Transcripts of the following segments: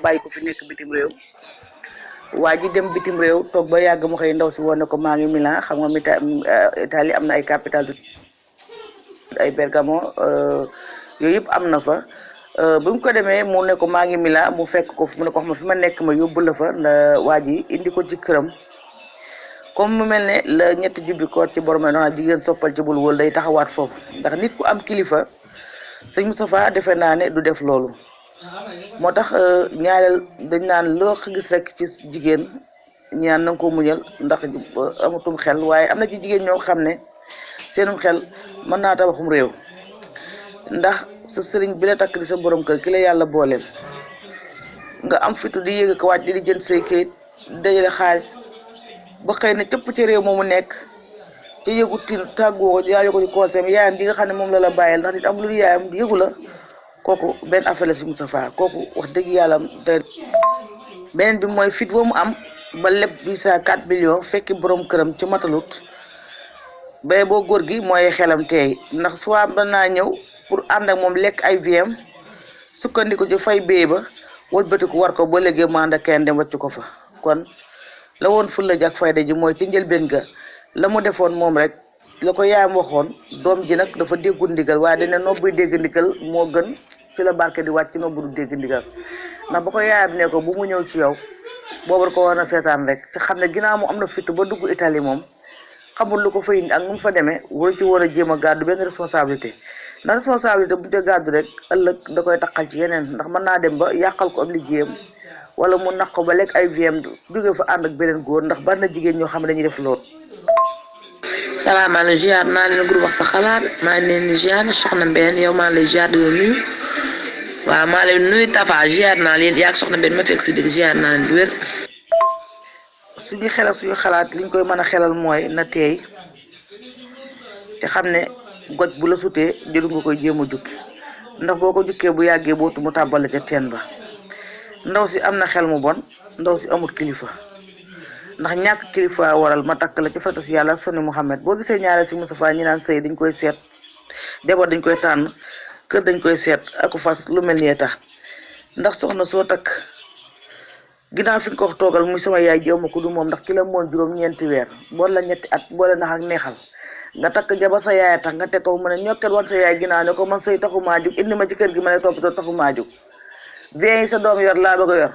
bàyyi ko fi nekk bitim réew waa ji dem bitim réew toog ba yàgg mu xëy ndaw si woon ne ko maa ngi Milan xam nga Italie am na ay capital ay Bergamo yooyu yëpp am na fa bi mu ko demee mu ne ko maa ngi Milan mu fekk ko mu ne ko xam fi ma nekk ma yóbbu la fa waa ji indi ko ci këram comme mu mel ne la ñetti jubbi koor ci borom na jigéen soppal ci bul wël day taxawaat foofu ndax nit ku am kilifa sëñ Moustapha defe naa ne du def loolu moo tax ñaareel dañ naan loo gis rek ci jigéen ñaan na nga ko muñal ndax amatum xel waaye am na ci jigéen ñoo xam ne seenum xel mën naa tabaxum réew ndax sa sëriñ bi la takk di sa borom kër ki la yàlla booleel nga am fitu di yéeg ko wàcc di jënd say kayit dajale xaalis ba xëy na cëpp ci réew moomu nekk ci yëgu tin tàggoo ko yaa ko ci conseil yaayam di nga xam ne moom la bàyyeel ndax nit am lu yaayam yëgu la kooku benn affaire la si Moustapha kooku wax dëgg yàlla te beneen bi mooy fit wa mu am ba lépp visa 4 millions fekki borom këram ci matalut bay boo góor gi mooy xelam teey ndax soit mën naa ñëw pour ànd ak moom lekk ay VM sukkandiku ci fay béy ba wëlbatiku war ko ba léegi mu ànd ak kenn dem wàcc ko fa kon la woon fulla ji ak fayda ji mooy ci njëlbeen ga la mu defoon moom rek la ko yaayam waxoon doom ji nag dafa déggul ndigal waaye dina nobbuy dégg ndigal moo gën ci la barke di wàcc nobbu du dégg ndigal ndax ba ko yaayam ne ko bu mu ñëw ci yow boobu ko war na seetaan rek ci xam ne ginnaaw mu am na fitu ba dugg Italie moom xamul lu ko fa indi ak nu mu fa demee waru ci war a jéem a gàddu benn responsabilité ndax responsabilité bu ñu ko gàddu rek ëllëg da koy taqal ci yeneen ndax mën naa dem ba yàqal ko ab liggéeyam wala mu naq ko ba lekk ay VM jóge fa ànd ak beneen góor ndax bari na jigéen ñoo xam ne dañuy def loolu. salaamaaleykum ziar naa leen groupe wax sa xalaat maa ngi leen di ziar soxna Mbène yow maa lay ziar di la nuyu waaw maa lay nuyu Tafa ziar naa leen yaa soxna Mbène ma fekk si digg ziar naa leen di wér. suñu xelal suñu xalaat liñ koy mën a xelal mooy na teey te xam ne goj bu la sutee jëlu nga koy jéem a jukki ndax boo ko jukkee bu yàggee bootu mu tàbbal ca teen ba ndaw si am na xel mu bon ndaw si amut kilifa ndax ñàkk kilifa waral ma takk la ci farata si yàlla sonni Muhammad boo gisee ñaareel si Moustapha ñi naan sëy dañ koy seet jabar dañ koy tànn kër dañ koy seet aku fas lu mel nii tax ndax soxna soo takk ginnaaw fi nga ko wax toogal muy sama yaay jéem a ko du moom ndax ki la moon juróom-ñeenti weer boole la ñetti at boole nax ak neexal nga takk jabar sa yaay tax nga teg ko mu ne ñokket wan sa yaay ginnaaw ne ko man sëy taxumaa jug indi ma ci kër gi ma ne toppatoo taxumaa jug bien yi sa doom yor laa bëgg a yor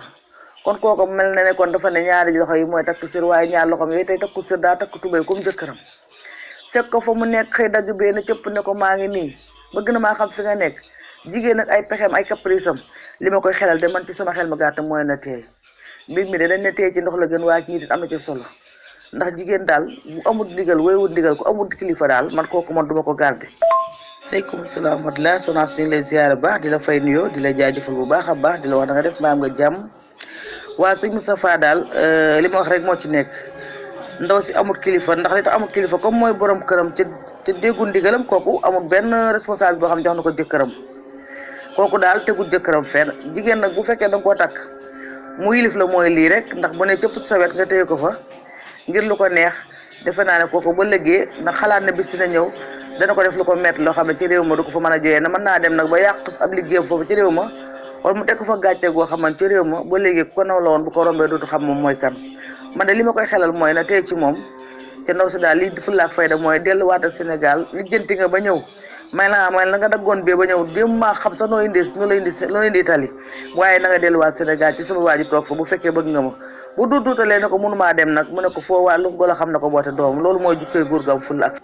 kon kooku mel na ne kon dafa ne ñaari loxo yi mooy takk sër waaye ñaar loxoom yooyu tey takku sër daa takk tubéy comme jëkkëram fekk ko fa mu nekk xëy dagg bee na cëpp ne ko maa ngi nii bëgg na maa xam fi nga nekk jigéen ak ay pexeem ay caprice am li ma koy xelal de man ci sama xel ma gàtt mooy na teey mbir mi de dañ ne teey ci ndox la gën waaye ci nit am na ci solo ndax jigéen daal bu amul ndigal wéywul ndigal ku amul kilifa daal man kooku man duma ko garder. aleykum salaam wa rahmatulah soxna si ñu lay ziyaare baax di la fay nuyoo di la jaajëfal bu baax a baax di la wax na nga def maam nga jàmm waa sëñ Moustapha daal li ma wax rek moo ci nekk ndaw si amul kilifa ndax li tax amul kilifa comme mooy borom këram te déggul ndigalam kooku amul benn responsable boo xam ne jox na ko jëkkëram kooku daal tegul jëkkëram fenn jigéen nag bu fekkee da nga koo takk mu yilif la mooy lii rek ndax bu ne cëpp ci sa wet nga téye ko fa ngir lu ko neex defe naa ne kooku ba léegi ndax xalaat na bis dina ñëw dana ko def lu ko métti loo xam ne ci réew ma du ko fa mën a jooyee na mën naa dem nag ba yàq ab liggéeyam foofu ci réew ma wala mu teg ko fa gàcce goo xam ne ci réew ma ba léegi ko naw la woon bu ko rombee dootu xam moom mooy kan man de li ma koy xelal mooy na tey ci moom te ndaw si daal li fulla ak fayda mooy delluwaatal Sénégal lijjanti nga ba ñëw may la nga daggoon bee ba ñëw démb maa xam sax noo indi Italie waaye na nga delluwaat Sénégal ci sama waa ji toog fa bu fekkee bëgg nga ma bu duutalee ne ko mënumaa dem nag mu ne ko foo waa lu golo xam na ko boote doom loolu mooy jukkee góor gu am fulla ak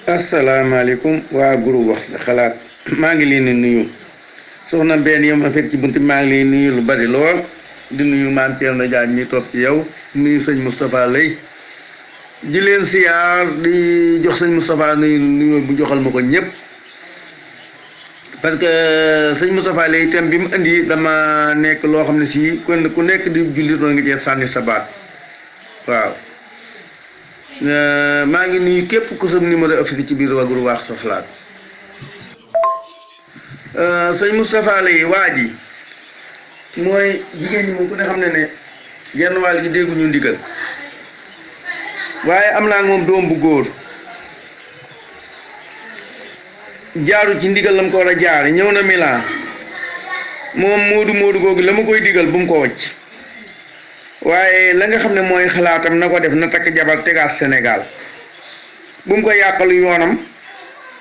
asalaamaaleykum waa groupe wax sa xalaat maa ngi leen di nuyu soxna Mbène yow ma fekk ci bunti maa ngi leen nuyu lu bari lool di nuyu maam Thierno Diagne mi toog ci yow nuyu sëñ Moustapha Lay di leen siyaar di jox sëñ Moustapha nuyu bu joxal ma ko ñëpp parce que sëñ Moustapha Lay thème bi mu indi dama nekk loo xam ne si kon ku nekk di jullit doon nga cee sànni sa baat waaw maa ngi nuyu képp ku sam numéro affiché ci biir waguru waax sa xalaat sëñ Moustapha Lay waa ji mooy jigéen ñi moom ku ne xam ne genn wàll gi dégguñu ndigal waaye am naa moom doom bu góor jaaru ci ndigal lam ko war a jaar ñëw na Milan moom moodu googu la ma koy digal bu mu ko wacc waaye la nga xam ne mooy xalaatam na ko def na takk jabar tegaat Sénégal bu mu ko yàqalu yoonam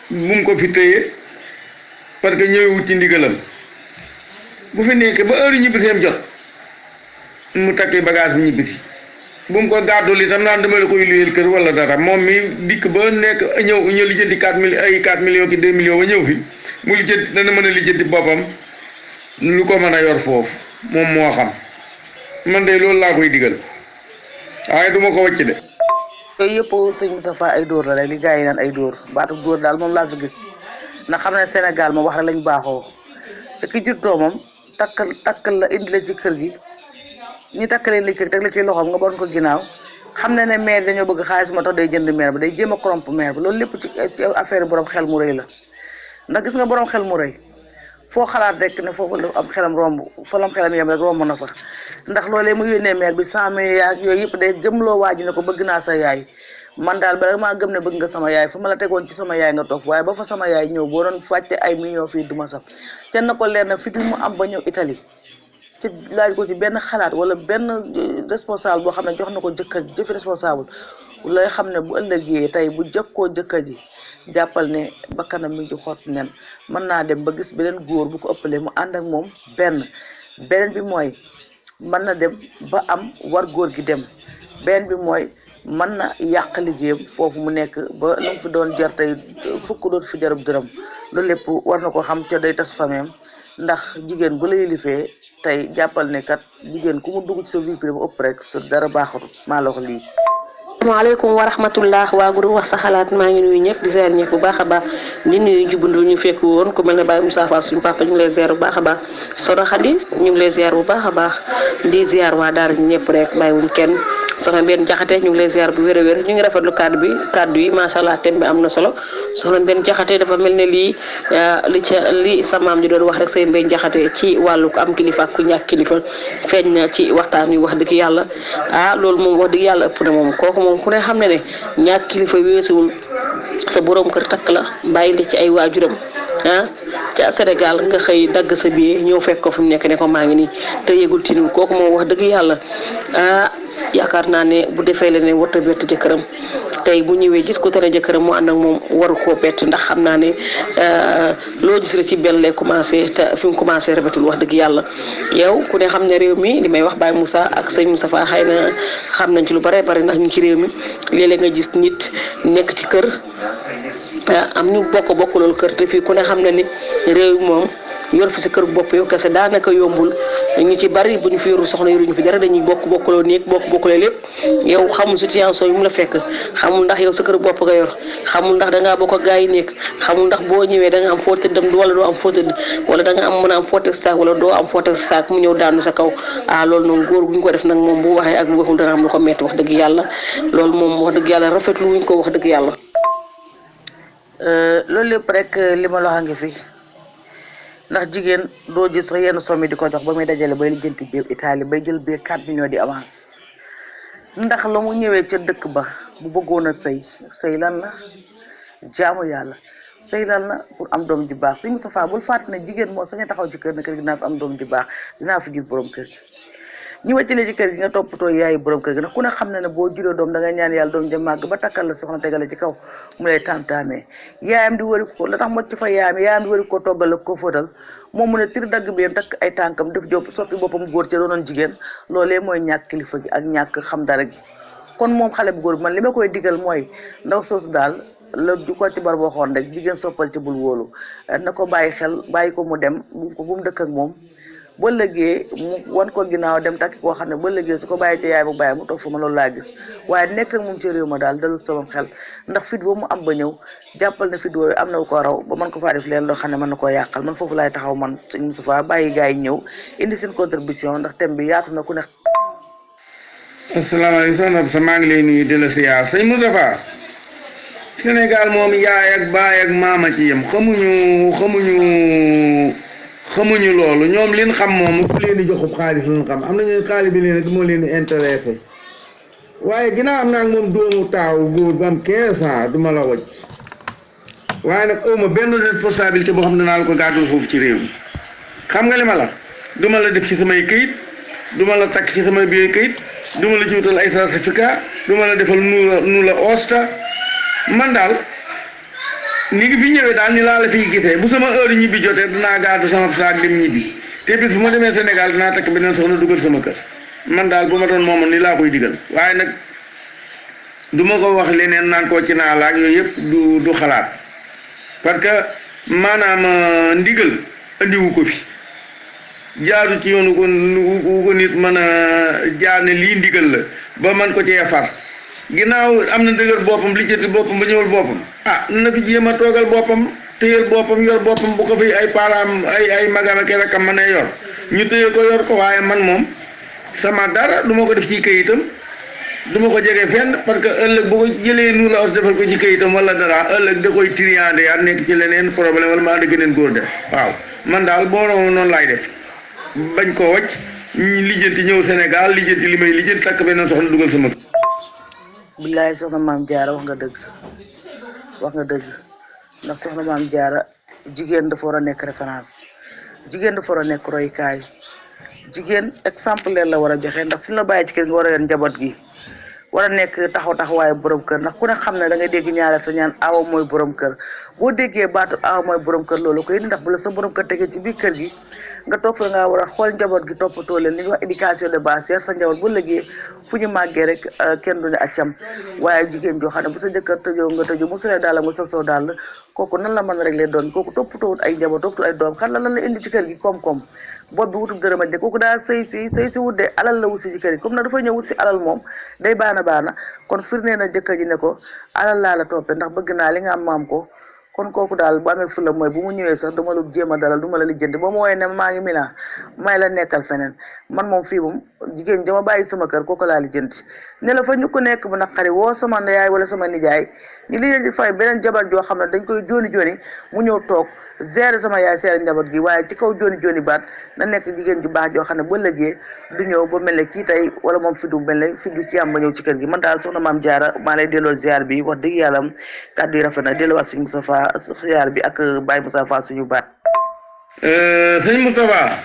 bu mu ko fi téye parce que ñëwewut ci ndigalam bu fi nekk ba heure ñibbiseem jot mu takki bagage bu ñibbisi bu mu ko gàddul itam naan dama la koy luyeel kër wala dara moom mi dikk ba nekk ñëw lijjanti 4 millions ay 4 millions ki 2 millions ba ñëw fi mu lijjanti dana mën a lijjanti boppam lu ko mën a yor foofu moom moo xam man de loolu laa koy digal waaye duma ko wacc de. yooyu yëpp sëñ Moustapha ay dóor la rek li gars yi naan ay dóor baatu dóor daal moom laa fi gis ndax xam ne Sénégal moom wax rek lañ baaxoo te ki jur doomam takkal la indi la ci kër gi ñi takkalee li kër teg la ci loxoom nga bon ko ginnaaw xam ne maire dañoo bëgg xaalis moo tax day jënd maire ba day jéem a corrompre maire ba loolu lépp ci affaire borom xel mu rëy la ndax gis nga borom xel mu rëy foo xalaat rek ne foofu la am xelam romb fa lam xelam yem rek romb na fa ndax loolee mu yónnee maire bi 100 000 ak yooyu yëpp day gëmloo waa ji ne ko bëgg naa sa yaay man daal ba maa gëm ne bëgg nga sama yaay fa ma la tegoon ci sama yaay nga toog waaye ba fa sama yaay ñëw boo doon fàtte ay millions fii duma sax te na ko leer na fi mu am ba ñëw Italie ci laaj ko ci benn xalaat wala benn responsable boo xam ne jox na ko jëkkër jëfi responsable lay xam ne bu ëllëgee tey bu jëkkoo jëkkër ji jàppal ne bakkanam mi ngi ci xott nen mën naa dem ba gis beneen góor bu ko ëppalee mu ànd ak moom beneen bi mooy mën na dem ba am war góor gi dem beneen bi mooy mën na yàq liggéeyam foofu mu nekk ba lu mu fi doon jar tey fukk doon fi jarub dërëm loolu lépp war na ko xam te day tas fameem ndax jigéen bu la yilifee tey jàppal ne kat jigéen ku mu dugg ci sa vie privée ba ëpp rek sa dara baaxatu maa la wax lii. asalaamaaleykum wa rahmatullah waa groupe wax sa xalaat maa ngi nuyu ñëpp di ziar ñëpp bu baax a baax di nuyu njubundu ñu fekk woon ku mel ne Baye Moussa Fall suñu papa ñu ngi lay ziar bu baax a baax Soda Khady ñu ngi lay ziar bu baax a baax di ziar waa daara ñu ñëpp rek bàyyiwuñ kenn soxna benn jaxate ñu ngi lay ziar bu wér a wér ñu ngi rafetlu kaddu yi macha allah thème bi am na solo soxna benn jaxate dafa mel ne li sa maam ji doon wax rek say mbéy jaxate ci wàllu ko am kilifa ak ku ñàkk kilifa feeñ na ci waxtaan wi wax dëgg yàlla loolu moom wax dëgg yàlla ëpp na moom kooku moom ku ne xam ne ñàkk kilifa weesuwul sa borom kër takk la bàyyi la ci ay waajuram ca Sénégal nga xëy dagg sa billet ñëw fekk ko fi mu nekk ne ko maa ngi nii te yëgul tinul kooku moom wax dëgg yàlla yaakaar naa ne bu defee la ne warta bett jëkkëram tey bu ñëwee gis ko tere jëkkëram mu ànd ak moom waru koo bett ndax xam naa ne loo gis rek ci benn lay commencé te fi mu commencé rafetul wax dëgg yàlla yow ku ne xam ne réew mi li may wax Baye Moussa ak sëñ Moustapha xëy na xam nañ ci lu bare bare ndax ñu ci réew mi léeg-léeg nga gis nit nekk ci kër am ñu bokk loolu kër te fii ku ne xam ne ni réew moom yor fi sa kër bopp yow kese daanaka yombul ñu ci bari bu ñu fi yoru soxna yoruñu fi dara dañuy bokkuloo néeg bokkuloo lépp yow xamul situation yi mu la fekk xamul ndax yow sa kër bopp nga yor xamul ndax da ngaa bokk ak gaa yi nekk xamul ndax boo ñëwee da nga am foo tëddam wala doo am foo tëdd wala da nga mën a am foo teg saak wala doo am foo teg saak mu ñëw daanu sa kaw loolu noonu góor gu ñu ko def nag moom bu waxee ak bu waxul dana am lu ko metti wax dëgg yàlla loolu moom wax dëgg yàlla rafetlu wuñ ko wax dëgg yàlla. loolu lépp rek li ma la wax ngi fi ndax jigéen doo gis sax yenn somme di ko jox ba muy dajale bay lijjanti biir Italie bay jël biir 4 millions di avance ndax la mu ñëwee ca dëkk ba bu bëggoon a sëy lan la jaamu yàlla sëy lan la pour am doom ji baax si Moustapha bul fàtte ne jigéen moo sañ a taxaw ci kër ne kër gi dinaa fi am doom ji baax dinaa fi jur borom kër gi ñi wàccalee ci kër gi nga toppatoo yaayu borom kër gi ndax ku ne xam ne ne boo juróo doom da nga ñaan yàlla doom ja màgg ba takkal la soxna tegale ci kaw mu lay tamtaamee yaayam di wari ko la tax mocc fa yaayam di wari ko toggal ak ko fóotal moom mu ne tir dagg bi takk ay tànkam def jóp soppi boppam góor ca doonoon jigéen loolee mooy ñàkk kilifa gi ak ñàkk xam dara gi kon moom xale bu góor bi man li ma koy digal mooy ndaw soosu daal la du ko ci bar boo xoon rek jigéen soppal ci bul wóolu na ko bàyyi xel bàyyi ko mu dem bu mu dëkk ak moom ba lëggee mu wan ko ginnaaw dem takki koo xam ne ba lëggee su ko bàyyi te yaay mu bàyyi mu toog fa ma loolu laa gis waaye nekk ak moom ci réew ma daal dalul sama xel ndax fit boobu mu am ba ñëw jàppal na fit boobu am na ko raw ba mën ko faa def leen loo xam ne mën na koo yàqal man foofu laay taxaw man sëñ Moustapha bàyyi gars yi ñëw indi seen contribution ndax thème bi yaatu na ku ne. asalaamaaleykum soxna maa ngi lay nuyu di la siyaar sëñ Moustapha Sénégal moom yaay ak baay ak maama ci yem xamuñu loolu ñoom liñ xam moom ku leen di joxub xaalis luñ xam am nañu xaalis bi leen moo leen di intéressé waaye ginnaaw am naa ak moom doomu taaw góor bu am 15 ans duma la wacc waaye nag awma benn responsabilité boo xam ne naa la ko gàddu suuf ci réew mi xam nga li ma la duma la def ci samay këyit duma la takk ci samay biir këyit duma la ci wutal ay certificat duma la defal nu la osta man daal ni ngi fi ñëwee daal ni laa la fiy gisee bu sama heure ñibbi jotee dinaa gàddu sama saak dem ñibbi te bis bu ma demee Sénégal dinaa takk beneen soxna dugal sama kër man daal bu ma doon moomoon ni laa koy digal waaye nag du ma ko wax leneen naan koo ci naa laak yooyu yëpp du xalaat parce que maanaam ndigal andiwu ko fi jaadu ci yoonu ko nit mën a jaane lii ndigal la ba man ko cee far ginnaaw am na dëgër boppam lijjati boppam ba ñëwal boppam na fi jéem a toogal boppam téyal boppam yor boppam bu ko fi ay param ay magam ak rakam mën a yor ñu téye ko yor ko waaye man moom sama dara du ma ko def ci këyitam du ma ko jege fenn parce que ëllëg bu ko jëlee nu la os defal ko ci këyitam wala dara ëllëg da koy triandé yaa nekk ci leneen problème wala maa da gëneen góor def waaw man daal boo room noonu laay def bañ koo wacc lijjanti ñëw Sénégal lijjanti li may lijjanti takk beneen soxna dugal sama billaay soxna maam jaara wax nga dëgg ndax soxna maam jaara jigéen dafa war a nekk référence jigéen dafa war a nekk roykaay jigéen exemple leen la war a joxe ndax suñu la bàyyi ci kër nga war a yor njaboot gi war a nekk taxawaay borom kër ndax ku ne xam ne da ngay dégg ñaareel sa ñaan aawa mooy borom kër boo déggee baatu aawa mooy borom kër loolu ko indi ndax bu la sa borom kër tegee ci biir kër gi nga toog fa nga war a xool njaboot gi toppatoo leen li ñuy wax éducation de base yar sa njaboot bu lëggee fu ñu màggee rek kenn du ne accam waaye jigéen joo xam ne bu sa jëkkër tëjoo nga tëjoo mu solee daal nga sol daal kooku nan la mën a rek leen doon kooku toppatoowut ay njaboot toppatoo ay doom xam la lan la indi ci kër gi koom-koom boot bi wutub dërëm a kooku daa sëy si wut de alal la wut si ci kër gi comme na dafa ñëw wut si alal moom day baana kon firnee na jëkkër ji ne ko alal laa la toppee ndax bëgg naa li nga am maam ko kon kooku daal bu amee fula mooy bu mu ñëwee sax duma la jéem a dalal duma la lijjanti boo ma wooyee ne maa ngi Milan may la nekkal feneen man moom fii moom jigéen dama bàyyi sama kër kooku laa lijjanti ne la fa ñu ko nekk bu naqari woo sama yaay wala sama nijaay ñu lijjanti fay beneen jabar joo xam ne dañ koy jooni mu ñëw toog gérer sama yaay seere njaboot gi waaye ci kaw jooni baat na nekk jigéen ju baax joo xam ne ba lëggee du ñëw ba mel ne kii tey wala moom fi du mel ne fi du ci am ba ñëw ci kër gi man daal soxna maam jaara maa lay delloo ziar bi wax dëgg yàlla kàddu yi rafet na delloowaat suñu Moustapha ziar bi ak Baye Moustapha suñu baat sëñ Moustapha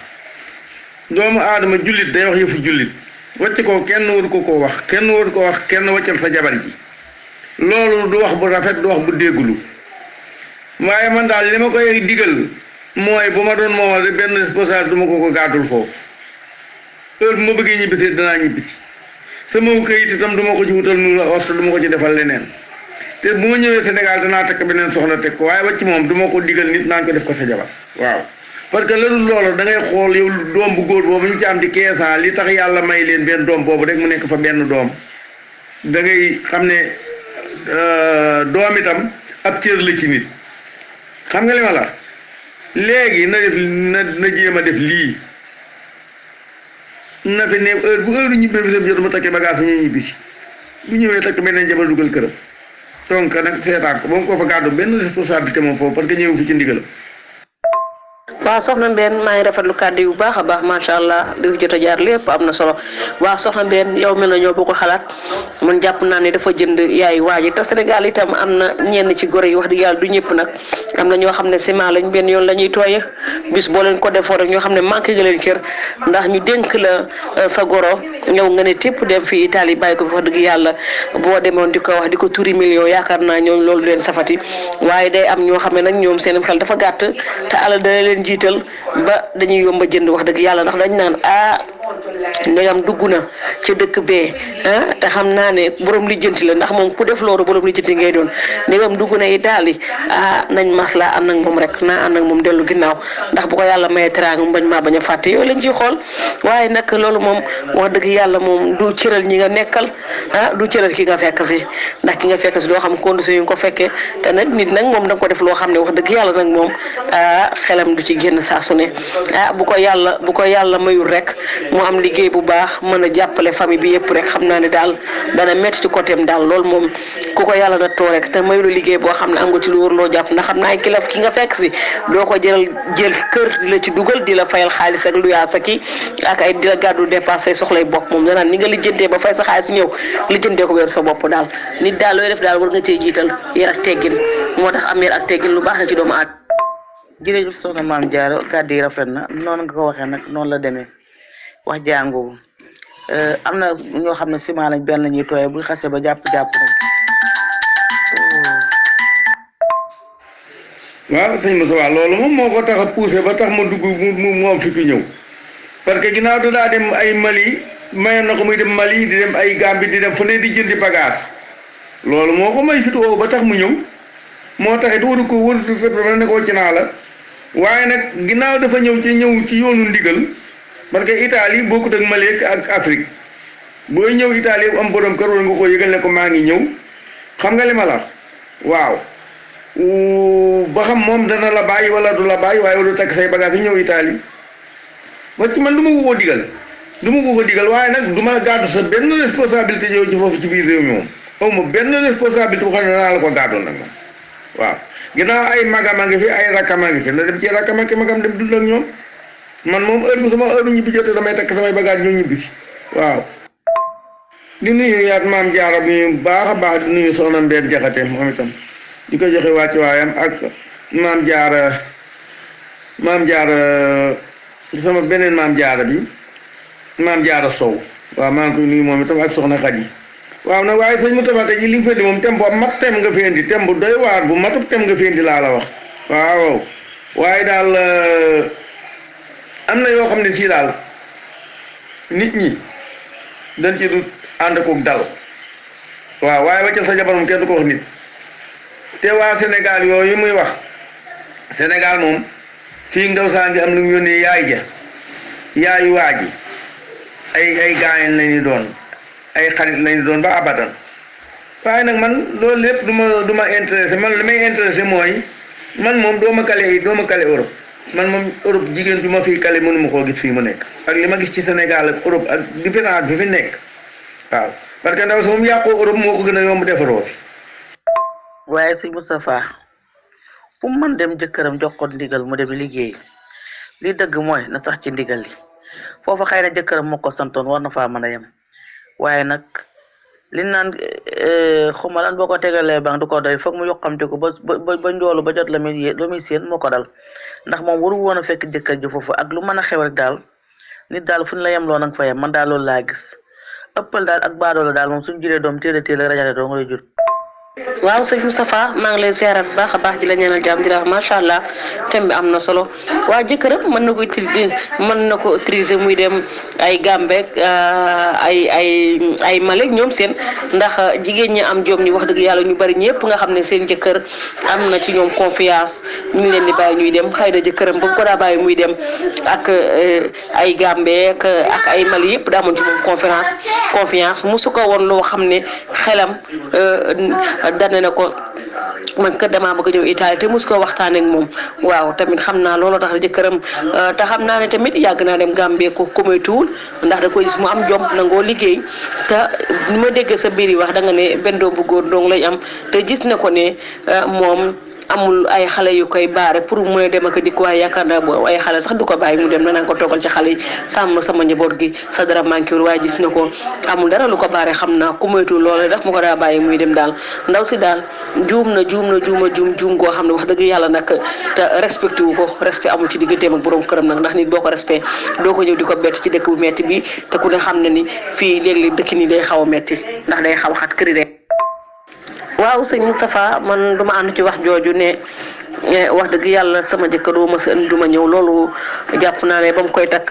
doomu aadama jullit day wax yëfu jullit wacc ko kenn waru ko wax kenn waru ko wax kenn waccal sa jabar ji loolu du wax bu rafet du wax bu déggulu waaye man daal li ma koy digal mooy bu ma doon moomal rek benn responsable du ma ko gàddul foofu heure bu ma bëggee ñibbisi danaa ñibbisi sama këyit itam du ma ko ci wutal nu la osta du ma ko ci defal leneen te bu ma ñëwee Sénégal danaa takk beneen soxna teg ko waaye wacc moom du ma ko digal nit naan ko def ko sa jabar waaw parce que loolu da ngay xool yow doom bu góor boobu ñu ci am di 15 ans li tax yàlla may leen benn doom boobu rek mu nekk fa benn doom da ngay xam ne doom itam ab cër la ci nit xam nga li ma la léegi na jéem a def lii na fi ne heure bu heure ñibbee bi jot mu takkee bagage fi ñuy ñibbisi bu ñëwee takk beneen jabar dugal këram donc nag seetaan ko ba mu ko fa gàddu benn responsabilité moom foofu parce que ñëw fi ci ndigalam. waaw soxna Mbène maa ngi rafetlu kàddu yu baax a baax macha allah li jot a jaar lépp am na solo waaw soxna Mbène yow mel na ñoo boo ko xalaat man jàpp naa ne dafa jënd yaay waaji te Sénégal itam am na ñenn ci gore yi wax dëgg yàlla du ñëpp nag am na ñoo xam ne ciment lañ benn yoon la ñuy tooye bis boo leen ko defoo rek ñoo xam ne manqué nga leen cër ndax ñu dénk la sa goro ñëw nga ne tépp dem fii Italie bàyyi ko fi wax dëgg yàlla boo demoon di ko wax di ko turi million yaakaar naa ñoom loolu leen safati waaye day am ñoo xam ne nag ñoom seen xel dafa gàtt te alal dana leen jiital ba dañuy yomba jënd wax dëgg yàlla ndax dañ naan ndegam dugg na ci dëkk bee te xam naa ne borom lijjanti la ndax moom ku def loolu borom lijjanti ngay doon ndegam dugg na Italie nañ masla ànd ak moom rek naa ànd ak moom dellu ginnaaw ndax bu ko yàlla mayee teraanga mu bañ maa bañ a fàtte yooyu lañ ciy xool waaye nag loolu moom wax dëgg yàlla moom du cëral ñi nga nekkal du cëral ki nga fekk si ndax ki nga fekk si doo xam condition yi nga ko fekkee te nag nit nag moom da nga ko def loo xam ne wax dëgg yàlla nag moom xelam du ci génn saa su ne bu ko yàlla mayul rek mu am liggéey bu baax mën a jàppale famille bi yëpp rek xam naa ne daal dana métti ci côté am daal loolu moom ku ko yàlla na too rek te mayulu liggéey boo xam ne am nga ci lu wóor loo jàpp ndax xam naa ki nga fekk si doo ko jël kër di la ci dugal di la fayal xaalis ak luyaasa ki ak ay di la gàddu dépassé soxlay bopp moom danaan ni nga lijjantee ba fay sa xaalis ñëw lijjantee ko wér sa bopp daal nit daal looy def daal war nga cee jiital yar ak teggin moo tax am yar ak teggin lu baax na ci doomu aadama jërëjëf soxna maam Diarra kàddu yi rafet na noonu nga ko waxee nag noonu la demee wax jàngoobu am na ñoo xam ne ciment lañ benn la ñuy tooyee bu xasee ba jàpp nañ. waaw sëñ Moussa waaw loolu moom moo ko tax a poussé ba tax ma dugg mu am fi ñëw parce que ginnaaw da daa dem ay Mali mayoon na ko muy dem Mali di dem ay Gambie di dem fu ne di jëndi bagage loolu moo ko may fit woowu ba tax mu ñëw moo tax it waru ko warutu fépp dama ne ko ci naa la waaye nag ginnaaw dafa ñëw ci yoonu ndigal parce que Italie bokkut ak Mali ak Afrique booy ñëw Italie am borom kër war nga ko yëgal ne ko maa ngi ñëw xam nga li ma la waaw ba xam moom dana la bàyyi wala du la bàyyi waaye du takk say bagage yi ñëw Italie ba ci man du ma ko digal waaye nag du ma gàddu sa benn responsabilité yow ci foofu ci biir réew mi moom aw ma benn responsabilité bu xam ne naa la ko gàddoon nag moom waaw ginnaaw ay magam a ngi fi ay rakkam a ngi fi na dem ci rakkam ak magam dem dund ak ñoom man moom heure bu sama heure ñibbi jotee damay takk samay bagage ñoo ñibbi si waaw. di nuyu yaat maam Diarra bi baax a baax di nuyu soxna Mbène Jaxate moom itam di ko joxe wàcc waayam ak maam Diarra sama beneen maam Diarra bi maam Diarra Sow waaw maa ngi koy nuyu moom itam ak soxna Xadi waaw nag waaye sëñ Moustapha tey ji li nga fi indi moom tem bu mat tem nga fi indi tem bu doy waar bu matub tem nga fi indi laa la wax waaw waaye daal am na yoo xam ne sii daal nit ñi dañ ci du ànd koog dal waaw waaye waccal sa jabar moom kenn du ko wax nit te waa Sénégal yooyu muy wax Sénégal moom fii ndaw saa ngi am lu mu yónnee yaayu waa ji ay gaayen lañu doon ay xarit lañu doon ba abadan waaye nag man loolu lépp du ma intéressé man li may intéressé mooy man moom doo ma kale Europe man moom Europe jigéen ju ma fii kale mënuma koo gis fii mu nekk ak li ma gis ci Sénégal ak Europe ak différence bi fi nekk waaw parce que ndaw si moom yàqoo Europe moo ko gën a yomb defaroo fi. waaye sëñ Moustapha fu mu mën dem jëkkëram jox ko ndigal mu dem liggéey li dëgg mooy na sax ci ndigal li foofa xëy na jëkkëram moo ko santoon war na faa mën a yem waaye nag li naan xuma lan boo ko tegalee bang du ko doy foog mu yoqamte ko ba njoolu ba jot la muy seen moo ko dal ndax moom waru woon a fekk jëkkër ji foofu ak lu mën a xew rek daal nit daal fu ñu la yem loo nag fa yem man daal loolu laa gis ëppal daal ak baadoo la daal moom suñu juree doom téel a rajate doo nga lay jur. waaw sëñ Moustapha maa ngi lay ziarat bu baax a baax di la ñaanal jàmm di la wax macha allah thème bi am na solo waa jëkkëram mën na ko utiliser muy dem ay Gambie ay Mali ñoom seen ndax jigéen ñi am jom ñi wax dëgg yàlla ñu bari ñëpp nga xam ne seen jëkkër am na ci ñoom confiance ñu ngi leen di bàyyi ñuy dem xëy na jëkkëram ba mu ko daa bàyyi muy dem ak ay Gambie ak ay Mali yëpp daa amoon ci moom confiance musu ko woon loo xam ne xelam dane na ko man kër damaa bëgg a ñëw Italie te mos koo waxtaanee ak moom waaw tamit xam naa looloo tax jëkkëram te xam naa ne tamit yàgg naa dem Gambie ko moytuwul ndax da koy gis mu am jom nangoo liggéey te ni ma déggee sa biir yi wax da nga ne benn doom bu góor dong lañ am te gis na ko ne moom amul ay xale yu koy baare pour mu dem ak dikk waaye yaakaar naa boo ay xale sax du ko bàyyi mu dem danaa ko toogal ci xale yi sàmm sama njaboot gi sa dara manqué wul waaye gis na ko amul dara lu ko baare xam naa ku moytu loolu daf mu ko daa bàyyi muy dem daal ndaw si daal juum goo xam ne wax dëgg yàlla nag te respecté wu ko respect amul ci digganteem ak borom këram nag ndax nit boo ko respect doo ko ñëw di ko bett ci dëkk bu metti bi te ku ne xam ne ni fii léeg-léeg dëkk ni day xaw a metti ndax day xaw a xat këri de waaw sëñ Moustapha man duma ànd ci wax jooju ne wax dëgg yàlla sama jëkkër doo ma sa indi duma ñëw loolu jàpp naa ne ba mu koy takk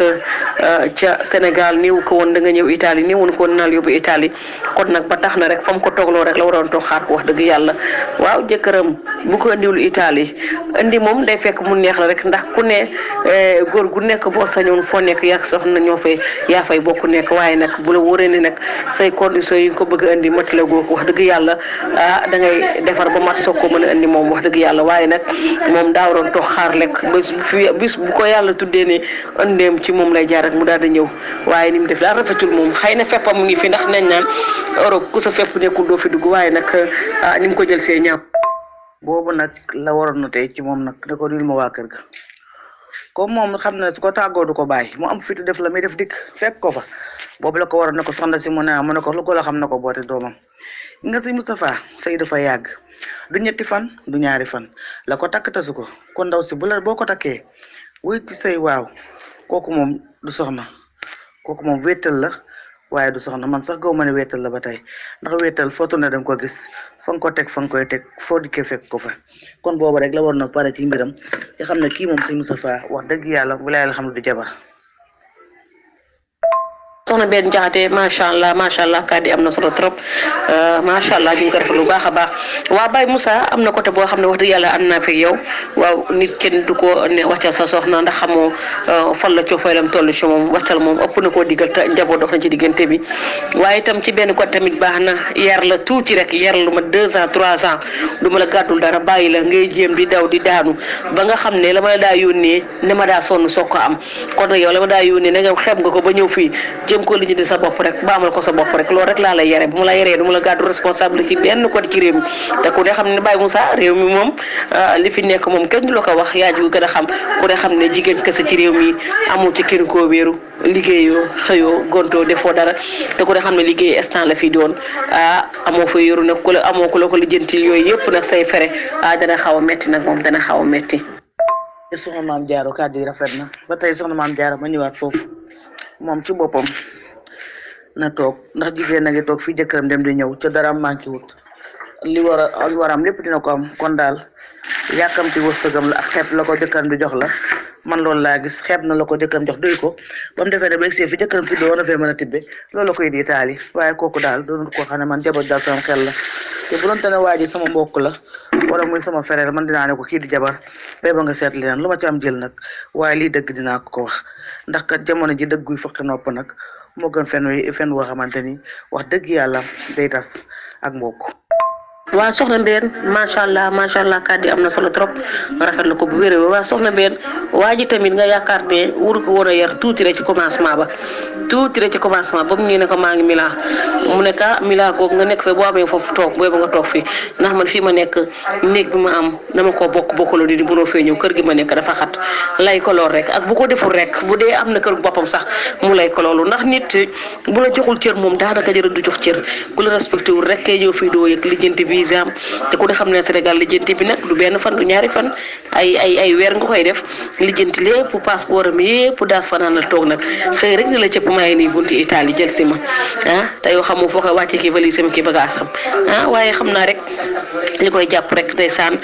ca Sénégal niw ko woon da nga ñëw Italie ni woon ko woon naal yóbbu Italie kon nag ba tax na rek fa mu ko toogloo rek la waroon toog xaar ko wax dëgg yàlla waaw jëkkëram bu ko indiwul Italie indi moom day fekk mu neex la rek ndax ku ne góor gu nekk boo sañoon foo nekk yak soxna yaa fay bokk nekk waaye nag bu la wóoree ne nag say conditions yi nga ko bëgg a indi mat la goo ko wax dëgg yàlla da ngay defar ba mat soog ko mën a indi moom wax dëgg yàlla waaye nag moom daa waroon toog xaar lekk bis bu ko yàlla tuddee ne ëndeem ci moom lay jaar rek mu daal di ñëw waaye ni mu def daal rafetul moom xëy na feppam mu ngi fi ndax nañ naan Europe ku sa fepp nekkul doo fi dugg waaye nag ni mu ko jël see ñaam boobu nag la waroon na tey ci moom nag da ko dul ma waa kër ga comme moom xam na su ko tàggoo du ko bàyyi mu am fitu def la muy def dikk fekk ko fa boobu la ko waroon ne ko soxna si mu ne ko lu ko la xam na ko boote doomam nga si Moustapha sëy dafa yàgg du ñetti fan du ñaari fan la ko takk tasu ko kon ndaw si bu la boo ko takkee wuy ci say waaw kooku moom du soxna kooku moom wéetal la waaye du soxna man sax gaw ma ne wéetal la ba tey ndax wéetal foo tourné danga ko gis fa nga ko teg fa nga koy teg foo dikkee fekk ko fa kon boobu rek la war na pare ci mbiram te xam ne kii moom sëñ Moustapha wax dëgg yàlla wilaay la xam ne du jabar soxna benn jaxate macha allah kàddu am na solo trop macha allah ñu ngi ko rafetlu lu baax a baax waa Baye Moussa am na côté boo xam ne wax dëgg yàlla ànd naa fekk yow waaw nit kenn du ko ne wàccal sa soxna ndax xamoo fan la coofeelam toll ci moom wàccal moom ëpp na koo digal te njaboot dox na ci diggante bi waaye itam ci benn côté tamit baax na yar la tuuti rek yar lu ma 2 ans 3 ans du ma la gàddul dara bàyyi la ngay jéem di daw di daanu ba nga xam ne la ma la daa yónnee ne ma daa sonn soog ko am kon nag yow la ma daa yónnee ne nga xeeb nga ko ba ñëw fii jëm ko lijjanti sa bopp rek baamal ko sa bopp rek loolu rek laa lay yare bu mu la yaree du mu la gàddu responsable ci benn côté ci réew mi te ku ne xam ne Baye Moussa réew mi moom li fi nekk moom kenn du la ko wax yaa ji gën a xam ku ne xam ne jigéen kese ci réew mi amul ci kër koo wéeru liggéeyoo xëyoo gontoo defoo dara te ku ne xam ne liggéey instant la fi doon amoo fa yoru nag ku la amoo ku la ko lijjantil yooyu yëpp nag say fere dana xaw a metti nag moom dana xaw a metti soxna maam Jaara kàddu yi rafet na ba tey soxna maam Jaara ma ñëwaat foofu moom ci boppam na toog ndax jigéen na ngi toog fii jëkkëram dem di ñëw ca dara manqué wut li war am lépp dina ko am kon daal yàkkamti wërsëgam la ak xeeb la ko jëkkëram di jox la man loolu laa gis xeeb na la ko jëkkëram jox doy ko ba mu defee ne ba egsee fi jëkkëram tibbee war na fee mën a tibbe loolu la koy di taali waaye kooku daal doonul koo xam ne man jabar daal sama xel la te bu doon te ne waa ji sama mbokk la wala muy sama frère man dinaa ne ko kii di jabar bay ba nga seet leneen lu ma ci am jël nag waaye lii dëgg dinaa ko wax ndax kat jamono ji dëgguy fokki nopp nag moo gën fen woo xamante ni wax dëgg yàlla day tas ak mbokk waa soxna Mbène macha allah kàddu am na solo trop rafetlu ko bu wér waa soxna Mbène waa ji tamit nga yaakaar ne wuru ko war a yar tuuti rek ci commencement ba ba mu ñëwee ne ko maa ngi Milan mu nekk Milan googu nga nekk fe boo amee foofu toog booy ba nga toog fi ndax man fii ma nekk néeg bi ma am dama ko bokkaloo di mënoo fee ñëw kër gi ma nekk dafa xat lay ko lool rek ak bu ko deful rek bu dee am na kër boppam sax mu lay ko loolu ndax nit bu la joxul cër moom daanaka jërë du jox cër ku la respecté wul rek kay ñëw fii doo yëg lijjanti visa te ku ne xam ne Sénégal lijjanti bi nag du benn fan du ñaari fan ay weer nga koy def lijjanti lépp passeport am yépp daas fanaan la toog nag xëy rek ni la cëpp maa ngi nii bunti Italie jël si ma te yoo xamoo foo koy wàcce kii valise am kii bagaasam waaye xam naa rek li koy jàpp rek ndeysaan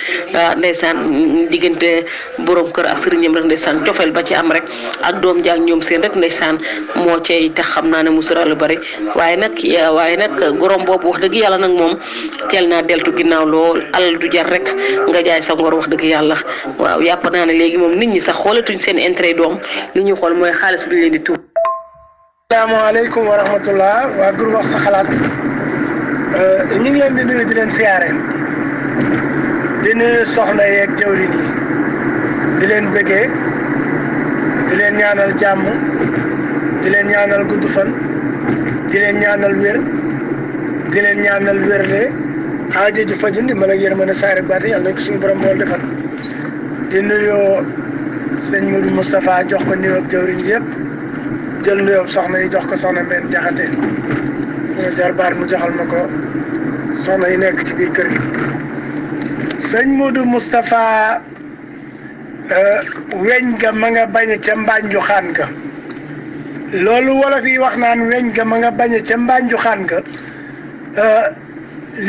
diggante borom kër ak sëriñam rek ndeysaan cofeel ba ci am rek ak doom jaag ñoom seen rek ndeysaan moo cay tax xam naa ne mu sura lu bari waaye nag gorom boobu wax dëgg yàlla nag moom teel naa deltu ginnaaw lool alal du jar rek nga jaay sa ngor wax dëgg yàlla waaw yàpp naa ne léegi moom nit ñi sax xoolatuñ seen intérêt doom li ñuy xool mooy xaalis bi ñu leen di tuur. asalaamaaleykum wa rahmatullah waa groupe wax sa xalaat ñu ngi leen di nuyu di leen siyaare di nuyu soxna yeeg jawrin yi di leen bëggee di leen ñaanal jàmm di leen ñaanal gudd fan di leen ñaanal wér di leen ñaanal wérle aajo ju faju ndimbal ak yërmande saare baati yàlla nañ ko suñu borom bool defal di nuyoo sëñ Modou Moustapha jox ko nuyoo jawrin yëpp jël nuyoo soxna yi jox ko soxna Mbène Jaxate sama jarbaar mu joxal ma ko soxna yi nekk ci biir kër gi sëñ Modou Moustapha weñ ga ma nga bañ ca mbànju xaan ga loolu wolof yi wax naan weñ ga ma nga bañ ca mbànju xaan ga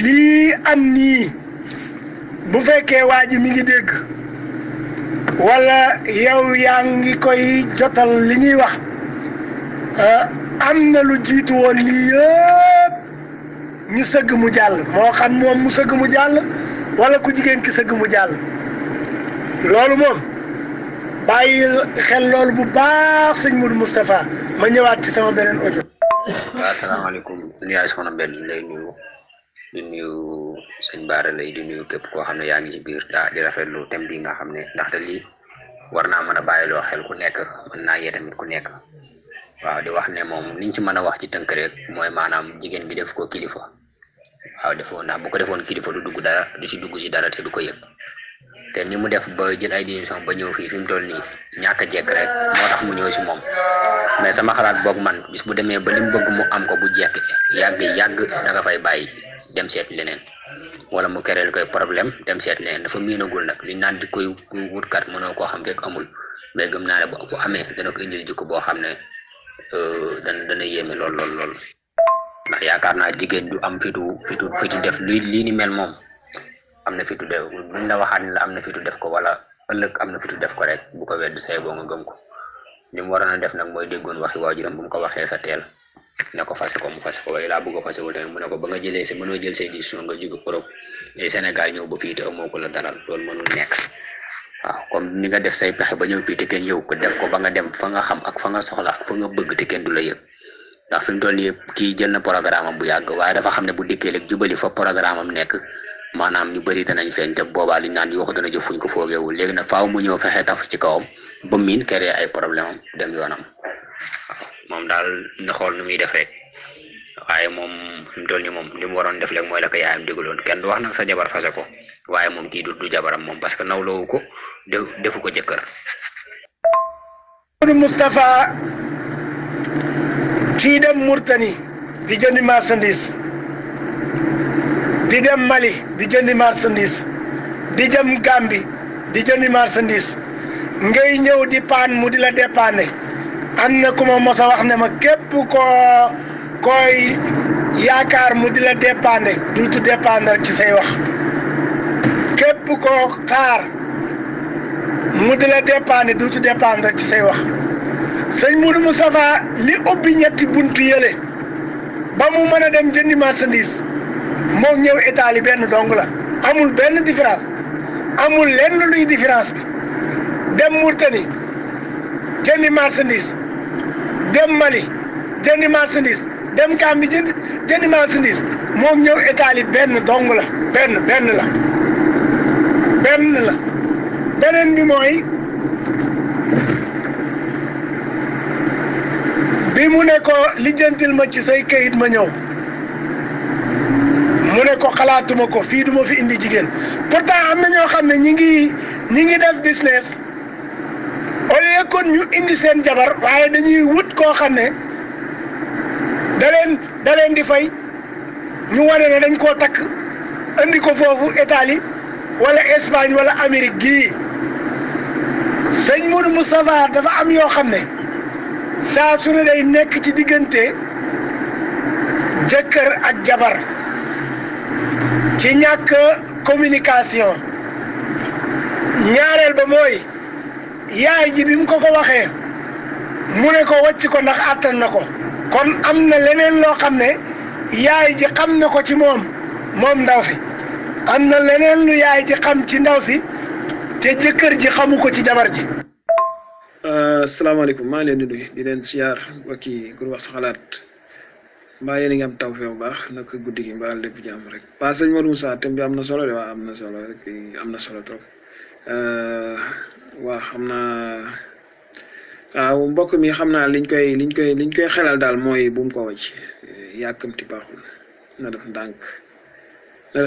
lii am nii bu fekkee waa ji mi ngi dégg wala yow yaa ngi koy jotal li ñuy wax am na lu jiitu woon lii yëpp ñu sëgg mu jàll moo xam moom mu sëgg mu jàll wala ku jigéen ki sëgg mu jàll loolu moom bàyyi xel loolu bu baax sëñ Modou Moustapha ma ñëwaat ci sama beneen audio. waaw asalaamaaleykum suñu yaay soxna Mbène ñu lay nuyu di nuyu sëñ Baara lay di nuyu képp koo xam ne yaa ngi ci biir di rafetlu thème bi nga xam ne ndaxte lii war naa mën a bàyyiloo xel ku nekk mën naa yee tamit ku nekk waaw di wax ne moom liñ ci mën a wax ci tënk rek mooy maanaam jigéen bi def ko kilifa waaw defoo ndax bu ko defoon kilifa du dugg dara du ci dugg ci dara te du ko yëg te ni mu def ba jël ay décision ba ñëw fii fi mu toll nii ñàkk a jekk rek moo tax mu ñëw si moom mais sama xalaat boog man bis bu demee ba lim bëgg mu am ko bu jekk yàgg da nga fay bàyyi dem seet leneen wala mu kereel koy problème dem seet leneen dafa miinagul nag li naan di koy wutkat mënoo koo xam fekk amul mais gëm naa ne bu amee dana ko indil jikko boo xam ne dana yéeme lool ndax yaakaar naa jigéen du am fitu def lii ni mel moom am na fitu def buñ la waxaat ni la am na fitu def ko wala ëllëg am na fitu def ko rek bu ko wedd say boo nga gëm ko li mu waroon a def nag mooy déggoon waxi waajuram bu mu ko waxee sa teel ne ko fase ko mu fase ko waaye laa bëgg a fase wul tamit mu ne ko ba nga jëlee sa mënoo jël say décision nga jóge Europe et Sénégal ñëw ba fii te amoo ko la dalal loolu mënul nekk waaw comme ni nga def say pexe ba ñëw fii te kenn yow ko def ko ba nga dem fa nga xam ak fa nga soxla ak fa nga bëgg te kenn du la yëg ndax fi mu toll nii kii jël na programme am bu yàgg waaye dafa xam ne bu dikkee rek jubali fa programme am nekk maanaam ñu bëri danañ feeñ te boobaa li naan yoo ko dana jëf fuñ ko foogeewul léegi nag faaw mu ñëw fexe taf ci kawam ba miin créer ay problème am dem yoonam waaw moom daal na xool nu muy def rek waaye moom fi mu toll nii moom li mu waroon def rek mooy la ko yaayam digaloon kenn du wax nag sa jabar fase ko waaye moom kii du jabaram moom parce que nawloowu ko defu ko jëkkër. Moustapha kii dem Mauritanie di jëndi marchandise di dem Mali di jëndi marchandise di jëm Gambie di jëndi marchandise ngay ñëw di paan mu di la dépanner am na ku ma mos a wax ne ma képp koy yaakaar mu di la dépanner duutu dépendre ci say wax képp koo xaar mu di la dépanner duutu dépendre ci say wax sëñ Modou Moustapha li ubbi ñetti buntu yële ba mu mën a dem jëndi marchandise moo ñëw Italie benn dong la amul benn différence amul lenn luy différence bi dem Mauritanie jëndi marchandise dem Mali jëndi marchandise dem Gambie jëndi marchandise moo ñëw Italie benn dong la benn la beneen bi mooy bi mu ne ko lijjantil ma ci say kayit ma ñëw mu ne ko xalaatuma ko fii duma fi indi jigéen pourtant am na ñoo xam ne ñi ngi def business au lieu kon ñu indi seen jabar waaye dañuy wut koo xam ne da leen di fay ñu wane ne dañ koo takk indi ko foofu Italie wala Espagne wala Amérique gii sëñ Modou Moustapha dafa am yoo xam ne saa su ne day nekk ci diggante jëkkër ak jabar ci ñàkk communication ñaareel ba mooy yaay ji bi mu ko waxee mu ne ko wàcc ko ndax àttan na ko kon am na leneen loo xam ne yaay ji xam na ko ci moom ndaw si am na leneen lu yaay ji xam ci ndaw si te jëkkër ji xamu ko ci jabar ji. asalaamaaleykum maa ngi leen di nuyu di leen siyaar wakki Groupe Wax Sa Xalaat mbaa yéen a ngi am tawfeex bu baax naka guddi gi mbaa lépp jàmm rek pas sëñ Modou Moussa thème bi am na solo de waaw am na solo rek am na solo trop waaw xam naa waaw mbokk mi xam naa liñ koy xelal daal mooy bu mu ko wàcc yàkkamti baaxul na def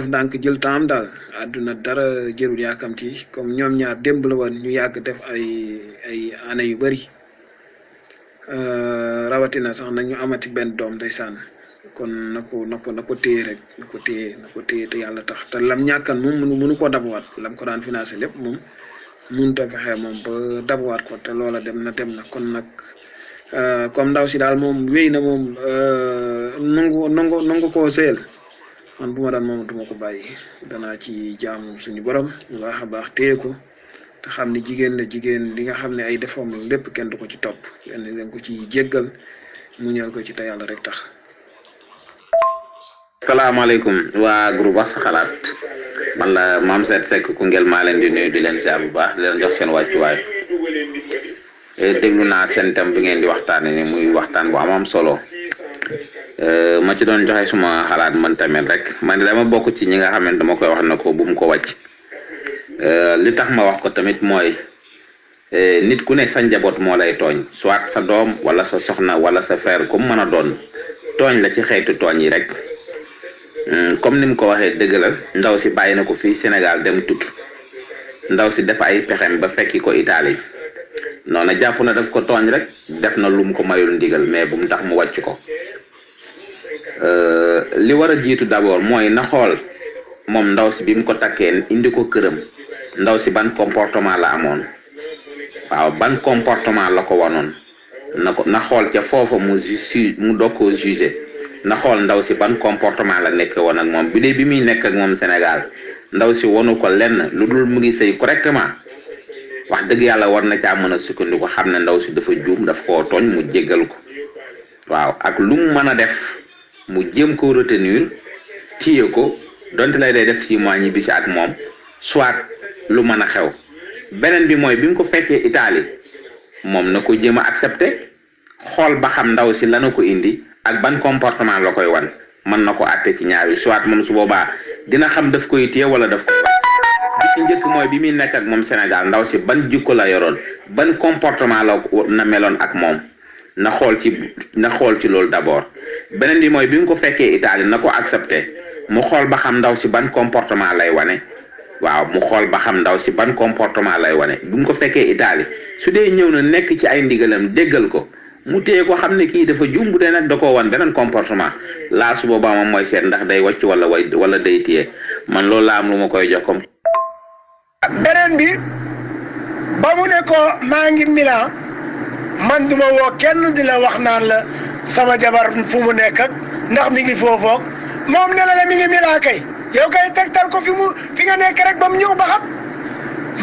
ndànk jël temps daal àdduna dara jërul yàkkamti comme ñoom ñaar démb la woon ñu yàgg def ay année yu bari rawatina sax nag ñu amati benn doom ndeysaan kon na ko téye rek na ko téye te yàlla tax te lam ñàkkan moom mënu koo dabuwaat lam ko daan financé lépp moom mënut a fexe moom ba dabuwaat ko te loola dem na kon nag comme ndaw si daal moom wéy na moom nangu koo sëyal man bu ma daan moom duma ko bàyyi danaa ci jaamu suñu borom bu baax a baax téye ko te xam ne jigéen li nga xam ne ay defoom lépp kenn du ko ci topp kenn dañ ko ci jéggal mu ñal ko ci te yàlla rek tax. salaamaaleykum waa Groupe Wax Sa Xalaat man la Mame Seet Seck Koungheul maa leen di nuyu di leen ziar bu baax di leen jox seen wàccuwaay déglu naa seen thème bi ngeen di waxtaane ni muy waxtaan bu am solo ma ci doon joxe suma xalaat man tamit rek man dama bokk ci ñi nga xamante dama koy wax na ko bu mu ko wàcc li tax ma wax ko tamit mooy nit ku ne sa njaboot moo lay tooñ soit sa doom wala sa soxna wala sa frère comme mën a doon tooñ la ci xeetu tooñ yi rek comme ni mu ko waxee dëgg la ndaw si bàyyi na ko fii Sénégal dem tukki ndaw si dafa ay pexem ba fekki ko Italie noona jàpp na daf ko tooñ rek def na lu mu ko mayul ndigal mais bu mu tax mu wàcc ko li war a jiitu d'abord mooy na xool moom ndaw si bi mu ko takkee indi ko këram ndaw si ban comportement la amoon waaw ban comportement la ko wanoon na xool ca foofa mu doog koo jugé na xool ndaw si ban comportement la nekk woon ak moom bi dee bi muy nekk ak moom Sénégal ndaw si wonu ko lenn lu dul mu ngi sëy correctement wax dëgg yàlla war na caa mën a sukkandiku xam ne ndaw si dafa juum daf koo tooñ mu jéggal ko waaw ak lu mu mën a def mu jéem koo retenir téye ko donte lay day def 6 mois ñibbi si ak moom soit lu mën a xew beneen bi mooy bi mu ko fekkee Italie moom na ko jéem a accepté xool ba xam ndaw si lana ko indi ak ban comportement la koy wan mën na ko àtte ci ñaar yi soit moom su boobaa dina xam daf koy téye wala daf koy wan bi ci njëkk mooy bi muy nekk ak moom Sénégal ndaw si ban jikko la yoroon ban comportement la na meloon ak moom na xool ci loolu d'abord beneen bi mooy bi mu ko fekkee Italie na ko accepté mu xool ba xam ndaw si ban comportement lay wane waaw mu xool ba xam ndaw si ban comportement lay wane bi mu ko fekkee Italie su dee ñëw na nekk ci ay ndigalam déggal ko mu téye ko xam ne kii dafa juum bu dee nag da koo wan beneen comportement laa su boobaa moom mooy seet ndax day wàcc wala day téye man loolu laa am lu ma koy jox comme. beneen bi ba mu ne ko maa ngi Milan man duma woo kenn di la wax naan la sama jabar fu mu nekk ak ndax mi ngi foofoog moom ne la mi ngi Milan kay yow kay tegtal ko fi nga nekk rek ba mu ñëw ba xam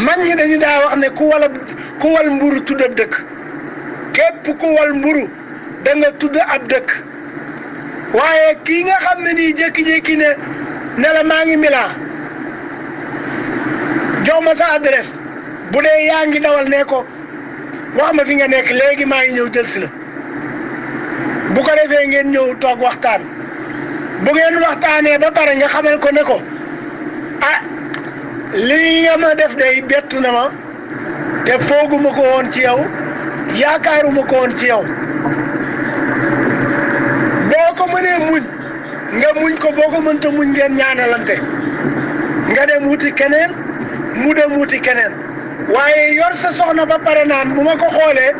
mag ñi dañu daa wax ne ku wal mburu tudd ab dëkk képp ku wal mburu da nga tudd ab dëkk waaye kii nga xam ne nii jékki-jékki ne la maa ngi Milan jox ma sa adresse bu dee yaa ngi dawal ne ko wax ma fi nga nekk léegi maa ngi ñëw jël si la bu ko defee ngeen ñëw toog waxtaan bu ngeen waxtaanee ba pare nga xamal ko ne ko ah lii nga ma def day bett na ma te fooguma ko woon ci yow yaakaaruma ko woon ci yow boo ko mënee muñ nga muñ ko boo ko mënta muñ ngeen ñaanalante nga dem wuti keneen mu dem wuti keneen waaye yor sa soxna ba pare naan bu ma ko xoolee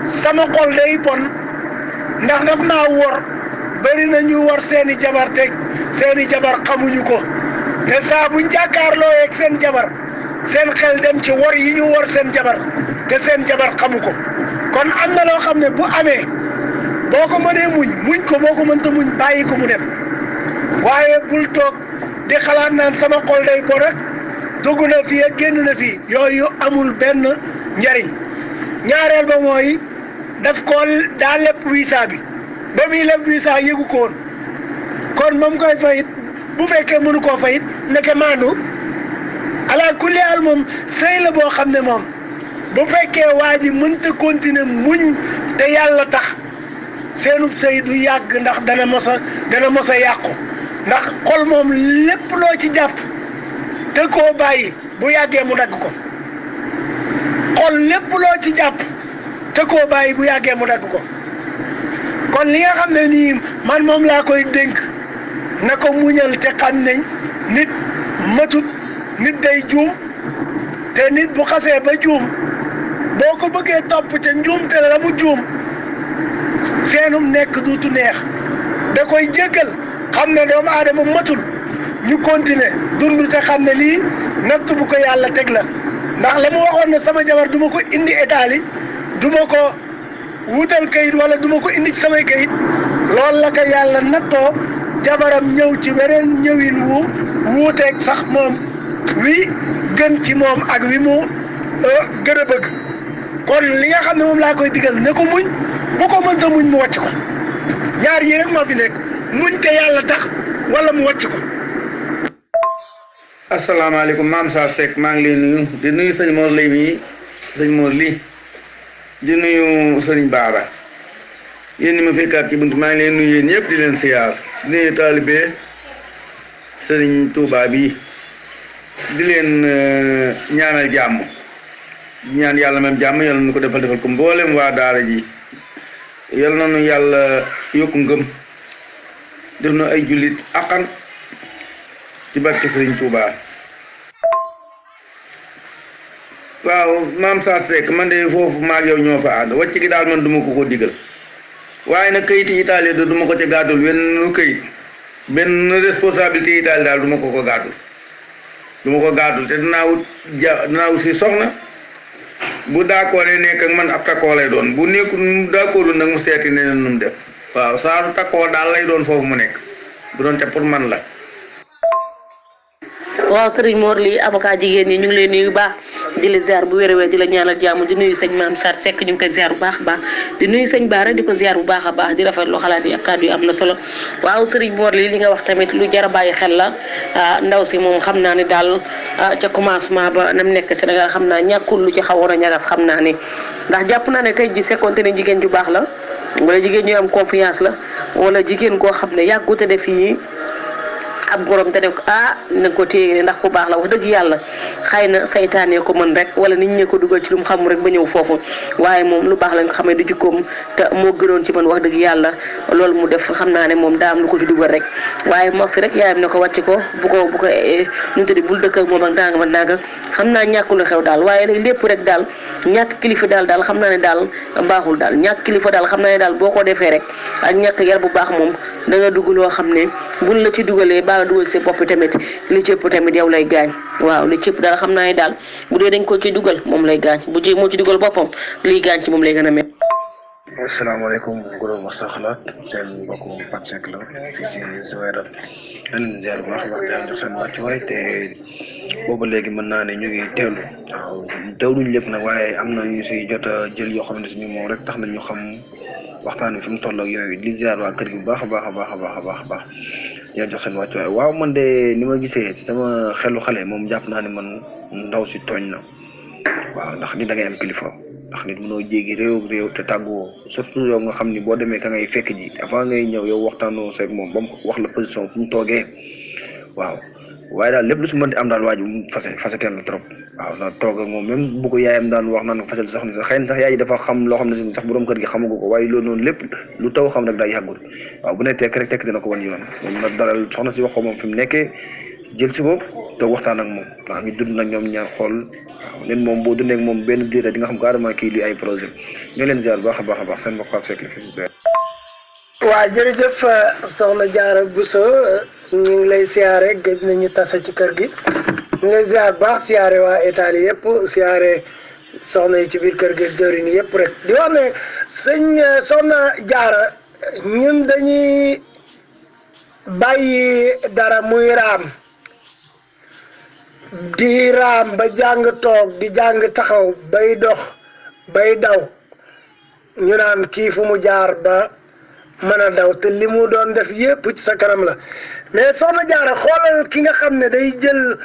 sama xol day bon ndax daf maa wor bari na ñu wor seeni jabar teg seeni jabar xamuñu ko te saa buñ jàkkaarloo yeeg seen jabar seen xel dem ci wor yi ñu wor seen jabar te seen jabar xamu ko kon am na loo xam ne bu amee boo ko mënee muñ ko boo ko mënta muñ bàyyi ko mu dem waaye bul toog di xalaat naan sama xol day bon rek dugg na fii ak génn na fii yooyu amul benn njariñ ñaareel ba mooy daf ko daa lépp visa bi ba muy lépp visa yëgu ko woon kon moom koy fayit bu fekkee mënu koo fayit neke maandu ala kulli al moom sëy la boo xam ne moom bu fekkee waa ji mënta continuer muñ te yàlla tax seenub sëy du yàgg ndax dana mos a yàqu ndax xol moom lépp loo ci jàpp te koo bàyyi bu yàggee mu dagg ko xol lépp loo ci jàpp te koo bàyyi bu yàggee mu dagg ko kon li nga xam ne nii man moom laa koy dénk na ko muñal te xam ne nit matut nit day juum te nit bu xasee ba juum boo ko bëggee topp te njuum te la mu juum seenum nekk duutu neex da koy jéggal xam ne doomu aadama matul ñu continuer dund te xam ne lii natt bu ko yàlla teg la ndax la mu waxoon ne sama jabar du ma ko indi Italie du ma ko wutal kayit wala du ma ko indi ci samay kayit loolu la ko yàlla nattoo jabaram ñëw ci weneen ñëwin wu wuuteeg sax moom wi gën ci moom ak wi mu gën a bëgg kon li nga xam ne moom laa koy digal ne ko muñ bu ko mënta muñ mu wàcc ko ñaar yi rek moo fi nekk muñ te yàlla tax wala mu wàcc ko. asalaamaaleykum maam Sarr Seck maa ngi lay nuyu di nuyu sëñ Mor lay mii sëñ Mor lii di nuyu sëñ Baara yéen ñi ma fekkaat ci bunt maa ngi leen nuyu yéen ñëpp di leen siyaar di nuyu taalibe sëriñ Touba bi di leen ñaanal jàmm ñaan yàlla même jàmm yàlla nu ko defal ko mboolem waa daara ji yàlla na nu yàlla yokku ngëm def na ay jullit aqan ci barke sëriñ Touba waaw maam saa Seck man de foofu maag yow ñoo fa ànd wàcc gi daal man duma ko digal waaye nag kayiti Italie de duma ko ca gàddul benn responsabilité Italie daal duma ko gàddul te dinaa wut si soxna bu d'accord nekk ak man ab takkoo lay doon bu nekkul d'accordul nag mu seeti neneen nu mu def waaw saa su takkoo daal lay doon foofu mu nekk bu doon ca pour man la. waaw Serigne Mor lii avocat jigéen ñi ñu ngi lay nuyu bu baax di la ziar bu wér-wér di la ñaanal jàmm di nuyu sëñ Maam Sarr Seck ñu ngi koy ziar bu baax a baax di nuyu sëñ Baara di ko ziar bu baax a baax di rafetlu xalaat yi ak kàddu yi am na solo waaw Serigne Mor lii li nga wax tamit lu jar a bàyyi xel la ndaw si moom xam naa ne daal ca commencement ba nam nekk Sénégal xam naa ñàkkul lu ci xawoon a ñagas xam naa ne ndax jàpp naa ne tey ji sekkonte ne jigéen ju baax la wala jigéen ñu am confiance la wala jigéen koo xam ne yàggute def yi ab borom te ne ko na ko téye ndax ku baax la wax dëgg yàlla xëy na saytaane ko mën rek wala nit ñi ko dugal ci lu mu xam rek ba ñëw foofu waaye moom lu baax lañ ko xamee du jikkoom te moo gënoon ci man wax dëgg yàlla loolu mu def xam naa ne moom daa am lu ko ci dugal rek waaye mosi rek yaayam ne ko wàcc ko bu ko ñu tëddi bul dëkk ak moom ak daanga ma naaga xam naa ñàkku lu xew daal waaye nag lépp rek daal ñàkk kilifa daal xam naa ne daal baaxul daal ñàkk kilifa daal xam naa ne daal boo ko defee rek ak ñàkk yar bu baax moom da nga dugg loo xam ne buñ la ci dugalee baa dugal si bopp tamit li cëpp tamit yow lay gaañ waaw li cëpp daal xam naa ne daal bu dee dañ ko ci dugal moom lay gaañ bu moo ci dugal boppam liy gaañ ci moom lay gën a mel. asalaamaaleykum groupe Wax Sa Xalaat seen mbokku Pape Seck la fii ci Zouérate leen ziar bu baax a baax di jox seen wàccuwaay te boobu léegi mën naa ne ñu ngi teewlu waaw teewluñ lépp nag waaye am na ñu si jot a jël yoo xam ne si moom rek tax na ñu xam waxtaan bi fi mu toll ak yooyu di ziar waa kër gi bu baax a baax a baax a baax a baax a baax di jox seen wàccuwaay waaw man de ni ma gisee ci sama xelu xale moom jàpp naa ne man ndaw si tooñ na waaw ndax nit da ngay am kilifa. ndax nit mënoo jéggi réew te tàgguwoo surtout yow nga xam ni boo demee ka ngay fekk ji avant ngay ñëw yow waxtaanoo seeg moom ba mu wax la position fu mu toogee waaw waaye daal lépp lu si mën di am daal waaju mu fase teel na trop waaw na toog ak moom même bu ko yaayam daan wax naan ko fasal sax ni sax xëy na sax yaay ji dafa xam loo xam ne si sax borom kër gi xamagu ko waaye loolu noonu lépp lu taw xam rek daa yàggul waaw bu ne tekk rek tekk dina ko wan yoon moom nag dalal soxna si wax ko moom fi mu nekkee jël si moom te waxtaan ak moom waaw ngi dund nag ñoom ñaar xool waaw leen moom boo dundee ak moom benn diir di nga xam carrément kii lii ay projet ñu leen ziar baax a baax a baax seen mbokk Pape Seck la fi waa jërëjëf soxna Diarra Bousso ñu ngi lay siyaare gëj nañu tase ci kër gi ñu ngi lay ziar baax siyaare waa Italie yëpp siyaare soxna yi ci biir kër gi jëriñ yëpp rek di wax ne soxna Diarra ñun dañuy bàyyi dara muy raam di raam ba jàng toog di jàng taxaw bay dox bay daw ñu naan kii fu mu jaar ba mën a daw te li mu doon def yépp ci sa kanam la mais soxna Diarra xoolal ki nga xam ne day jël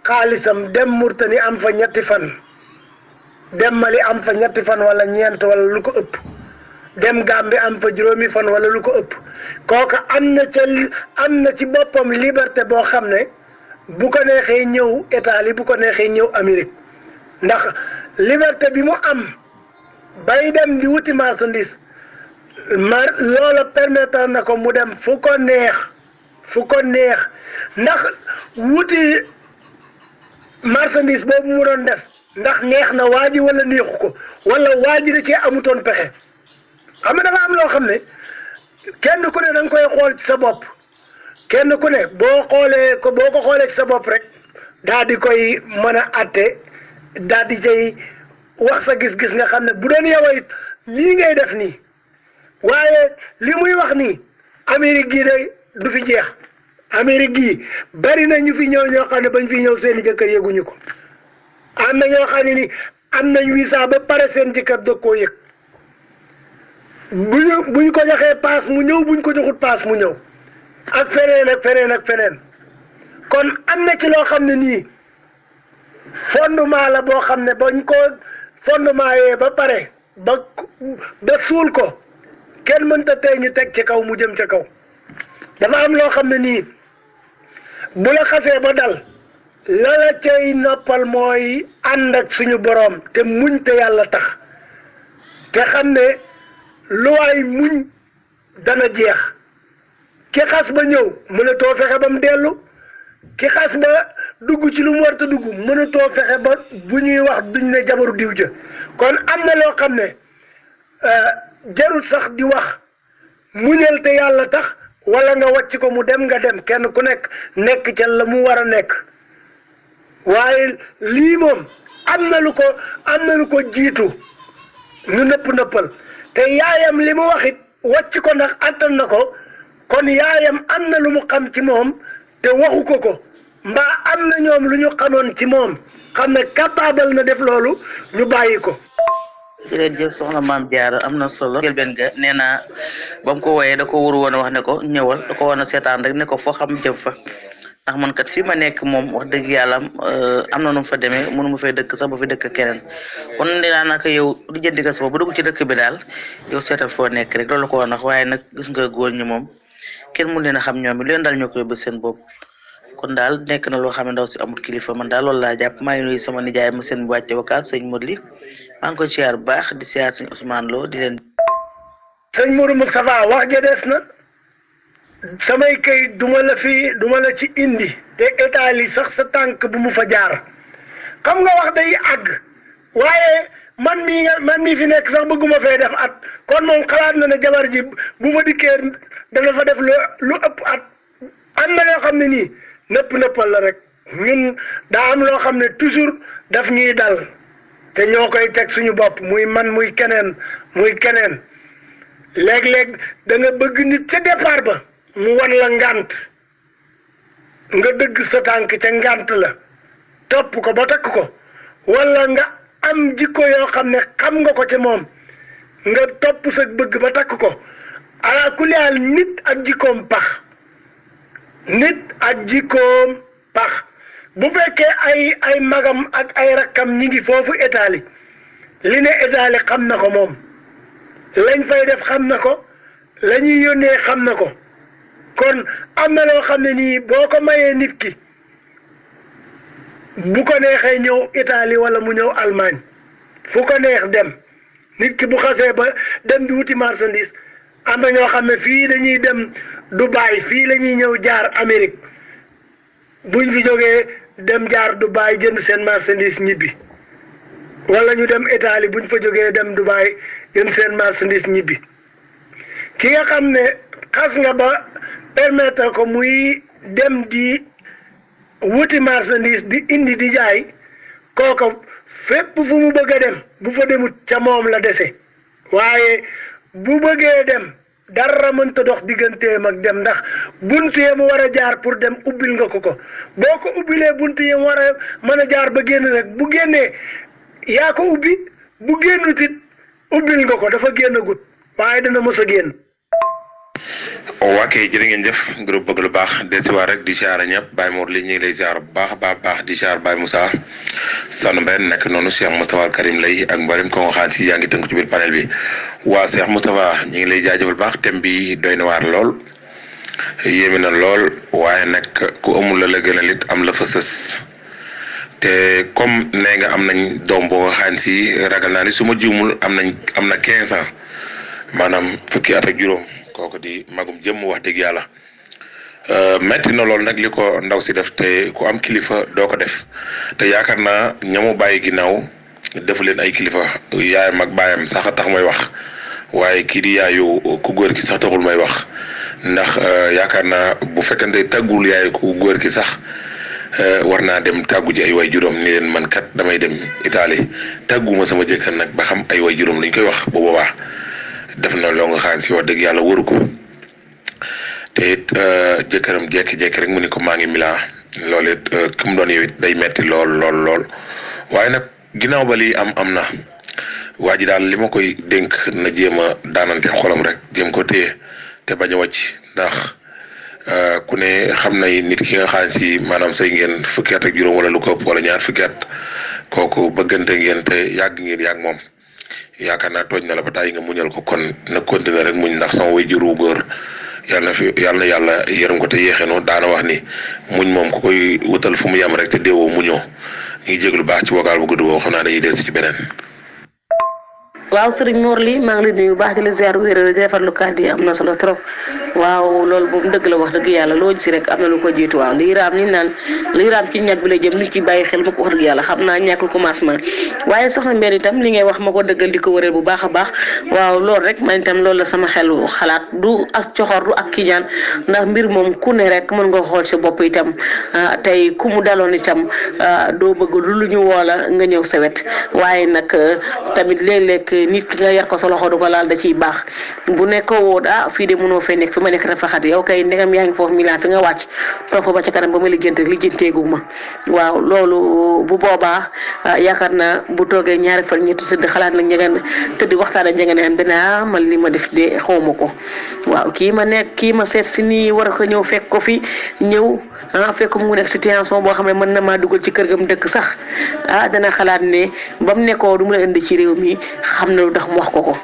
xaalisam dem Murtani am fa ñetti fan dem Mali am fa ñetti fan wala ñeent wala lu ko ëpp dem Gambie am fa juróomi fan wala lu ko ëpp kooka am na ci boppam liberté boo xam ne bu ko neexee ñëw Italie bu ko neexee ñëw Amérique ndax liberté bi mu am bay dem di wuti marchandise loola permettre na ko mu dem fu ko neex ndax wuti marchandise boobu mu doon def ndax neex na waa ji wala neexu ko wala waa ji da cee amutoon pexe xam nga dafa am loo xam ne kenn ku ne da nga koy xool ci sa bopp kenn ku ne boo ko xoolee ci sa bopp rek daal di koy mën a atte daal di cay wax sa gis-gis nga xam ne bu doon yow it lii ngay def nii waaye li muy wax nii Amérique gii de du fi jeex Amérique gii bari na ñu fi ñëw ñoo xam ne bañ fi ñëw seen i jëkkër yëguñu ko am na ñoo xam ne ni am nañ visa ba pare seen jëkkër doog koo yëg buñ ko joxee paas mu ñëw buñ ko joxut paas mu ñëw ak feneen kon am na ci loo xam ne nii fondement la boo xam ne bañ ko fondement yee ba pare ba suul ko kenn mënta tey ñu teg ci kaw mu jëm ca kaw dafa am loo xam ne nii bu la xasee ba dal la la cay noppal mooy ànd ak suñu boroom te muñ te yàlla tax te xam ne lu waay muñ dana jeex ki xas ba ñëw mënatoo fexe ba mu dellu ki xas ba dugg ci lu mu war a dugg mënatoo fexe ba bu ñuy wax duñ ne jabaru diw ja kon am na loo xam ne jarut sax di wax muñal te yàlla tax wala nga wàcc ko mu dem nga dem kenn ku nekk ca la mu war a nekk waaye lii moom am na lu ko jiitu ñu nëppal te yaayam li mu wax it wàcc ko ndax attan na ko kon yaayam am na lu mu xam ci moom te waxu ko mbaa am na ñoom lu ñu xamoon ci moom xam ne capable na def loolu ñu bàyyi ko. jërëjëf soxna maam Jaara am na solo jëlbeen ga nee naa ba mu ko wooyee da ko wóoru woon a wax ne ko ñëwal da ko woon a seetaan rek ne ko foo xam jëm fa ndax man kat fi ma nekk moom wax dëgg yàlla am na nu mu fa demee mënu ma fay dëkk sax ba fi dëkk keneen kon dinaa naka yow di jëndi ko sa ba dugg ci dëkk bi daal yow seetal foo nekk rek loolu ko woon wax waaye nag gis nga góor ñi moom kenn mun leen a xam ñoom it leen daal ñoo koy ba seen bopp kon daal nekk na loo xam ne ndaw si amul kilifa man daal loolu laa jàpp maa ngi nuyu sama nijaay ma seen wàcce wakaat sëñ Modli maa ngi koy siyaar bu baax di siyaar sëñ Ousmane Lo di leen. sëñ Mourou Moustapha wax ja des na samay kayit duma la ci indi te état li sax sa tànk bu mu fa jaar xam nga wax day àgg waaye man mii fi nekk sax bëgguma fee def at kon moom xalaat na ne jabar ji bu fa dikkee dana fa def lu ëpp at am na loo xam ne nii nëppal la rek ñun daa am loo xam ne toujours daf ñuy dal te ñoo koy teg suñu bopp muy man muy keneen léeg-léeg da nga bëgg nit ca départ ba mu wan la ngànt nga dëgg sa tànk ca ngànt la topp ko ba takk ko wala nga am jikko yoo xam ne xam nga ko ca moom nga topp sa bëgg ba takk ko ala kulli haal nit ak jikkoom pax bu fekkee ay magam ak ay rakkam ñi ngi foofu Italie li ne Italie xam na ko moom lañ fay def xam na ko la ñuy yónnee xam na ko kon am na loo xam ne nii boo ko mayee nit ki bu ko neexee ñëw Italie wala mu ñëw Allemagne fu ko neex dem nit ki bu xasee ba dem di wuti marchandise am na ñoo xam ne fii dañuy dem Dubaï fii la ñuy ñëw jaar Amérique buñ fi jógee dem jaar Dubaï jënd seen marchandise ñibbi wala ñu dem Italie buñ fa jógee dem Dubaï jënd seen marchandise ñibbi ki nga xam ne xas nga ba permettre ko muy dem di wuti marchandise di indi di jaay kooka fépp fu mu bëgg a dem bu fa demut ca moom la dese waaye bu bëggee dem dara mënta dox digganteem ak dem ndax bunt yi mu war a jaar pour dem ubbil nga ko boo ko ubbilee bunt yi mu war a mën a jaar ba génn rek bu génnee yaa ko ubbi bu génnut it ubbil nga ko dafa génn gut waaye dana mos a génn. waa kay jërë ngeen jëf groupe bëgg lu baax desiwaat rek di siyaara ñëpp Baye Mor li ñu ngi lay siyaar bu baax a baax di siyaar Baye Moussa Sane Mbène nekk noonu Cheikh Moustapha Karim lay ak mboolem ko nga xam si yaa ngi tënk ci biir panel bi waa Cheikh Moustapha ñu ngi lay jaajëfal baax thème bi doy na waar lool yéeme na lool waaye nag ku amul la gënal it am la fa sës te comme nee nga am nañ doom boo nga xam si ragal naa ni su ma jiwmul am na 15 ans maanaam fukki at ak juróom. kooku di magum jëmm wax dëgg yàlla metti na lool nag li ko ndaw si def te ku am kilifa doo ko def te yaakaar naa ñamu bàyyi ginnaaw defu leen ay kilifa yaayam ak baayam sax tax may wax waaye kii di yaayu ku góor ki sax taxul may wax ndax yaakaar naa bu fekkante tàggul yaayu ku góor ki sax war naa dem tàggu ji ay way juróom ni leen man kat damay dem Italie tàgguma sama jëkkër nag ba xam ay way juróom luñ koy wax bu boobaa def na loo nga xam si wax dëgg yàlla waru ko te it jëkkëram jekki-jekki rek mu ni ko maa ngi Milan loolu it ki mu doon yow it day metti lool waaye nag ginnaaw ba lii am na waa ji daal li ma koy dénk na jéem a daanante xolam rek jéem ko téye te bañ a wàcc ndax ku ne xam nay nit ki nga xam si maanaam say ngeen fukki at ak juróom wala lu ko ëpp wala ñaar fukki at kooku bëggante ngeen te yàgg moom yaakaar naa tooñ na la ba tàyyi nga muñal ko kon na continuer rek muñ ndax sama way juru góor yàlla na yàlla yërëm ko te yéexeenoo daana wax ni muñ moom ku koy wutal fu mu yem rek te déewoo muñoo ñu ngi jéglu baax ci vocal bu gudd boobu xam naa dañuy del si ci beneen. waaw Serigne Mor lii maa ngi lay nuyu bu baax di la ziar wér di defarlu kàddu yi am na solo trop waaw loolu moom dëgg la wax dëgg yàlla loo gis rek am na lu ko jiitu waaw liy raam ni naan liy raam ci ñàkk bi la jëm nit ci bàyyi xel ma ko wax dëgg yàlla xam naa ñàkkul commencement waaye soxna Mbène itam li ngay wax ma ko dëggal di ko wëreel bu baax a baax waaw loolu rek man itam loolu la sama xel xalaat du ak coxor du ak kiñaan ndax mbir moom ku ne rek mën nga xool sa bopp itam tey ku mu daloon itam doo bëgg lu ñu woola nga ñëw sa wet waaye nag tamit léeg-léeg nit ki nga yar ko sa loxo du ko laal da ciy baax bu nekkoo woo fii de mënoo fee nekk fi ma nekk dafa xat yow kay ndegam yaa ngi foofu Milan fi nga wàcc toog fa ba ca kanam ba ma lijjanteegu ma waaw loolu bu boobaa yaakaar naa bu toogee ñaari fan ñetti tëdd xalaat nag njëgën tëdd waxtaan ak njëgën am dana man li ma def de xawma ko waaw kii ma seet si nii war ko ñëw fekk ko fi ñëw fekk mu nekk situation boo xam ne mën na maa dugal ci kër gam dëkk sax dana xalaat ne ba mu nekkoo du mu la indi ci réew mi xam na lu tax mu wax ko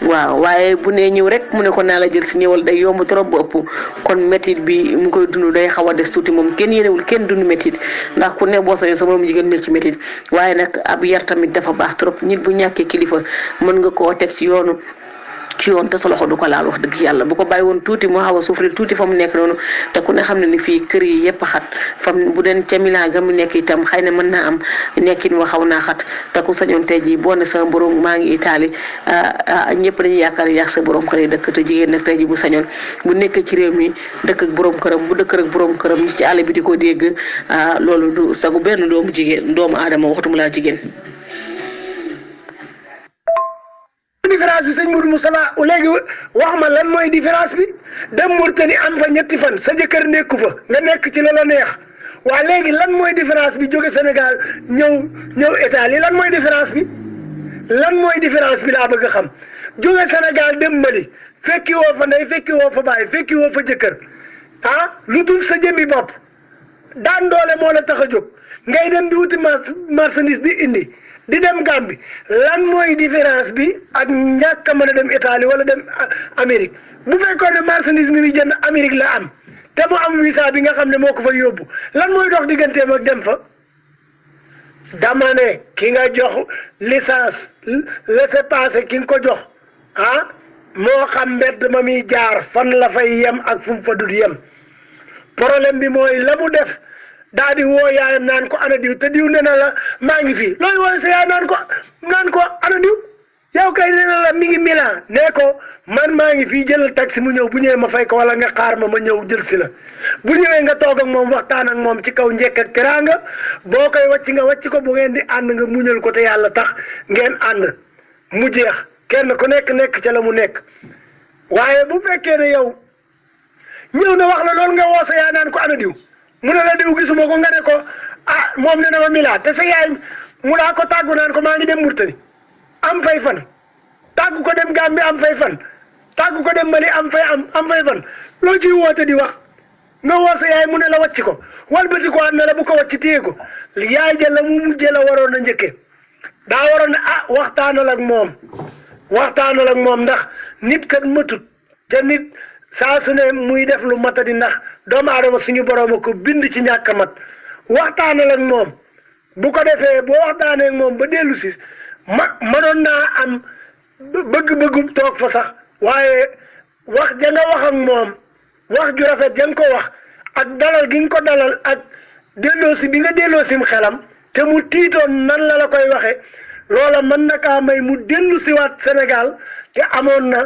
waaw waaye bu nee ñëw rek mu ne ko naa la jël si ñëwal day yomb trop bu ëpp kon métit bi mu koy dund day xaw a des tuuti moom kenn yéenewul kenn dund métit ndax ku ne boo sañoon sa morom jigéen mel ci métit waaye nag ab yar tamit dafa baax trop nit bu ñàkkee kilifa mën nga koo teg ci yoon te sa loxo du ko laal wax dëgg yàlla bu ko bàyyi woon tuuti mu xaw a souffrir tuuti fa mu nekk noonu te ku ne xam ne ni fii kër yi yëpp xat fam bu den ca Milan ga mu nekk itam xëy na mën naa am nekkin wa xaw naa xat te ku sañoon tey jii boo ne sama borom maa ngi Italie ñëpp dañuy yaakaar yàq sa borom kër yi dëkk te jigéen nag tey jii bu sañoon bu nekk ci réew mi dëkk ak borom këram bu dëkk ak borom këram ci àll bi di ko dégg loolu du sagu benn doomu aadama waxtuma laa jigéen. différence bi sëñ Mourou Moustapha léegi wax ma lan mooy différence bi dem Mauritanie am fa ñetti fan sa jëkkër nekku fa nga nekk ci la la neex waa léegi lan mooy différence bi jóge Sénégal ñëw Italie lan mooy différence bi laa bëgg a xam jóge Sénégal dem Mali fekki woo fa ndey fekki woo fa baay fekki woo fa jëkkër lu dul sa jëmmi bopp daan doole moo la tax a jóg ngay dem di wuti marchandise di indi di dem Gambie lan mooy différence bi ak ñàkk a mën a dem Italie wala dem Amérique bu fekkoon ne marchandise mi muy jënd Amérique la am te mu am visa bi nga xam ne moo ko fa yóbbu lan mooy dox digganteem ak dem fa dama ne ki nga jox licence laissez-passer ki nga ko jox moo xam mbedd ma muy jaar fan la fay yem ak fu mu fa dul yem problème bi mooy la mu def daa di woo yaayam naan ko ana diw te diw nee na la maa ngi fii loolu wooy sa yaay naan ko ana diw yow kay nee na la mi ngi Milan nee ko man maa ngi fii jëlal taxi mu ñëw bu ñëwee ma fay ko wala nga xaar ma ñëw jël si la bu ñëwee nga toog ak moom waxtaan ak moom ci kaw njekk ak teraanga boo koy nga wàcc ko bu ngeen di ànd nga muñal ko te yàlla tax ngeen ànd mu jeex kenn ku nekk ca la mu nekk waaye bu fekkee ne yow ñëw na wax la loolu nga woo sa yaay naan ko ana diw mu ne la diw gisuma ko nga ne ko moom ne na ma Milan te sa yaay mu daa ko tàggu naan ko maa ngi dem Mauritanie am fay fan tàggu ko dem Gambie am fay fan tàggu ko dem Mali am fay fan loo ciy woote di wax nga woo sa yaay mu ne la wàcc ko walbati ko am ne la bu ko wàcc téye ko yaay ja la mu mujjee la waroon a njëkkee daa waroon ne waxtaanal ak moom ndax nit kat matut te nit saa su ne muy def lu matadi ndax doomu aadama suñu borom ko bind ci ñàkk a mat waxtaanal ak moom bu ko defee boo waxtaanee ak moom ba dellu si mënoon naa am bëgg-bëggu toog fa sax waaye wax ja nga wax ak moom wax ju rafet ja nga ko wax ak dalal gi nga ko dalal ak delloosi bi nga delloosim xelam te mu tiitoon nan la koy waxe loola mën na kaa may mu dellu siwaat Sénégal te amoon na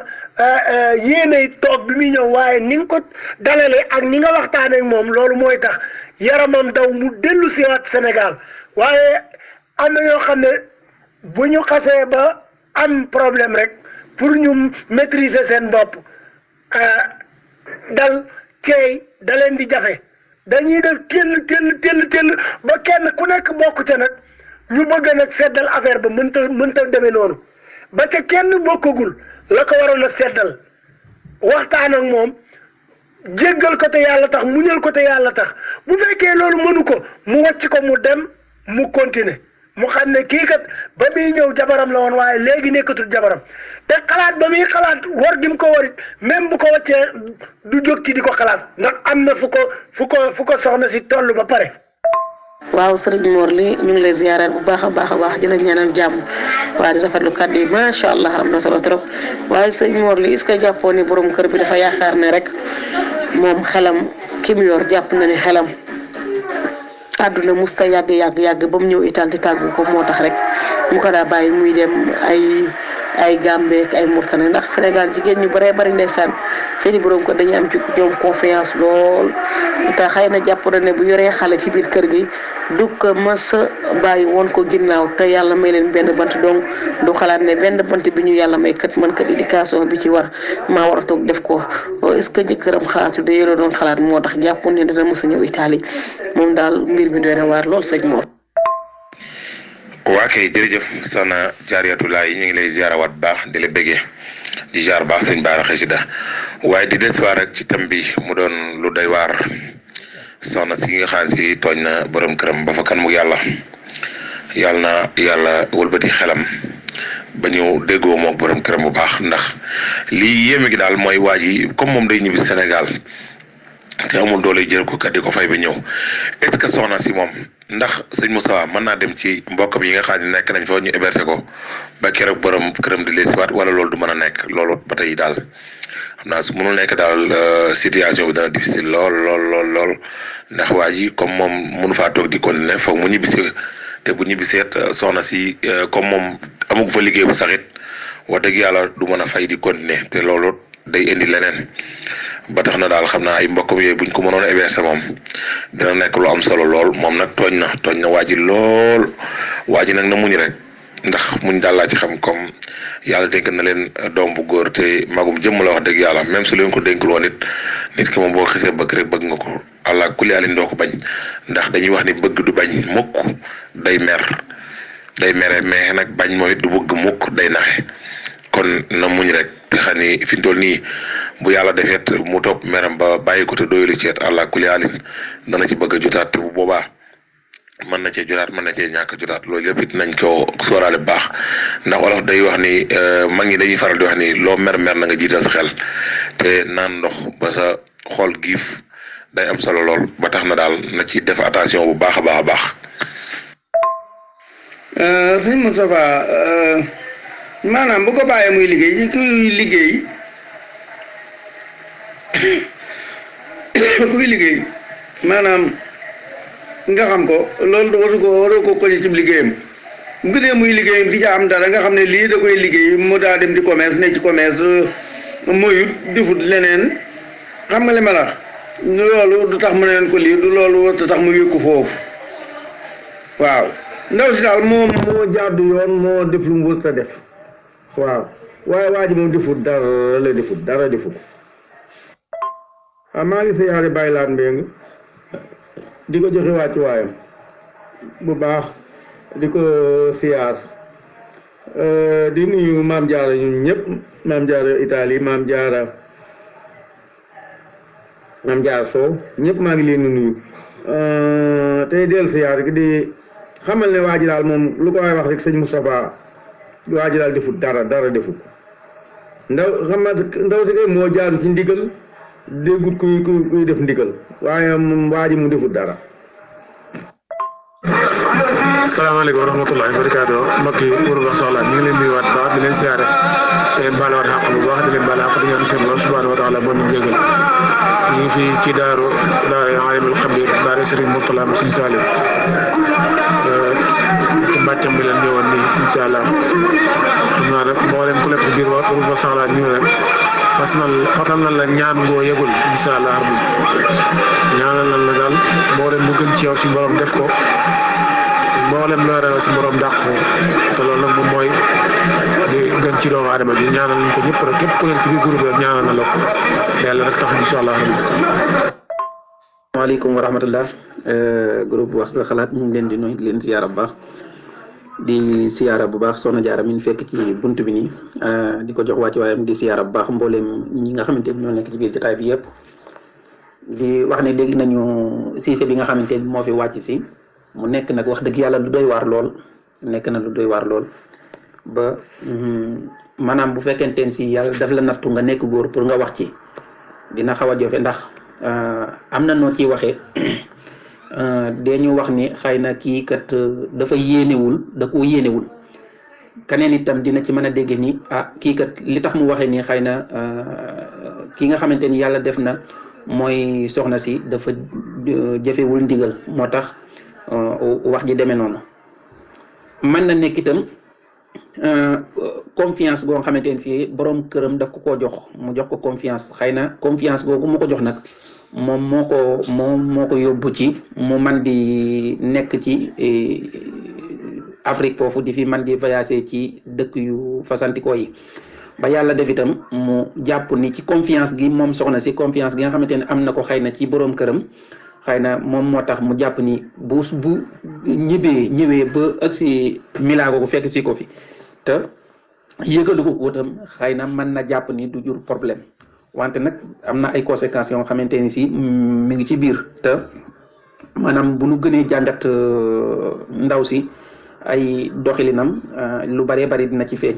yéenay toog bi muy ñëw waaye ni nga ko dalalee ak ni nga waxtaanee ak moom loolu mooy tax yaramam daw mu dellu siwaat Sénégal waaye am na ñoo xam ne bu ñu xasee ba am problème rek pour ñu maîtriser seen bopp dal ceey da leen di jafe dañuy def tell ba kenn ku nekk bokk ca nag ñu bëgg nag seddal affaire ba mënta demee noonu ba ca kenn bokkagul la ko waroon a seddal waxtaan ak moom jéggal ko te yàlla tax muñal ko te yàlla tax bu fekkee loolu mënu ko mu wàcc ko mu dem mu continuer mu xam ne kii kat ba muy ñëw jabaram la woon waaye léegi nekkatul jabaram te xalaat ba muy xalaat war gi mu ko warit même bu ko wàccee du jóg ci di ko xalaat ndax am na fu ko soxna si toll ba pare waaw sëriñ Mor li ñu ngi lay ziaral bu baax a baax di la ñaanal jàmm waaye di rafetlu kàddu yi macha allah am na solo trop waaye sëriñ Mor li est ce que jàppoo ni borom kër bi dafa yaakaar ne rek moom xelam ki mu yor jàpp na ne xelam àdduna musta yàgg ba mu ñëw Italie di tàggu ko moo tax rek mu ko daa bàyyi muy dem ay Gambie ak ay Mauritanie ndax Sénégal jigéen ñu bari ndeysaan seeni borom ko dañuy am ci ñoom confiance lool te xëy na jàpp na ne bu yoree xale ci biir kër gi du ko mës a bàyyi woon ko ginnaaw te yàlla may leen benn bant donc du xalaat ne benn bant bi ñu yàlla may kat man kat éducation bi ci war maa war a toog def ko est ce que jëkkëram xalaatu de yore doon xalaat moo tax jàpp ne dana mës a ñëw Italie moom daal mbir mi doy na waar lool sëñ Mor. waa kay jërëjëf soxna Jaariyatulaay ñu ngi lay ziarawaat baax di la bëggee di ziar baax sëñ Baara Xasida waaye di dellusiwaat rek ci tam bi mu doon lu doy waar soxna si nga xam si tooñ na borom këram ba fa kan mu yàlla na yàlla wëlbati xelam ba ñu déggoo moog borom këram bu baax ndax lii yéeme gi daal mooy waa ji comme moom day ñibbi Sénégal te amul doole jël ko kat di ko fay ba ñëw est ce que soxna si moom ndax sëñ Moussa mën naa dem ci mbokkam yi nga xam ne nekk nañ fa ñu héberger ko ba keroog borom këram di leesiwaat wala loolu du mën a nekk loolu ba tey daal xam naa su mënul nekk daal situation bi dana difficile lool ndax waa ji comme moom mënu faa toog di continuer foog mu ñibbisi te bu ñibbiseet soxna si comme moom amug fa liggéey bu saxit wax dëgg yàlla du mën a fay di continuer te loolu day indi leneen ba tax na daal xam naa ay mbokkam yooyu buñ ko mënoon a héberger moom dina nekk lu am solo lool moom nag tooñ na waa ji lool waa ji nag na muñ rek ndax muñ daal laa ci xam comme yàlla dénk na leen doom bu góor te magum jëmm la wax dëgg yàlla même su leen ko dénkul woon nit ki moom boo xisee bëgg rek bëgg nga ko allah kulli alin doo ko bañ ndax dañuy wax ni bëgg du bañ mukk day mere mais nag bañ mooy du bëgg mukk day naxe kon na muñ rek te xam ni fi mu toll nii bu yàlla defeet mu topp meram ba bàyyi ko te doylu ceet allah kulli alin dana ci bëgg a jotaat te bu boobaa mën na cee jotaat mën na cee ñàkk jotaat loolu yëpp it nañ ko sóoraale bu baax ndax olof day wax ni mag ñi dañuy faral di wax ni loo mer na nga jiital sa xel te naan ndox ba sa xol giif day am solo lool ba tax na daal na ci def attention bu baax a baax. sëñ Moustapha maanaam bu ko bàyyee muy liggéey kuy liggéey maanaam nga xam ko loolu waru ko koñe ci liggéeyam bu gisee muy liggéeyam di ca am dara nga xam ne lii da koy liggéey mu daa dem di commerce ne ci commerce moyut difut leneen xam nga li ma la loolu du tax mu neen ko lii du loolu du tax mu wékku foofu waaw ndaw si daal moom moo jàddu yoon moo def lu mu wër ta def waaw waaye waa ji moom defut dara defut maa ngi siyaare Baye Laat Mbeng di ko joxe wàccu waayam bu baax di ko siyaar di nuyu maam Jaara ñun ñëpp maam Jaara Italie maam Jaara Sow ñëpp maa ngi leen di nuyu tey del siyaar gi di xamal ne waa ji daal moom lu ko waay wax rek sëñ Moustapha waa ji daal defut dara defut ndaw si kay moo jaaru ci ndigal déggut kuy def ndigal waaye waa ji mu defut dara. salaamaaleykum wa rahmatullahi wa barakaatu mbokk yi pour wax soxla ñu ngi leen nuyuwaat baax di leen siyaare di leen baalewaat xaq bu baax di leen baale xaq di ñaan seen borom subhanahu wa taala boo ñu jégal ñu ngi fii ci daara Alimul Xabir daara Serigne Mourtala Sëñ Salim ci mbàccam bi leen ñëwoon nii incha allah xam naa nag moo leen ku nekk si biir wax pour wax soxla ñu ne fasal na la ñaan ngoo yëgul incha allah ñaanal na la daal moo leen mu gën ci yow si borom def ko mboolem loo rew si borom dàq ko te loolu nag moom mooy di gën ci doomu aadama ji ñaanal nañ ko ñëpp rek képp ku nekk ci biir groupe rek ñaanal na la ko yàlla rek tax incha allah. waaleykum wa rahmatullah groupe wax sa xalaat ñu ngi leen di nuyu di leen siyaara bu baax di siyaara bu baax soxna Jaara min fekk ci bunt bi nii di ko jox wàcc waayam di siyaara bu baax mbooleem ñi nga xamante ni ñoo nekk ci biir jotaay bi yëpp di wax ne dégg nañu siise bi nga xamante ni moo fi wàcc si mu nekk nag wax dëgg yàlla lu doy waar lool nekk na lu doy waar lool ba maanaam bu fekkente ne si yàlla daf la nattu nga nekk góor pour nga wax ci dina xaw a jofe ndax am na noo ciy waxee dañu wax ni xëy na kii kat dafa yéenewul da koo yéenewul keneen itam dina ci mën a dégg ni kii kat li tax mu waxee nii xëy na ki nga xamante ni yàlla def na mooy soxna si dafa jëfewul ndigal moo tax wax ji demee noonu mën na nekk itam confiance goo xamante ni si borom këram daf ko koo jox mu jox ko confiance xëy na confiance googu mu ko jox nag moom moo ko yóbbu ci mu man di nekk ci Afrique foofu di fi man di voyager ci dëkk yu fasantikoo yi ba yàlla def itam mu jàpp ni ci confiance gi moom soxna si confiance gi nga xamante ne am na ko xëy na ci borom këram xëy na moom moo tax mu jàpp ni bu ñëwee ba agsi milaago ko fekk si ko fi te yëgalu ko itam xëy na mën na jàpp ni du jur problème wante nag am na ay conséquences yoo xamante ni si mi ngi ci biir te maanaam bu nu gënee jàngat ndaw si ay doxilinam lu bëree bëri dina ci feeñ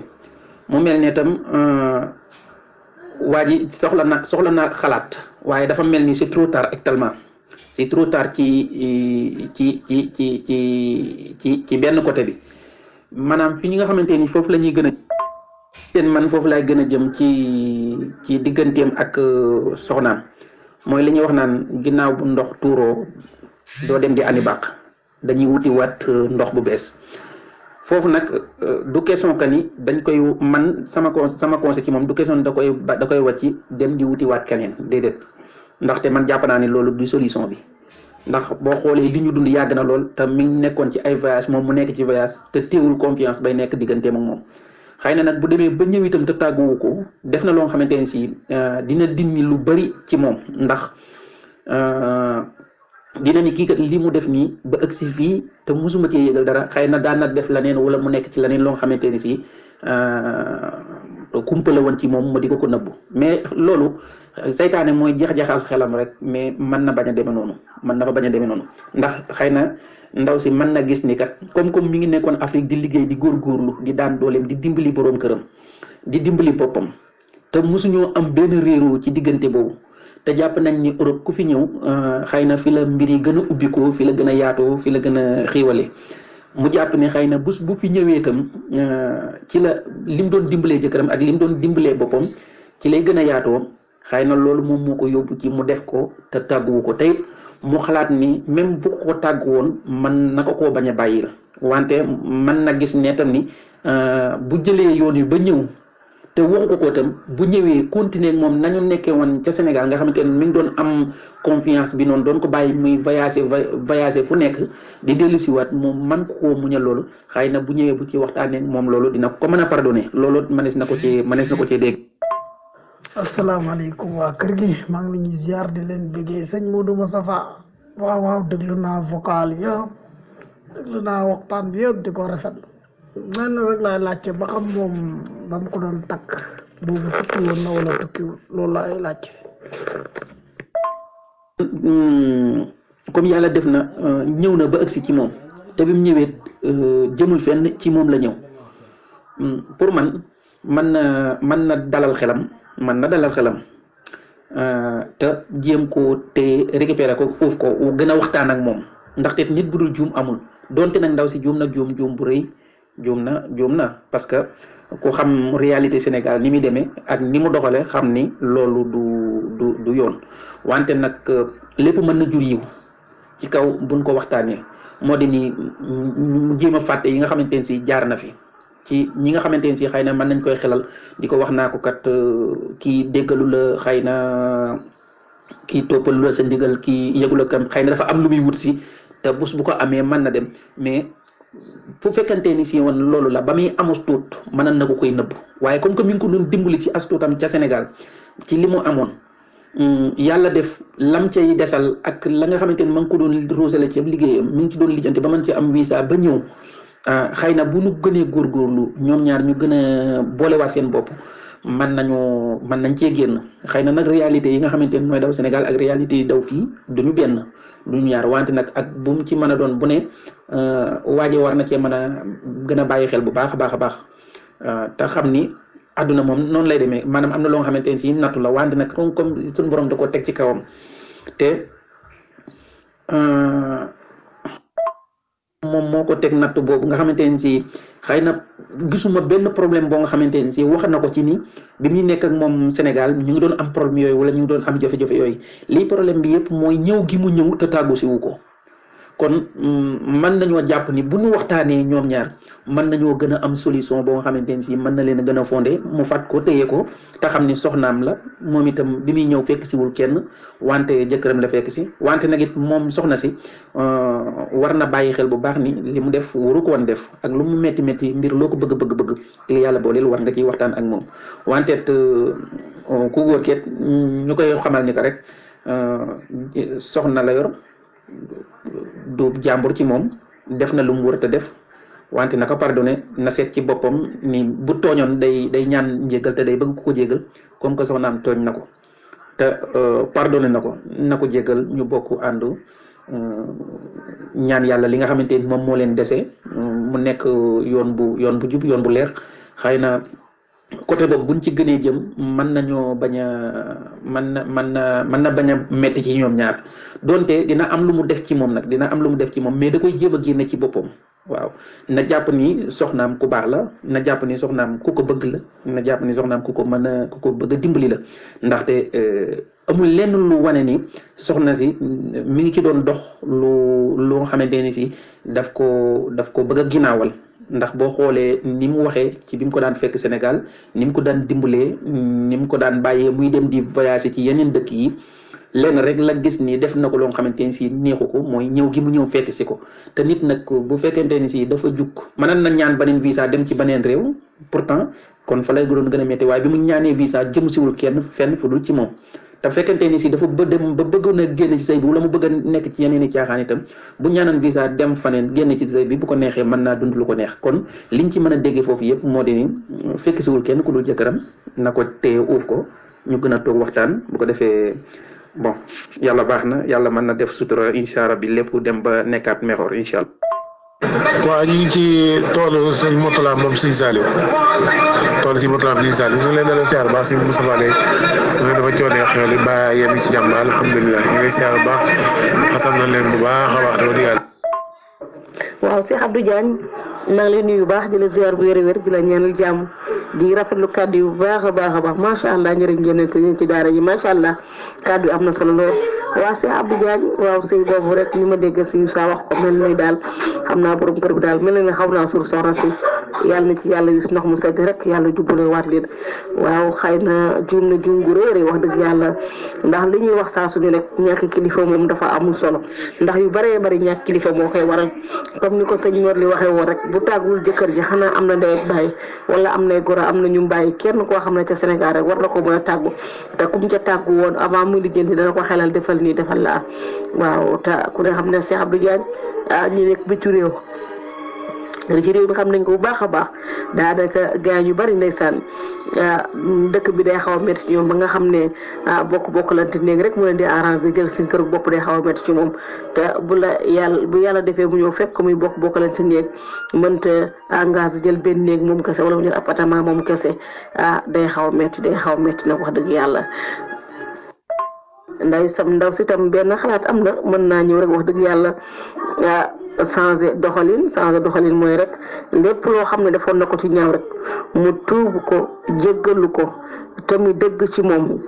mu mel ne itam waa ji soxla na xalaat waaye dafa mel ni c'est trop tard actuellement c'est trop tard ci benn côté bi maanaam fi ñi nga xamante ni foofu la ñuy gën a man foofu laay gën a jëm ci digganteem ak soxnaam mooy li ñuy wax naan ginnaaw bu ndox tuuroo doo dem di ani bàq dañuy wuti waat ndox bu bees foofu nag du question que ni dañ koy man sama conseil ci moom du question da koy wàcci dem di wuti waat keneen déedéet ndaxte man jàpp naa ne loolu du solution bi ndax boo xoolee li ñu dund yàgg na lool te mi ngi nekkoon ci ay voyage moom mu nekk ci voyage te teewul confiance bay nekk digganteem ak moom xëy na nag bu demee ba ñëw itam te tàgguwu ko def na loo xamante ne si dina dindi lu bari ci moom ndax dina ni kii kat li mu def nii ba ëgsi fii te musuma cee yëgal dara xëy na daan na def leneen wala mu nekk ci leneen loo xamante ni si kumpa la woon ci moom ma di ko nëbbu mais loolu saytaane mooy jeex-jeexal xelam rek mais mën na bañ a demee noonu ndax xëy na ndaw si mën na gis ni kat comme mi ngi nekkoon Afrique di liggéey di góorgóorlu di daan dooleem di dimbali boroom këram di dimbali boppam te mosuñoo am benn réeru ci diggante boobu te jàpp nañ ni Europe ku fi ñëw xëy na fi la mbir yi gën a ubbikoo fi la gën a yaatoo fi la gën a xiiwale mu jàpp ne xëy na bu fi ñëwee itam ci la lim doon dimbalee jëkkëram ak lim doon dimbalee boppam ci lay gën a yaatoo xëy na loolu moom moo ko yóbbu ci mu def ko te tàgguwu ko tey mu xalaat ni même bu ko tàggu woon man na ko koo bañ a bàyyi la wante man na gis ne tam ni bu jëlee yoon yu ba ñëw te waxu ko tam bu ñëwee continuer moom nañu nekkee woon ca Sénégal nga xamante ne mi ngi doon am confiance bi noonu doon ko bàyyi muy voyager fu nekk di dellusiwaat moom man koo muñal loolu xëy na bu ñëwee bu ci waxtaanee moom loolu dina ko mën a pardonner loolu mënees na ko cee dégg. asalaamaaleykum waa kër gi maa ngi leen di ziar di leen bëggee sëñ Modou Moustapha waaw déglu naa vocal yëpp déglu naa waxtaan bi yëpp di ko rafetlu man rek laay laajte ba xam moom ba mu ko doon takk boobu tukki woon na wala tukkiwul loolu laay laajte. comme yàlla def na ñëw na ba agsi ci moom te bi mu ñëwee jëmul fenn ci moom la ñëw pour man na dalal xelam. te jéem ko te récupérer ko uuf ko gën a waxtaan ak moom ndaxte nit bu dul juum amul donte nag ndaw si juum bu rëy juum na parce que ku xam réalité Sénégal ni muy demee ak ni mu doxale xam ni loolu du yoon wante nag lépp mën na jur yiw ci kaw buñ ko waxtaanee moo di ni jéem a fàtte yi nga xamante ne si jaar na fi ci ñi nga xamante ne si xëy na mën nañ koy xelal di ko wax naa ko kat kii déggalu la xëy na kii toppalu la sa ndigal kii yëgu la kam xëy na dafa am lu muy wut si te bés bu ko amee mën na dem mais fu fekkante ni si woon loolu la ba muy amus tuut mën na ko koy nëbb waaye comme que mi ngi ko doon dimbali ci as tuutam ca Sénégal ci li mu amoon yàlla def lam cay desal ak la nga xamante ni ma ngi ko doon roosale ci liggéeyam mi ngi ci doon lijjanti ba mën ci am visa ba ñëw xëy na bu ñu gënee góorgóorlu ñoom ñaar ñu gën a boolewaat seen bopp mën nañ cee génn xëy na nag réalité yi nga xamante ni mooy daw Sénégal ak réalité yi daw fii duñu benn duñu ñaar wante nag ak bu mu ci mën a doon bu ne waaje war na cee mën a gën a bàyyi xel bu baax a baax te xam ni àdduna moom noonu lay demee maanaam am na loo nga xamante ni si nattu la wante nag comme suñu borom da ko teg ci kawam te moom moo ko teg natt boobu nga xamante ne si xëy na gisuma benn problème boo nga xamante ne si wax na ko ci ni bi muy nekk ak moom Sénégal ñu ngi doon am problème yooyu wala ñu ngi doon am jafe-jafe yooyu lii problème bi yëpp mooy ñëw gi mu ñëw te tàggu si wu ko kon mën nañoo jàpp ni bu ñu waxtaanee ñoom ñaar mën nañoo gën a am solution boo nga xamante ne si mën na leen a gën a fondé mu fat ko téye ko te xam ni soxnaam la moom itam bi muy ñëw fekk siwul kenn wante jëkkëram la fekk si wante nag it moom soxna si war na bàyyi xel bu baax ni li mu def waru ko woon def ak lu mu métti métti mbir loo ko bëgg li yàlla booleel war nga ciy waxtaan ak moom wante ku góor keet ñu koy xamal ni ko rek soxna la yor du jàmbur ci moom def na lu mu war a def wante naka pardonné na seet ci boppam ni bu tooñoon day ñaan njégal te day bëgg ku ko jégal comme que soxnaam tooñ na ko te pardonné na ko jégal ñu bokk àndu ñaan yàlla li nga xamante ni moom moo leen dese mu nekk yoon bu jub yoon bu leer xëy na côté boobu buñ ci gënee jëm mën nañoo bañ a mën na bañ a metti ci ñoom ñaar donte dina am lu mu def ci moom nag dina am lu mu def ci moom mais da koy jéem a génne ci boppam waaw na jàpp ni soxnaam ku baax la na jàpp ni soxnaam ku ko bëgg la na jàpp ni soxnaam ku ko bëgg a dimbali la ndaxte amul lenn lu wane ni soxna si mi ngi ci doon dox lu xamante ni si daf ko bëgg a ginaawal ndax boo xoolee ni mu waxee ci bi mu ko daan fekk Sénégal ni mu ko daan dimbalee ni mu ko daan bàyyee muy dem di voyager ci yeneen dëkk yi lenn rek la gis ni def na ko loo xamante ni si neexu ko mooy ñëw gi mu ñëw fekk si ko te nit nag bu fekkente ni si dafa jukk mënoon na ñaan beneen visa dem ci beneen réew pourtant kon fa lay doon gën a métti waaye bi mu ñaanee visa jëm siwul fenn fu dul ci moom te fekkente ni si dafa dem ba bëggoon a génn ci sëy bi wala mu bëgg a nekk ci yeneen i caaxaan itam bu ñaanoon visa dem faneen génn ci sëy bi bu ko neexee mën naa dund lu ko neex kon liñ ci mën a déggee foofu yëpp moo di ni fekk siwul kenn ku dul jëkkëram na ko téye uuf ko ñu gën a toog waxtaan bu ko defee bon yàlla baax na yàlla mën na def sutura incha allah bi lépp dem ba nekkaat mejor incha allah. waaw ñu ngi ci toolu sëñ Moutala moom sëñ Saliou toolu si Moutala sëñ Saliou ñu ngi leen di siyaar baax sëñ Moustapha Lay ñu dafa coonee xel yi ba yéen si jàmm alhamdulilah ñu ngi lay siyaar bu baax xasal nañ leen bu baax a baax dafa digal. waaw Cheikh Abdou Diagne maa ngi lay nuyu bu baax di la ziar bu wér di la ñaanal jàmm di rafetlu kàddu yu bu baax a baax macha allah njëriñ ngeen ci daara ji macha allah kàddu yi am na solo lool. waaw Cheikh Abdou Diagne waaw sëy boobu rek ni ma dégg si sa wax ko mel ni daal xam naa borom kër bi daal mel na ne xaw naa suur soxna si yàlla na ci yàlla wis ndox mu sedd rek yàlla jubbale waat leen waaw xëy na juum gu réere wax dëgg yàlla ndax li ñuy wax saa su ne rek ñàkk kilifa moom dafa amul solo ndax yu bëree bëri ñàkk kilifa moo koy waral comme ni ko sëñ Mor li waxee woon rek bu tàggul jëkkër ji xanaa am na ndey ak baay wala am nay goro am na ñu bàyyi kenn koo xam ne ca Sénégal rek war na ko mën a tàggu te kum ca tàggu woon avant muy lijjanti dana ko xelal defal nii defal laa waaw te ku ne xam ne Cheikh Abdou Diagne ñi nekk bitu réew ci réew mi xam nañ ko bu baax a baax daanaka gaa ñu bari ndeysaan dëkk bi day xaw a métti ci ñoom ba nga xam ne bokkalante néeg rek mu leen di arrangé jël seen kër bopp day xaw a métti ci moom te bu yàlla defee bu ñëw fekk ko muy bokkalante néeg mënta engagé jël benn néeg moom kese wala mu jël appartement moom kese day xaw a métti nag wax dëgg yàlla. ndaw si tam benn xalaat am na mën naa ñëw rek wax dëgg yàlla changer doxalin mooy rek lépp loo xam ne defoon na ko ci ñaaw rek mu tuubu ko jéggalu ko te muy dëgg ci moom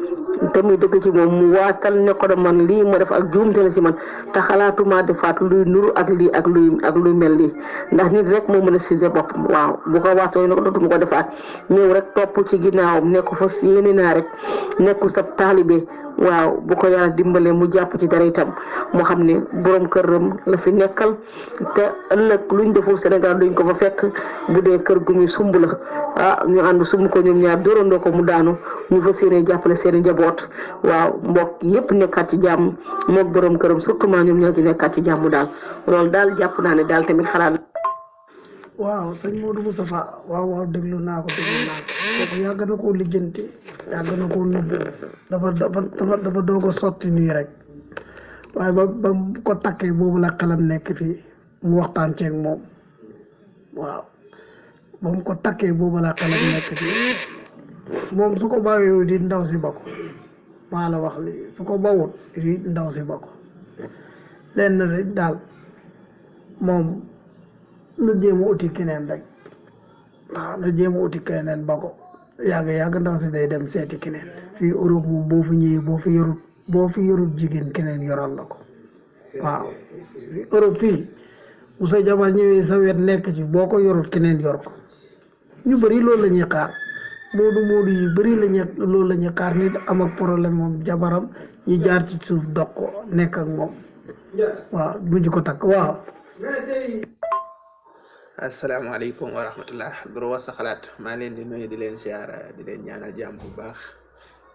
mu waatal ne ko da man lii ma def ak juumte la ci man te xalaatuma defaat luy nuru ak lii ak luy mel lii ndax nit rek moo mën a siise bopp waaw bu ko waatoo ne ko dootuma ko defaat ñëw rek topp ci ginnaawam nekku fa yéene naa rek nekku sa taalibe waaw bu ko yàlla dimbalee mu jàpp ci dara itam mu xam ne borom këram la fi nekkal te ëllëg luñ deful Sénégal duñ ko fa fekk bu dee kër gu ñu sumb la ñu ànd sumb ko ñoom ñaar dóorandoo ko mu daanu ñu fa séenee jàppale seeni njaboot waaw mbokk yépp nekkaat ci jàmm mook borom këram surtout maa ñoom ñoo ci nekkaat ci jàmm daal loolu daal jàpp naa ne daal tamit xalaat. waaw sëñ Modou Moustapha waaw déglu naa ko kooku yàgg na koo lijjanti yàgg na koo nubbu dafa doog a sotti nii rek waaye ba ko takkee boobu la xelam nekk fii mu waxtaan ceeg moom waaw ba mu ko takkee boobu la xelam nekk fii moom su ko bàyyee di ndaw si ba ko maa la wax li su ko bawut di ndaw si ba ko lenn rek daal moom na jéem a uti keneen rek waaw na jéem a uti keneen ba ko yàgg ndaw si day dem seeti keneen fii Europe moom boo fi ñëwee boo fi yorut jigéen keneen yoral la ko waaw Europe fii bu sa jabar ñëwee sa wet nekk ci boo ko yorut keneen yor ko ñu bëri loolu la ñuy xaar moodu yu bëri loolu la ñuy xaar nit am ak problème moom jabaram ñu jaar ci suuf dog ko nekk ak moom waaw buñ ko takk waaw. asalaamaaleykum wa rahmatullah bro wax sa xalaat maa leen di nuyu di leen siyaara di leen ñaanal jàmm bu baax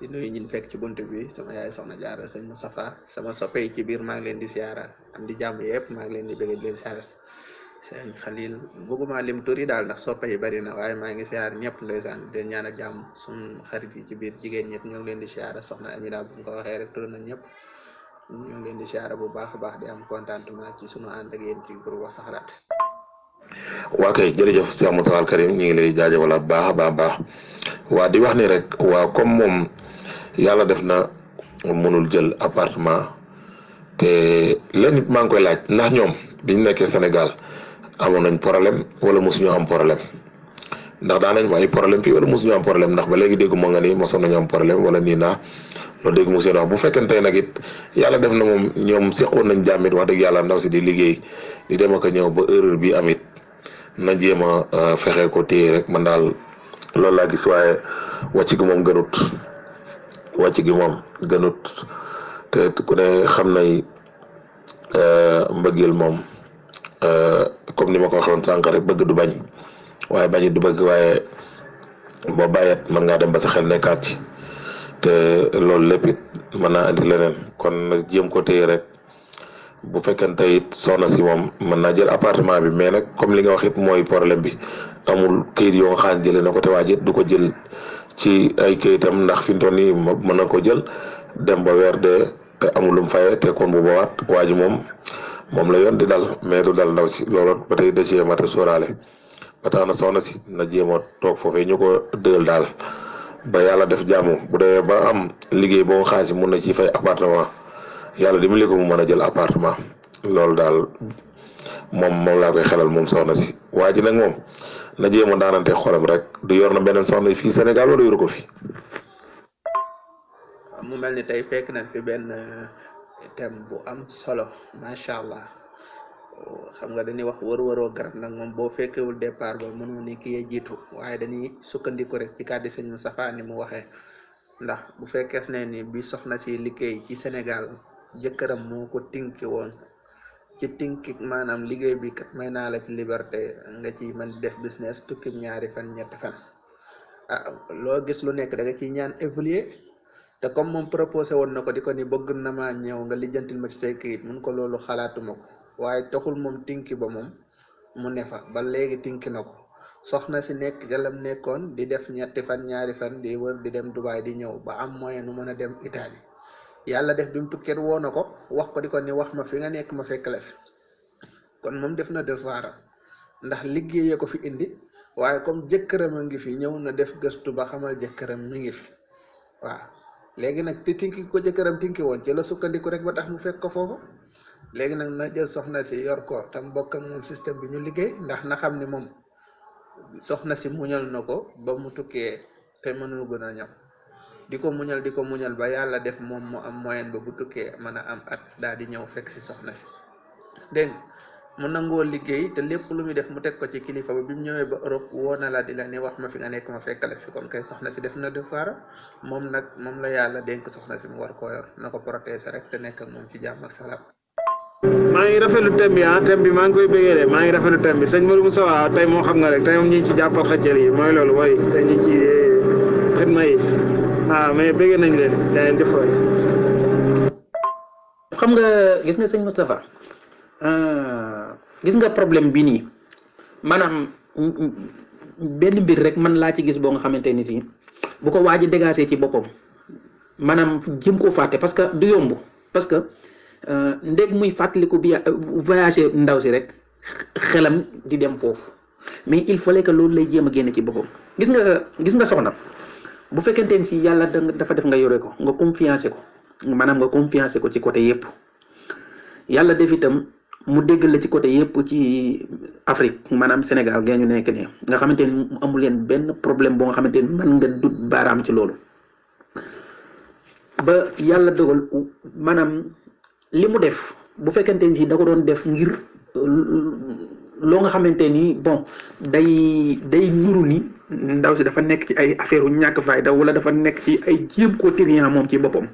di nuyu ñin fekk ci bunt bi sama yaay soxna Jaara sëñ Moustapha sama soppe yi ci biir maa ngi leen di siyaara am di jàmm yëpp maa ngi leen di bëgg di leen siyaara sëñ Xalil bëgguma lim tur yi daal ndax soppe yi bari na waaye maa ngi siyaar ñëpp ndeysaan di leen ñaanal jàmm suñ xarit yi ci biir jigéen ñëpp ñoo ngi leen di siyaara soxna Amina bu ko waxee rek tur na ñëpp ñoo ngi leen di siyaara bu baax a baax di am contentement ci sunu ànd ak yéen ci groupe wax sa xalaat. waa kay jërëjëf Cheikh Moustapha Karim ñu ngi lay jaajëfal bu baax a baax waa di wax ni rek waa comme moom yàlla def na mënul jël appartement te leen nit maa ngi koy laaj ndax ñoom biñ nekkee Sénégal amoon nañ problème wala mosuñu am problème ndax daan nañ ay problème fii wala mosuñu am problème ndax ba léegi déggu moo nga ni mosoon nañu am problème wala nii naa loolu dégg mu seen wax bu fekkente nag it yàlla def na moom ñoom seqoon nañ jàmmit wax dëgg yàlla ndaw si di liggéey di dem ak a ñëw ba erreur bi amit na jéem a fexe ko téye rek man daal loolu laa gis waaye wàcc gi moom gënut te ku ne xam nay mbëggeel moom comme ni ma ko waxoon sànq rek bëgg du bañ waaye bañit du bëgg waaye boo bàyyet mën ngaa dem ba sa xel nekkaat ci te loolu lépp it mën naa andi leneen kon jéem ko téye rek bu fekkente it soxna si moom mën naa jël appartement bi mais nag comme li nga wax it mooy problème bi amul kayit yoo nga xam ne jëlee na ko te waa ji du ko jël ci ay kayitam ndax fi mu toll nii mën na ko jël dem ba weer de amul lu mu fayee te kon bu boobaat waa ji moom la yoon di dal mais du dal ndaw si loolu ba tey da cee mat a sóoraale ba tax na soxna si na jéem a toog foofee ñu ko dëgal daal ba yàlla def jàmm bu dee ba am liggéey boo nga xam si mun na ci fay appartement. yàlla dimbali ko mu mën a jël appartement loolu daal moom laa koy xelal moom soxna si waa ji nag moom na jéem a daanante xolam rek du yor na beneen soxna fii Sénégal wala yoru ko fi. mu mel ni tey fekk nañ fi benn thème bu am solo macha allah xam nga dañuy wax wër-wëroo garab nag moom boo fekkewul départ ba mënu ni ki yee jiitu waaye dañuy sukkandiku rek ci kàddu sëñ Moustapha ni mu waxee ndax bu fekkees ne ni bi soxna si liggéey ci Sénégal. jëkkëram moo ko tinki woon ci tinki maanaam liggéey bi kat may naa la ci liberté nga ci mën def business tukkim 2 fan 3 fan loo gis lu nekk da nga ciy ñaan évoluer te comme moom proposé woon na ko di ko ni bëgg na maa ñëw nga lijjantil ma ci say kayit mun ko loolu xalaatuma ko waaye taxul moom tinki ba moom mu ne fa ba léegi tinki na ko soxna si nekk jalam nekkoon di def 3 fan 2 fan di wër di dem Dubaay di ñëw ba am moyen nu mën a dem Italie yàlla def bi mu tukkee woo na ko wax ko di ko ni wax ma fi nga nekk ma fekk la fi kon moom def na devoir ndax liggéeyee ko fi indi waaye comme jëkkëram a ngi fi ñëw na def gëstu ba xamal jëkkëram mi ngi fi waaw léegi nag te tinki ko jëkkëram tinki woon ci la sukkandiku rek ba tax mu fekk ko foofu léegi nag na jël soxna si yor ko tam bokk ak moom système bi ñu liggéey ndax na xam ni moom soxna si muñal na ko ba mu tukkee te mënul gën a ñëw di ko muñal ba yàlla def moom mu am moyen ba bu tukkee mën a am at daal di ñëw fekk si soxna si dégg mu nangoo liggéey te lépp lu muy def mu teg ko ci kilifa ba bi mu ñëwee ba Europe woo na la di la ni wax ma fi nga nekk ma fekk la fi kon kay soxna si def na devoir moom la yàlla dénk soxna si mu war koo yor na ko protéger rek te nekk ak moom ci jàmm ak salaam. maa ngi rafetlu thème bi thème bi maa ngi koy bëggee de maa ngi rafetlu thème bi sëñ Modou Moussa tey moo xam nga rek tey moom ñu ngi ci jàppal xëccël yi mooy loolu mooy tey ñu ngi ci xidma yi mais bëggee nañ leen dañu def xam nga gis nga sëñ Moustapha gis nga problème bi nii maanaam benn mbir rek man laa ci gis boo nga xamante ni si bu ko waaj a dégager ci boppam maanaam jëm koo fàtte parce que du yomb parce que ndeg muy fàttaliku bi voyager ndaw si rek xelam di dem foofu mais il fallait que loolu lay jéem a génne ci boppam gis nga soxna bu fekkente ni si yàlla dafa def nga yore ko nga confiancé ko maanaam nga confiancé ko ci côté yépp yàlla def itam mu déggal la ci côté yépp ci Afrique maanaam Sénégal gee ñu nekk nii nga xamante ni amul leen benn problème boo nga xamante ni mën nga dut baaraam ci loolu ba yàlla dogal maanaam li mu def bu fekkente ni si da ko doon def ngir loo nga xamante ni bon day nuru ni ndaw si dafa nekk ci ay affaire u ñàkk fayda wala dafa nekk ci ay jéem ko trian moom ci boppam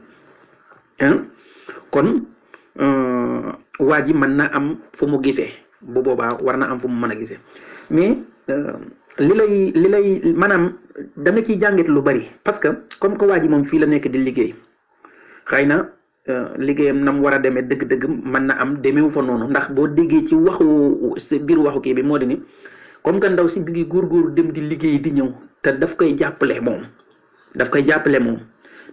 kon waa ji mën na am fu mu gisee bu boobaa war na am fu mu mën a gisee mais li lay maanaam da nga ciy jàngat lu bari parce que comme que waa ji moom fii la nekk di liggéey xëy na liggéeyam nam war a demee dëgg-dëgg mën na am demewu fa noonu ndax boo déggee ci waxu sa biir waxu kii bi moo di ni comme que ndaw si bi ngi góorgóor dem di liggéey di ñëw te daf koy jàppale moom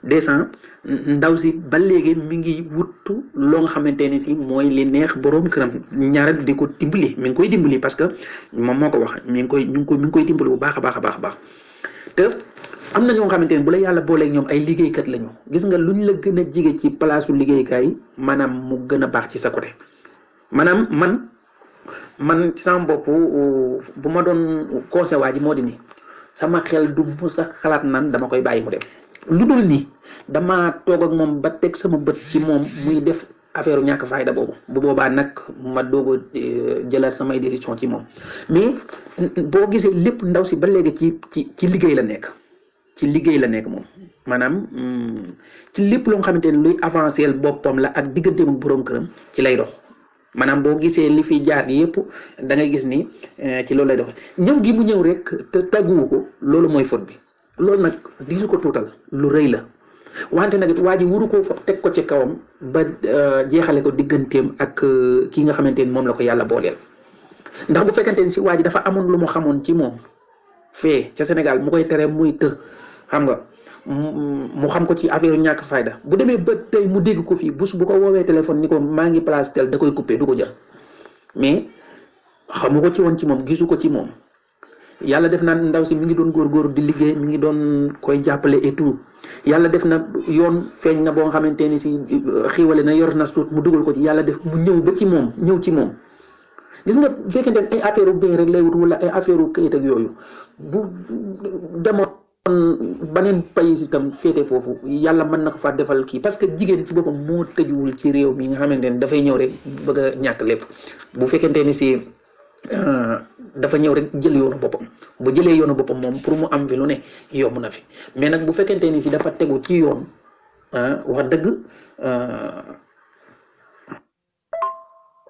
descend ndaw si ba léegi mi ngi wuttu loo nga xamante ni si mooy li neex boroom këram ñaareel di ko dimbali mi ngi koy dimbali parce que moom moo ko wax mi ngi koy dimbali bu baax a baax te am na ñoo xamante ni bu la yàlla booleeg ñoom ay liggéeykat lañu gis nga luñ la gën a jige ci palaasu liggéeykaay maanaam mu gën a baax ci sa côté maanaam man ci sama bopp bu ma doon conseil waa ji moo di ni sama xel du mu sax xalaat naan dama koy bàyyi mu dem lu dul nii dama toog ak moom ba teg sama bët ci moom muy def affaire ñàkk fayda boobu bu boobaa nag ma doog a jëlal samay décision ci moom mais boo gisee lépp ndaw si ba léegi ci liggéey la nekk moom maanaam ci lépp loo nga xamante ne luy avancer boppam la ak digganteem ak boroom këram ci lay dox maanaam boo gisee li fi jaar yépp da ngay gis ni ci loolu lay dox ñëw gi mu ñëw rek te tàgguwu ko loolu mooy faute bi loolu nag disu ko tuutal lu rëy la wante nag waa ji wuru ko teg ko ci kawam ba jeexale ko digganteem ak kii nga xamante ni moom la ko yàlla booleel ndax bu fekkente ni si waa ji dafa amoon lu mu xamoon ci moom fee ca Sénégal mu koy tere muy të xam nga mu xam ko ci affaire ñàkk fayda bu demee ba tey mu dégg ko fii bus bu ko woowee téléphone ni ko maa ngi place tel da koy coupé du ko jël mais xamu ko ci woon ci moom gisu ko ci moom yàlla def na ndaw si mi ngi doon góorgóorlu di liggéey mi ngi doon koy jàppale et tout yàlla def na yoon feeñ na boo nga xamante ni si xiiwale na yor na suut mu dugal ko ci yàlla def mu ñëw ba ci moom gis nga bu fekkente ne ay affaire u béy rek lay wut wala ay affaire u kayit ak yooyu bu demoon beneen pays itam féete foofu yàlla mën na ko fa defal kii parce que jigéen ci boppam moo tëjuwul ci réew mi nga xamante ne dafay ñëw rek bëgg a ñàkk lépp bu fekkente ni si dafa ñëw rek jël yoonu boppam bu jëlee yoonu boppam moom pour mu am fi lu ne yomb na fi mais nag bu fekkente ni si dafa tegu ci yoon wax dëgg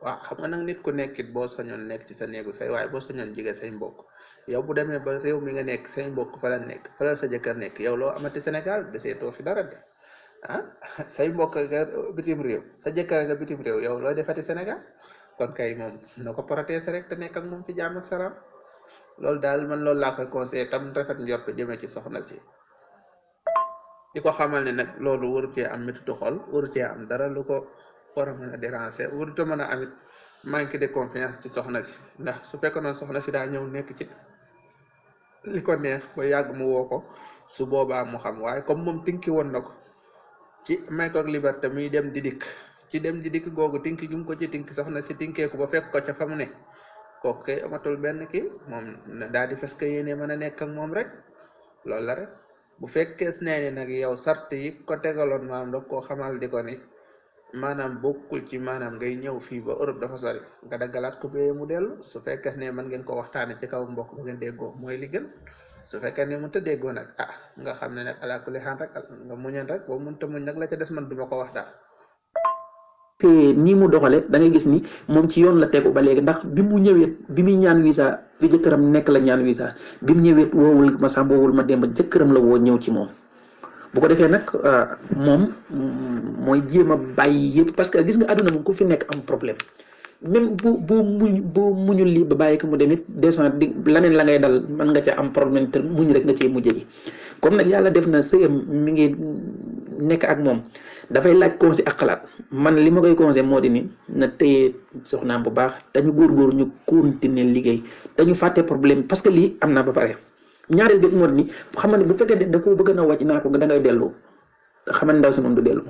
waaw xam nga nag nit ku nekkit boo sañoon nekk ci sa néegu say waaye boo sañoon jige say mbokk yow bu demee ba réew mi nga nekk say mbokk fa la nekk fa la sa jëkkër nekk yow loo amati Sénégal deseetoo fi dara de say mbokk nga bitim réew sa jëkkër nga bitim réew yow looy defati Sénégal kon kay moom na ko protéger rek te nekk ak moom ci jàmm ak salaam loolu daal man loolu laa koy conseillé tam rafet njort jëmee ci soxna si di ko xamal ne nag loolu waru cee am métitu xol waru cee am dara lu ko war a mën a déranger waruta mën a amit manque de confiance ci soxna si ndax su fekkoon noonu soxna si daa ñëw nekk ci li ko neex ba yàgg mu woo ko su boobaa mu xam waaye comme moom tinki woon na ko ci may ko ak liberté muy dem di dikk ci dem di dikk googu tinki gi mu ko ci tinki soxna si tinkeeku ba fekk ko ca fa mu ne kooku kay amatul benn kii moom daal di fes que yéene mën a nekk ak moom rek loolu la rek bu fekkee nee ni nag yow sart yi ko tegaloon maanaam da koo xamal di ko ni maanaam bokkul ci maanaam ngay ñëw fii ba Europe dafa sori nga daggalaat ko bee mu dellu su fekkee ne mën ngeen ko waxtaane ci kaw mbokk bu ngeen déggoo mooy li gën su fekkee ne mënut a déggoo nag nga xam ne nag ala kulli xaan rek nga muñal rek boo mënut a muñ nag la ca des man duma ko wax daal. te nii mu doxale da ngay gis ni moom ci yoon la tegu ba léegi ndax bi mu ñëwee bi muy ñaan visa fi jëkkëram nekk la ñaan visa bi mu ñëwee woowul ma sàmba woowul ma demba jëkkëram la woo ñëw ci moom. bu ko defee nag moom mooy jéem a bàyyi yëpp parce que gis nga àdduna moom ku fi nekk am problème même bu muñul lii ba bàyyi ko mu dem it descend di laneen la ngay dal mën nga ca am problème te muñ rek nga cee mujjee gi comme nag yàlla def na sëyam mi ngi nekk ak moom dafay laaj conseil ak xalaat man li ma koy conseil moo di ni na téye soxnaam bu baax dañu góorgóor ñu continuer liggéey dañu fàtte problème parce que lii am na ba pare ñaareel bi moo ni xam ne bu fekkee da koo bëgg na wàcc naa ko da ngay dellu xam ne ndaw si moom du dellu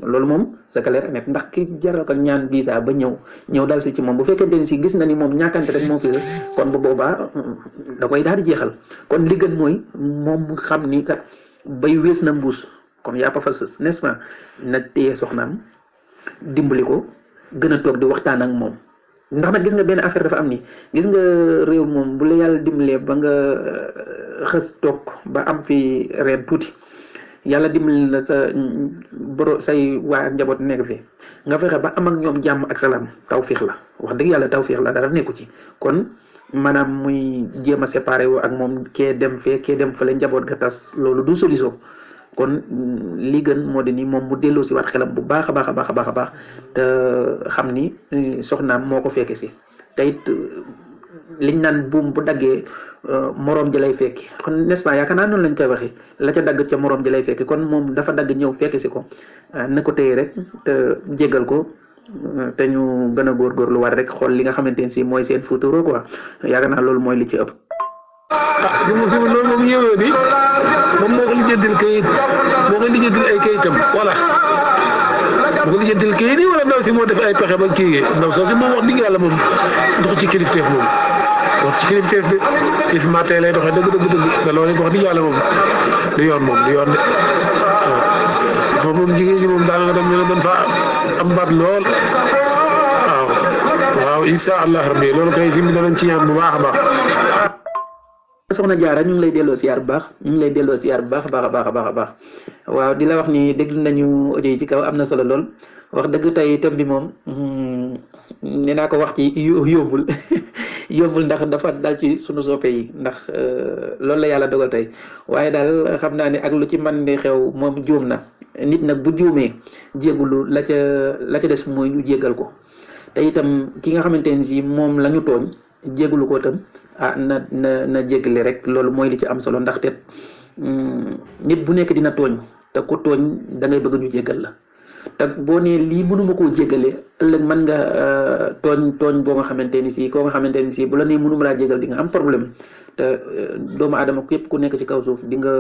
loolu moom c'est clair net ndax ki jaral ko ñaan visa ba ñëw dal si ci moom bu fekkente ni si gis na ni moom ñàkkante rek moo fi kon bu boobaa da koy daal di jeexal kon li gën mooy moom mu xam ni kat bay wees na mbuus kon yaa pa fa sës n'est-ce pas na téye soxnaam dimbali ko gën a toog di waxtaan ak moom ndax nag gis nga benn affaire dafa am ni gis nga réew moom bu la yàlla dimbalee ba nga xës toog ba am fi reen tuuti yàlla dimbali la sa say waa njaboot nekk fi nga fexe ba am ak ñoom jàmm ak salaam tawfiix la wax dëgg yàlla tawfiix la dara nekku ci kon maanaam muy jéem a séparé wu ak moom kee dem fee kee dem fële njaboot ga tas loolu du solution kon li gën moo di ni moom mu delloo si waat xelam bu baax a baax a baax a baax a baax te xam ni soxnaam moo ko fekke si te it liñ naan buum bu daggee moroom ji lay fekki kon n'est-ce pas yaakaar naa noonu lañ koy waxee la ca dagg ca moroom ji lay fekki kon moom dafa dagg ñëw fekki si ko na ko téye rek te jéggal ko te ñu gën a góorgóorlu war rek xool li nga xamante ne si mooy seen futuro quoi yaakaar naa loolu mooy li ci ëpp. si mu loolu moom yëwee ni moom moo ko lijjantil kayit moo ko lijjantil ay kayitam voilà moo ko lijjantil kayit yi wala ndaw si moo def ay pexe ba kii ndaw soo si moom wax dëgg yàlla moom dox ci kilifteef moom wax ci kilifteef bi if matee lay doxee dëgg te loolu wax dëgg yàlla moom du yoon de waaw foofu moom jigéen ñi moom daanaka dem ñu ne doon fa am baat lool waaw insha allah rabbi loolu kay si mi danañ ci ñaan bu baax a baax. soxna Jaara ñu ngi lay delloo siyaar bu baax a baax a baax waaw di la wax ni déglu nañu audio yi ci kaw am na solo lool wax dëgg tey thème bi moom nee naa ko wax ci yóbbul ndax dafa dal ci sunu soppe yi ndax loolu la yàlla dogal tey waaye daal xam naa ne ak lu ci man di xew moom juum na nit nag bu juumee jéggulu la ca des mooy ñu jéggal ko te itam ki nga xamante ne si moom la ñu tooñ jéggulu ko itam na jéggale rek loolu mooy li ci am solo ndaxte nit bu nekk dina tooñ te ku tooñ da ngay bëgg ñu jéggal la te boo nee lii mënuma koo jéggale ëllëg mën nga tooñ boo nga xamante ni si koo nga xamante ni si bu la nee mënuma laa jéggal di nga am problème te doomu aadama képp ku nekk ci kaw suuf di nga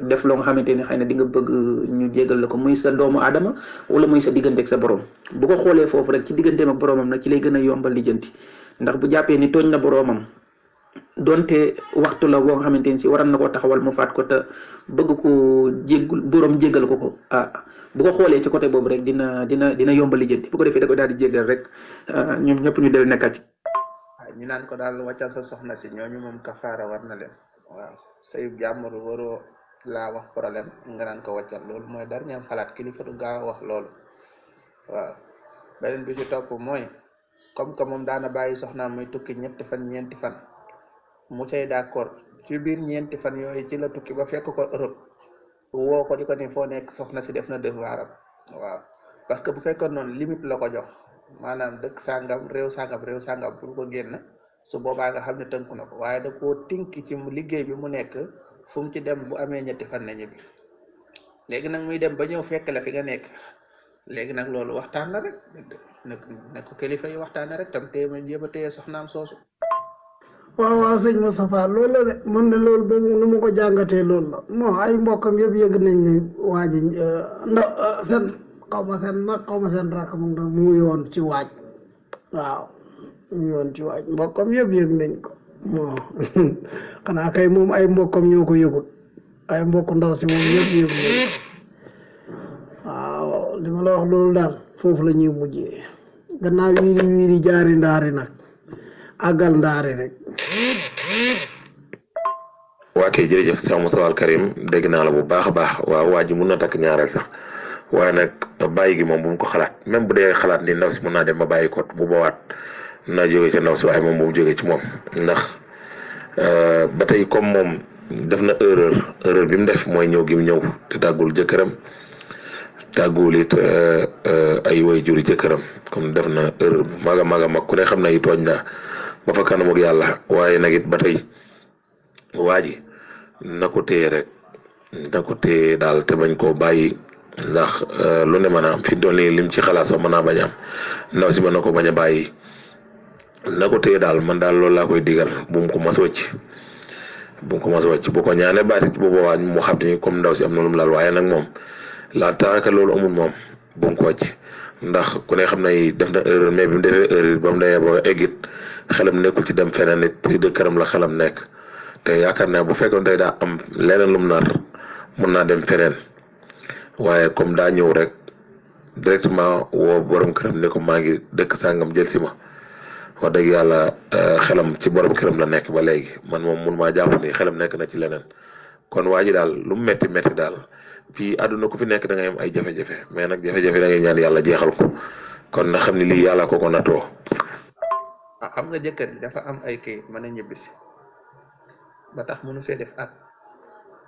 def loo nga xamante ni xëy na di nga bëgg ñu jéggal la ko muy sa doomu aadama wala muy sa digganteeg sa borom bu ko xoolee foofu rek ci digganteem ak boromam nag ci lay gën a yombal lijjanti ndax bu jàppee ni tooñ na boromam donte waxtu la boo nga xamante ni si waral na koo taxawal mu faat ko te bëgg ko jéggul borom jéggal ko bu ko xoolee ci côté boobu rek dina yombal lijjanti bu ko defee da ko daal di jéggal rek ñoom ñëpp ñu del nekkat ci. waaw ñu naan ko daal wàccal sa soxna si ñooñu moom kafaara war na leen waaw sayub jàmbur waroo laa wax problème nga naan ko wàccal loolu mooy dar ñam xalaat kilifa du gaaw a wax loolu waaw beneen bi ci topp mooy comme que moom daana bàyyi soxnaam muy tukki ñeenti fan mu cay d'accord ci biir ñeenti fan yooyu ci la tukki ba fekk ko Europe woo ko di ko ni foo nekk soxna si def na devoiram waaw parce que bu fekkoon noonu limite la ko jox maanaam dëkk sàngam réew sàngam pour ko génn su boobaa nga xam ne tënku na ko waaye da koo tinki ci liggéey bi mu nekk fu mu ci dem bu amee ñetti fan na ñibbi léegi nag muy dem ba ñëw fekk la fi nga nekk léegi nag loolu waxtaan la rek ne ko kilifa yi waxtaan rek tam jéem a téye soxnaam soosu. waaw sëñ Moustapha loolu la de man de loolu ba nu ma ko jàngatee loolu la bon ay mbokkam yëpp yëg nañ ne waa ji seen xaw ma seen mag xaw ma seen rakk mu ngi yoon ci waaj waaw mu ngi yoon ci waaj mbokkam yëpp yëg nañ ko bon xanaa kay moom ay mbokkam ñoo ko yëgut ay mbokk ndaw si moom yëpp yëg nañ ko waaw li ma la wax loolu daal foofu la ñuy mujjee gannaaw wiiri jaari ndaari nag àggal ndaari rek. waa kay jërëjëf Cheikh Moustapha Al Karim dégg naa la bu baax a baax waaw waa ji mun na takk ñaareel sax waaye nag bàyyi gi moom bu mu ko xalaat même bu dee xalaat ni ndaw si mun naa dem ba bàyyi ko bu boobaat na jógee ca ndaw si waaye moom bu mu jógee ci moom ndax ba tey comme moom def na erreur bi mu def mooy ñëw gi mu ñëw te tàggul jëkkëram tàggul it ay way juri jëkkëram comme def na erreur bu mag a mag ku ne xam na yi tooñ na ba fa kanam ak yàlla waaye nag it ba tey waa ji na ko téye rek na ko téye daal te bañ koo bàyyi ndax lu ne mën a am fi doon nii lim ci xalaat sax mën naa bañ a am ndaw si mën na ko bañ a bàyyi na ko téye daal man daal loolu laa koy digal bu mu ko mas wëcc bu mu ko mas wëcc bu ko ñaanee baatit bu boobaa mu xam ni comme ndaw si am na lu mu laal waaye nag moom la taaka loolu amul moom bu mu ko wàcc ndax ku ne xam ne def na erreur mais bi mu defee erreur ba mu demee ba eggit xelam nekkul ci dem feneen it ci dëkkëram la xelam nekk te yaakaar naa bu fekkoon tey daa am leneen lum nar mun naa dem feneen waaye comme daa ñëw rek directement woo borom këram ne ko maa ngi dëkk sàngam jël si ma wax dëgg yàlla xelam ci borom këram la nekk ba léegi man moom mun maa jàpp ni xelam nekk na ci leneen kon waa ji daal lu mu métti métti daal fii àdduna ku fi nekk da ngay am ay jafe-jafe mais nag jafe-jafe da ngay ñaan yàlla jeexal ko kon na xam ni lii yàlla ko natoo. xam nga jëkkër ji dafa am ay kayit mën a ñibbisi ba tax mënu fee def at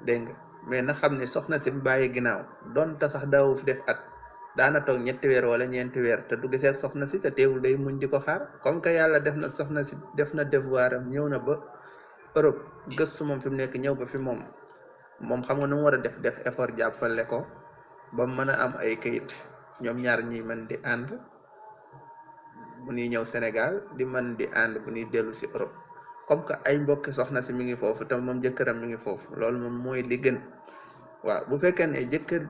dégg nga mais na xam ne soxna si mu bàyyi ginnaaw donte sax daawu fi def at daana toog 3 weer wala 4 weer te du gisee ak soxna si te teewul day muñ di ko xaar comme que yàlla def na soxna si def na devoir am ñëw na ba Europe gëstu moom fi mu nekk ñëw ba fi moom xam nga nu mu war a def effort jàppale ko ba mën a am ay kayit ñoom ñaar ñi mën di ànd bu ñuy ñëw Sénégal di mën di ànd bu ñuy dellu si Europe comme que ay mbokki soxna si mi ngi foofu te moom jëkkëram mi ngi foofu loolu moom mooy li gën waaw bu fekkee ne jëkkër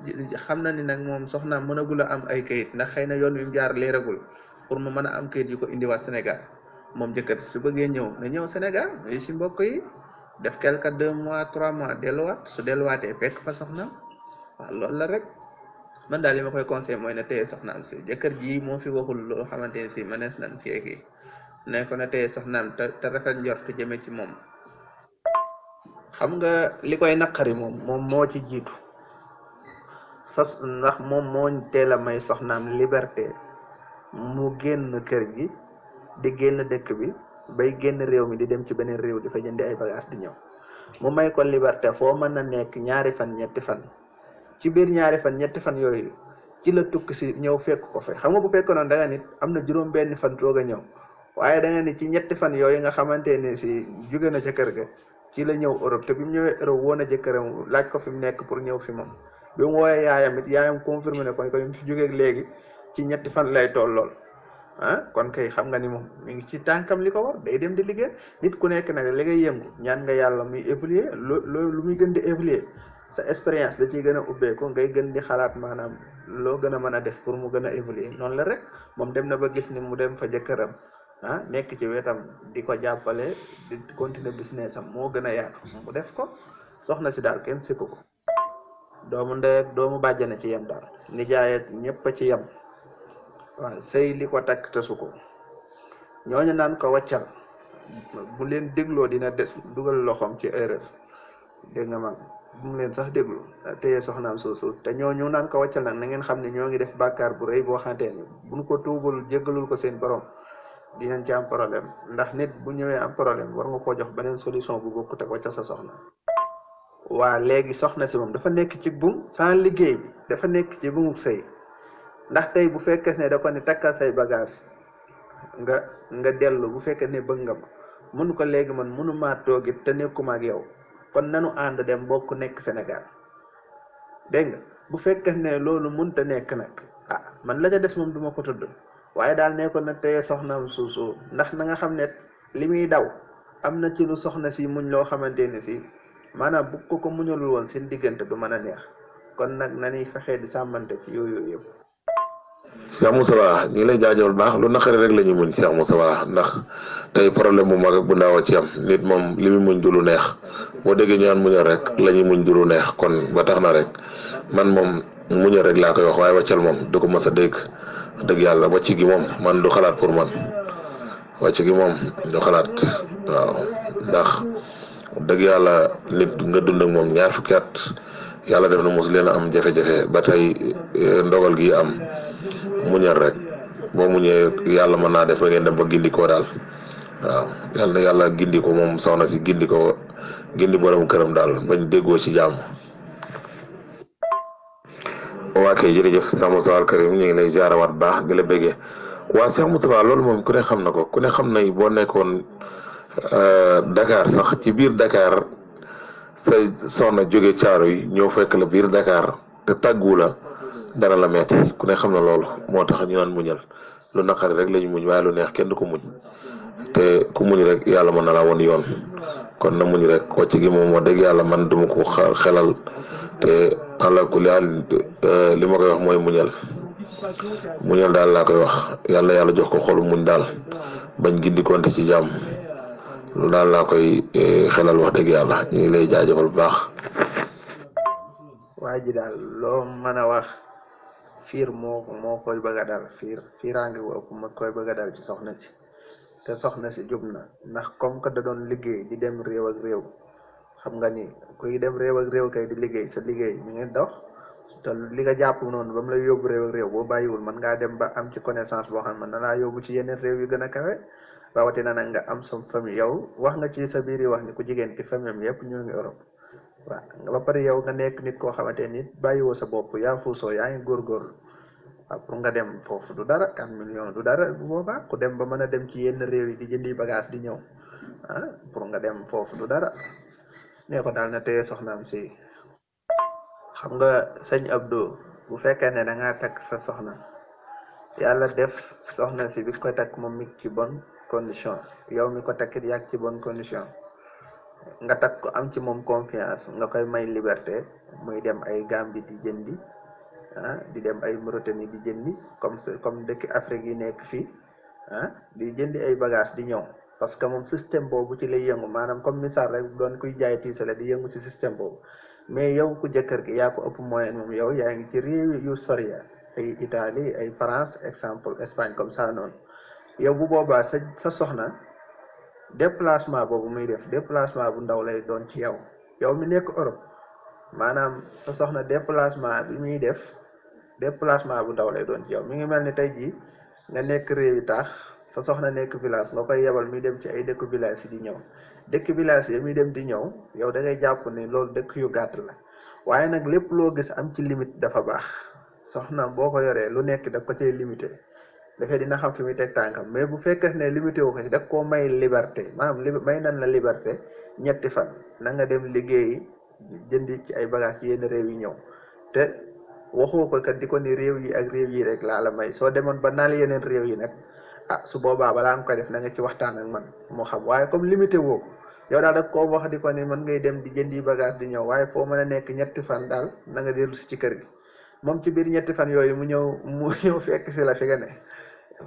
xam na ni nag moom soxna mënagul a am ay kayit ndax xëy na yoon wi mu jaar leeragul pour mu mën a am kayit yu ko indiwaat Sénégal moom jëkkër su bëggee ñëw na ñëw Sénégal yi si mbokk yi def quelque 2 mois 3 mois delluwaat su delluwaatee fekk fa soxna waaw loolu la rek man daal li ma koy conseil mooy na téye soxnaam si jëkkër ji moo fi waxul loo xamante ne si mënees nañ fii kii ne ko na téye soxnaam te rafet njort jëme ci moom xam nga li koy naqari moom moo ci jiitu ndax moom moo teel a may soxnaam liberté mu génn kër gi di génn dëkk bi bay génn réew mi di dem ci beneen réew di fa jëndi ay bagage di ñëw mu may ko liberté foo mën na nekk 2 fan 3 fan ci biir 2 fan 3 fan yooyu ci la tukki si ñëw fekk ko fa xam nga bu fekkoon noonu da nga nit am na juróom-benn fan toog a ñëw waaye da nga ni ci 3 fan yooyu nga xamante ne si jóge na ca kër ga ci la ñëw Europe te bi mu ñëwee Europe woo na jëkkëram laaj ko fi mu nekk pour ñëw fi moom bi mu wooyee yaayam it yaayam confirmé ne ko mu fi jógee léegi ci 3 fan lay toll lool kon kay xam nga ni moom mi ngi ci tànkam li ko war day dem di liggéey nit ku nekk nag li ngay yëngu ñaan nga yàlla muy évoluer lu muy gën di évoluer sa expérience da ciy gën a ubbeeku ngay gën di xalaat maanaam loo gën a mën a def pour mu gën a évoluer noonu la rek moom dem na ba gis ni mu dem fa jëkkëram nekk ci wetam di ko jàppale di continuer business am moo gën a yaatu mu def ko soxna si daal kenn sikku ko doomu ndey ak doomu bàjjana ci yem daal nijaay ak ñëpp a ci yem waaw sëy li ko takk tasu ko ñooñu naan ko wàccal bu leen dégloo dina dugal loxoom ci erreur dégg nga ma bu mu leen sax déglu téye soxnaam soosu te ñooñu naan ko wàccal nag na ngeen xam ne ñoo ngi def bàkkaar bu rëy boo xamante ni buñ ko tuubul jéggalul ko seen borom dinañ ci am problème ndax nit bu ñëwee am problème war nga koo jox beneen solution bu bokkut ak wàccal sa soxna waa léegi soxna si moom dafa nekk ci buum sans liggéey bi dafa nekk ci buumuk sëy ndax tey bu fekkee ne da ko ne takkal say bagage nga dellu bu fekkee ne bëgg nga ma mënu ko léegi man mënu maa toogit te nekkuma ak yow kon nanu ànd dem bokk nekk Sénégal dégg nga bu fekkee ne loolu mënta nekk nag man la ca des moom duma ko tudd waaye daal ne ko na teye soxnaam suusu ndax na nga xam ne li muy daw am na ci lu soxna si muñ loo xamante ne si maanaam bu ko muñalul woon seen diggante du mën a neex kon nag nañuy fexee di sàmmante ci yooyu yëpp. Cheikh Moussa Ba ñu ngi lay jaajëfal baax lu naqari rek la ñu muñ Cheikh Moussa Ba ndax tey problème bu mag ak bu ndaw a ci am nit moom li mu muñ du lu neex boo déggee ñu naan muñal rek la ñuy muñ du lu neex kon ba tax na rek man moom muñal rek laa koy wax waaye wàccal moom du ko mës a dégg dëgg yàlla wàcc gi moom man du xalaat pour man wàcc gi moom du xalaat waaw ndax dëgg yàlla nit nga dund ak moom 2 fukki at yàlla def na mos leen a am jafe-jafe ba tey ndogal gi am muñal rek boo muñee yàlla mën naa def ba ngeen dem ba gindi ko daal waaw yàlla na yàlla gindi ko moom soxna si gindi ko gindi borom këram daal bañ déggoo ci jàmm. waa kay jërëjëf Cheikh Moussa Al Karim ñu ngi lay ziarawaat baax di la bëggee waa Cheikh Moussa loolu moom ku ne xam na ko ku ne xam na boo nekkoon Dakar sax ci biir Dakar sa soxna jóge caaro yi ñëw fekk la biir Dakar te tàggu la dana la metti ku ne xam na loolu moo tax ñu naan muñal lu naqari rek lañu muñ waaye lu neex kenn du ko muñ te ku muñ rek yàlla mën na laa woon yoon kon na muñ rek wàcc gi moom wax dëgg yàlla man duma ko xelal te ala kulli haal li ma koy wax mooy muñal daal laa koy wax yàlla jox ko xolu muñ daal bañ gindi konte ci jàmm lu daal laa koy xelal wax dëgg yàlla ñu ngi lay jaajëfal bu baax. waa ji daal loo mën a wax fiir moo koy bëgg a dal fiiraange wu ëpp ma koy bëgg a dal ci soxna si te soxna si jub na ndax comme que da doon liggéey di dem réew ak réew xam nga ni kuy dem réew ak réew kay di liggéey sa liggéey mi ngi dox te li nga jàpp noonu ba mu lay yóbbu réew ak réew boo bàyyiwul mën ngaa dem ba am ci connaissance boo xam ne mën na laa yóbbu ci yeneen réew yu gën a kawe rawatina nag nga am sa famille yow wax nga ci sa biir yi wax ni ku jigéen ki famille am yëpp ñoo ngi Europe waaw ba pare yow nga nekk nit koo xamante ni bàyyiwoo sa bopp yaa fuusoo yaa ngi góorgóorlu waaw pour nga dem foofu du dara 4 millions du dara bu boobaa ku dem ba mën a dem ci yenn réew yi di jëndi bagage di ñëw pour nga dem foofu du dara nee ko daal na téye soxnaam si xam nga sëñ Abdou bu fekkee ne da ngaa takk sa soxna yàlla def soxna si bi ko takk moom mi ci bonne condition yow mi ko takkit yàgg ci bonne condition nga takk ko am ci moom confiance nga koy may liberté muy dem ay Gambie di jëndi di dem ay Mauritanie di jëndi comme dëkk Afrique yi nekk fii di jëndi ay bagage di ñëw parce que moom système boobu ci lay yëngu maanaam comme misaal rek doon kuy jaay tiisale di yëngu ci système boobu mais yow ku jëkkër gi yaa ko ëpp moyen moom yow yaa ngi ci réew yu sori ay Italie ay France exemple Espagne comme ça noonu yow bu boobaa sa soxna déplacement boobu muy def déplacement bu ndaw lay doon ci yow mi nekk Europe maanaam sa soxna déplacement bi muy def déplacement bu ndaw lay doon ci yow mi ngi mel ni tey jii nga nekk réewi taax sa soxna nekk village nga koy yebal muy dem ci ay dëkk village yi di ñëw dëkk village yi muy dem di ñëw yow da ngay jàpp ne loolu dëkk yu gàtt la waaye nag lépp loo gis am ci limite dafa baax soxna boo ko yoree lu nekk da ko cay limité dafay dina xam fi muy teg tànkam mais bu fekkee ne limité wu ko ci daf koo may liberté maanaam may nan la liberté ñetti fan na nga dem liggéeyi jëndi ci ay bagage ci yenn réew yi ñëw te waxoo ko kat di ko ni réew yi ak réew yi rek laa la may soo demoon ba naal yeneen réew yi nag su boobaa balaa nga ko def na nga ci waxtaan ak man moo xam waaye comme limité woo ko yow daal da koo wax di ko ni mën ngay dem di jëndi bagage di ñëw waaye foo mën a nekk ñetti fan daal na nga dellu si ci kër gi moom ci biir ñetti fan yooyu mu ñëw fekk si la fi nga ne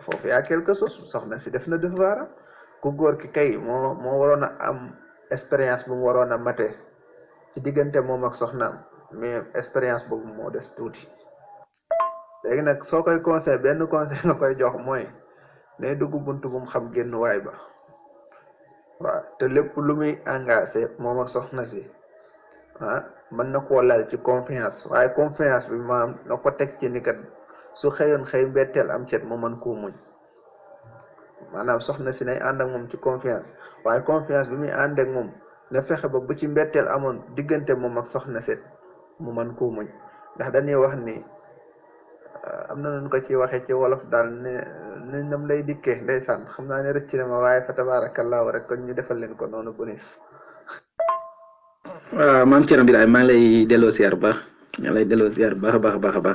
foofu yaa quelque chose soxna si def na devoir ku góor ki kay moo waroon a am expérience bu mu waroon a mate ci diggante moom ak soxnaam mais expérience boobu moo des tuuti léegi nag soo koy conseil benn conseil nga koy jox mooy ne dugg buntu bu mu xam génn waay ba waaw te lépp lu muy engagé moom ak soxna si mën na koo lal ci confiance waaye confiance bi maam na ko teg ci ni kat su xëyoon xëy mbetteel am cet mu mën koo muñ maanaam soxna si nay ànd ak moom ci confiance waaye confiance bi muy ànd ak moom na fexe ba bu ci mbetteel amoon diggante moom ak soxna set mu mën koo muñ ndax dañuy wax ni am na nu ko ci waxee ci wolof daal ne nam lay dikkee ndeysaan xam naa ne rëcc na ma waaye fa tabaarakallaahu rek kon ñu defal leen ko noonu bonis waaw maam Thierno Birahim maa ngi lay delloo siyaar bu baax maa ngi lay delloo siyaar bu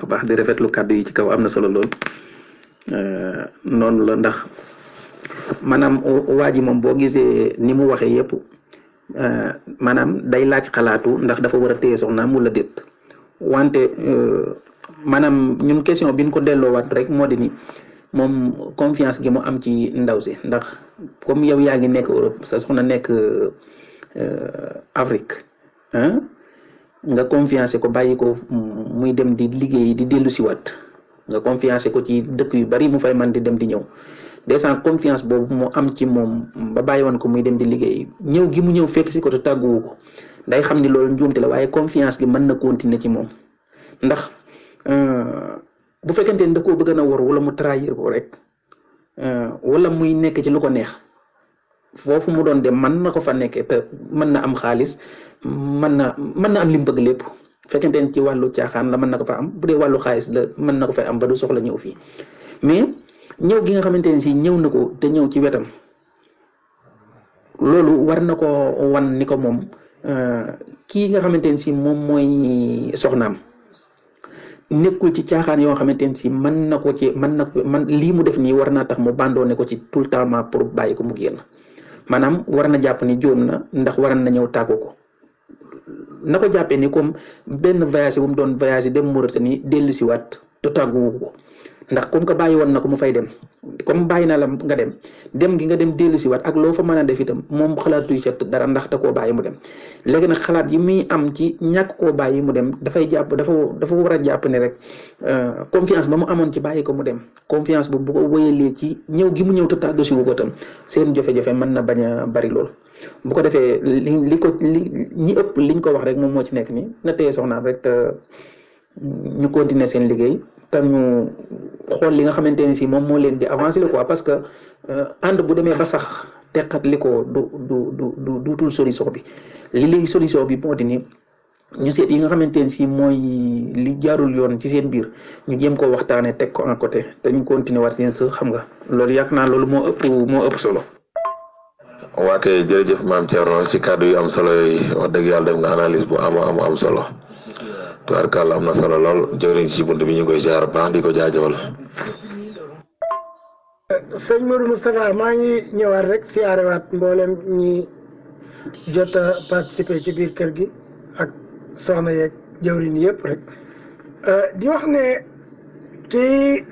baax di rafetlu kàddu yi ci kaw am na solo lool noonu la ndax maanaam waa ji moom boo gisee ni mu waxee yëpp maanaam day laaj xalaatu ndax dafa war a téye soxnaam wala déet wante maanaam ñun question bi ñu ko delloowaat rek moo di ni moom confiance gi mu am ci ndaw si ndax comme yow yaa ngi nekk Europe sa soxna nekk Afrique nga confiance ko bàyyi ko muy dem di liggéey di dellu si waat nga confiance ko ci dëkk yu bari mu fay man di dem di ñëw déjà confiance boobu mu am ci moom ba bàyyi woon ko muy dem di liggéey ñëw gi mu ñëw fekk si ko te tàgguwu ko day xam ni loolu njuumte la waaye confiance gi mën na continuer ci moom ndax bu fekkente ni da koo bëgg na war wala mu trahir ko rek wala muy nekk ci lu ko neex foofu mu doon dem mën na ko fa nekkee te mën na am xaalis mën na am li mu bëgg lépp fekkente ni ci wàllu caaxaan la mën na ko fa am bu dee wàllu xaalis la mën na ko fay am ba du soxla ñëw fii mais ñëw gi nga xamante ne si ñëw na ko te ñëw ci wetam loolu war na ko wan ni ko moom kii nga xamante ne si moom mooy soxnaam nekkul ci caaxaan yoo xamante ne si mën na ko lii mu def nii war naa tax mu bandoo ne ko ci tout le temps pour bàyyi ko mu génn maanaam war na jàpp ni jóom na ndax waran na ñëw tàggu ko na ko jàppee ni comme benn voyage bu mu doon voyage dem Mauritanie dellu si waat te tàgguwu ko ndax comme que bàyyi woon na ko mu fay dem comme bàyyi na la nga dem gi nga dem dellu si waat ak loo fa mën a def itam moom xalaatuy ca dara ndax da koo bàyyi mu dem léegi nag xalaat yi muy am ci ñàkk koo bàyyi mu dem dafay jàpp dafa war a jàpp ne rek confiance ba mu amoon ci bàyyi ko mu dem confiance bu ko wéyalee ci ñëw gi mu ñëw te tàggu si wu ko tam seen jafe-jafe mën na bañ a bari lool bu ko defee li ñi ëpp liñ ko wax rek moom moo ci nekk nii na téye soxnaam rek te ñu continuer seen liggéey te ñu xool li nga xamante ne si moom moo leen di avancer quoi parce que ànd bu demee ba sax teqat li ko duutul solution bi li solution bi moo di ni ñu seet yi nga xamante ne si mooy li jaarul yoon ci seen biir ñu jéem koo waxtaanee teg ko en côté te ñu continuer war seen sa xam nga loolu yàgg naa loolu moo ëpp solo. waa kay jërëjëf maam Thierno ci kàddu yu am solo yooyu wax dëgg yàlla def nga analyse bu am solo tubaarkàlla am na solo lool jëwriñ ci bunt bi ñu ngi koy jaar baax di ko jaajëfal. sëñ Modou Moustapha maa ngi ñëwaat rek siyaarewaat mboolem ñi jot a participer ci biir kër gi ak soxna yeeg jëwriñ yëpp rek di wax ne kii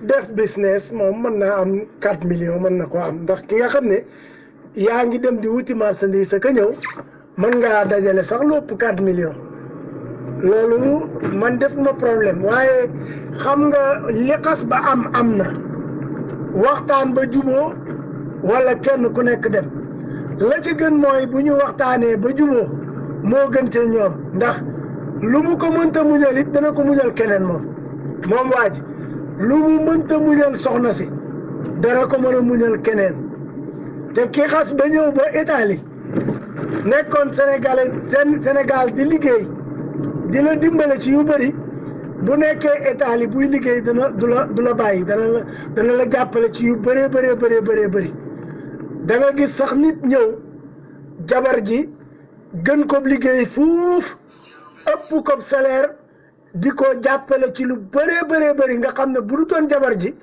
def business moom mën naa am 4 millions mën na ko am ndax ki nga xam ne yaa ngi dem di wuti marchandise ka ñëw mën ngaa dajale sax lu ëpp 4 millions loolu man def ma problème waaye xam nga li xas ba am na waxtaan ba juboo wala kenn ku nekk dem la ci gën mooy bu ñu waxtaanee ba juboo moo gën te ñoom ndax lu mu ko mënta muñal it dana ko muñal keneen moom waa ji lu mu mënta muñal soxna si dana ko mën a muñal keneen te ki xas ba ñëw ba Italie nekkoon Sénégal di liggéey di la dimbale ci yu bëri bu nekkee Italie buy liggéey du la bàyyi dana la jàppale ci yu bëree bëri da nga gis sax nit ñëw jabar ji gën ko liggéey fuuf ëpp ko salaire di ko jàppale ci lu bëree bëri nga xam ne bu du toon jabar ji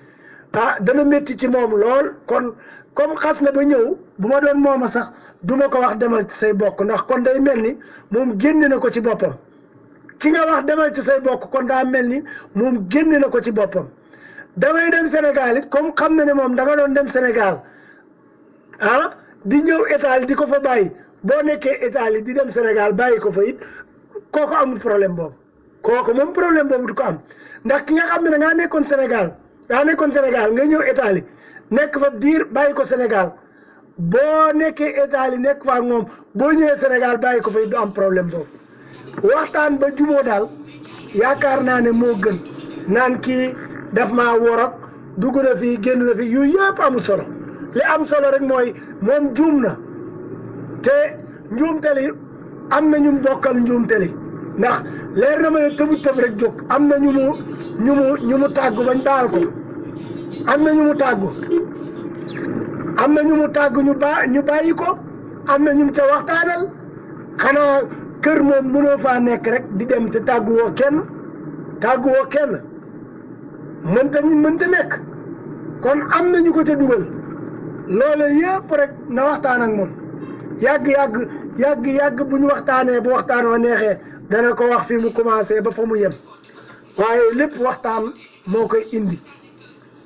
dana métti ci moom lool kon comme xas na ba ñëw bu ma doon mooma sax du ma ko wax demal ci say bokk ndax kon day mel ni moom génne na ko ci boppam ki nga wax demal ci say bokk kon daa mel ni moom génne na ko ci boppam damay dem Sénégal it comme xam na ne moom da nga doon dem Sénégal di ñëw Italie di ko fa bàyyi boo nekkee Italie di dem Sénégal bàyyi ko fa it kooku amul problème boobu kooku moom problème boobu du ko am ndax ki nga xam ne da ngaa nekkoon Sénégal nga ñëw Italie nekk fa diir bàyyi ko Sénégal boo nekkee Italie nekk fa ak moom boo ñëwee Sénégal bàyyi ko fa it du am problème boobu waxtaan ba juboo daal yaakaar naa ne moo gën naan kii daf maa worok dugg na fii génn na fii yu yëpp amul solo li am solo rek mooy moom juum na te njuumtali am na ñu bokkal njuumtali ndax leer na ma ne tëbu tëb rek jóg am na ñu mu tàggu bañ baal ko am na ñu mu tàggu ñu bàyyi ko am na ñu ca waxtaanal xanaa kër moom mënoo faa nekk rek di dem te tàgguwoo kenn mënta nekk kon am na ñu ko ca dugal loolu yëpp rek na waxtaan ak moom yàgg bu ñu waxtaanee bu waxtaan wa neexee dana ko wax fi mu commencé ba fa mu yem waaye lépp waxtaan moo koy indi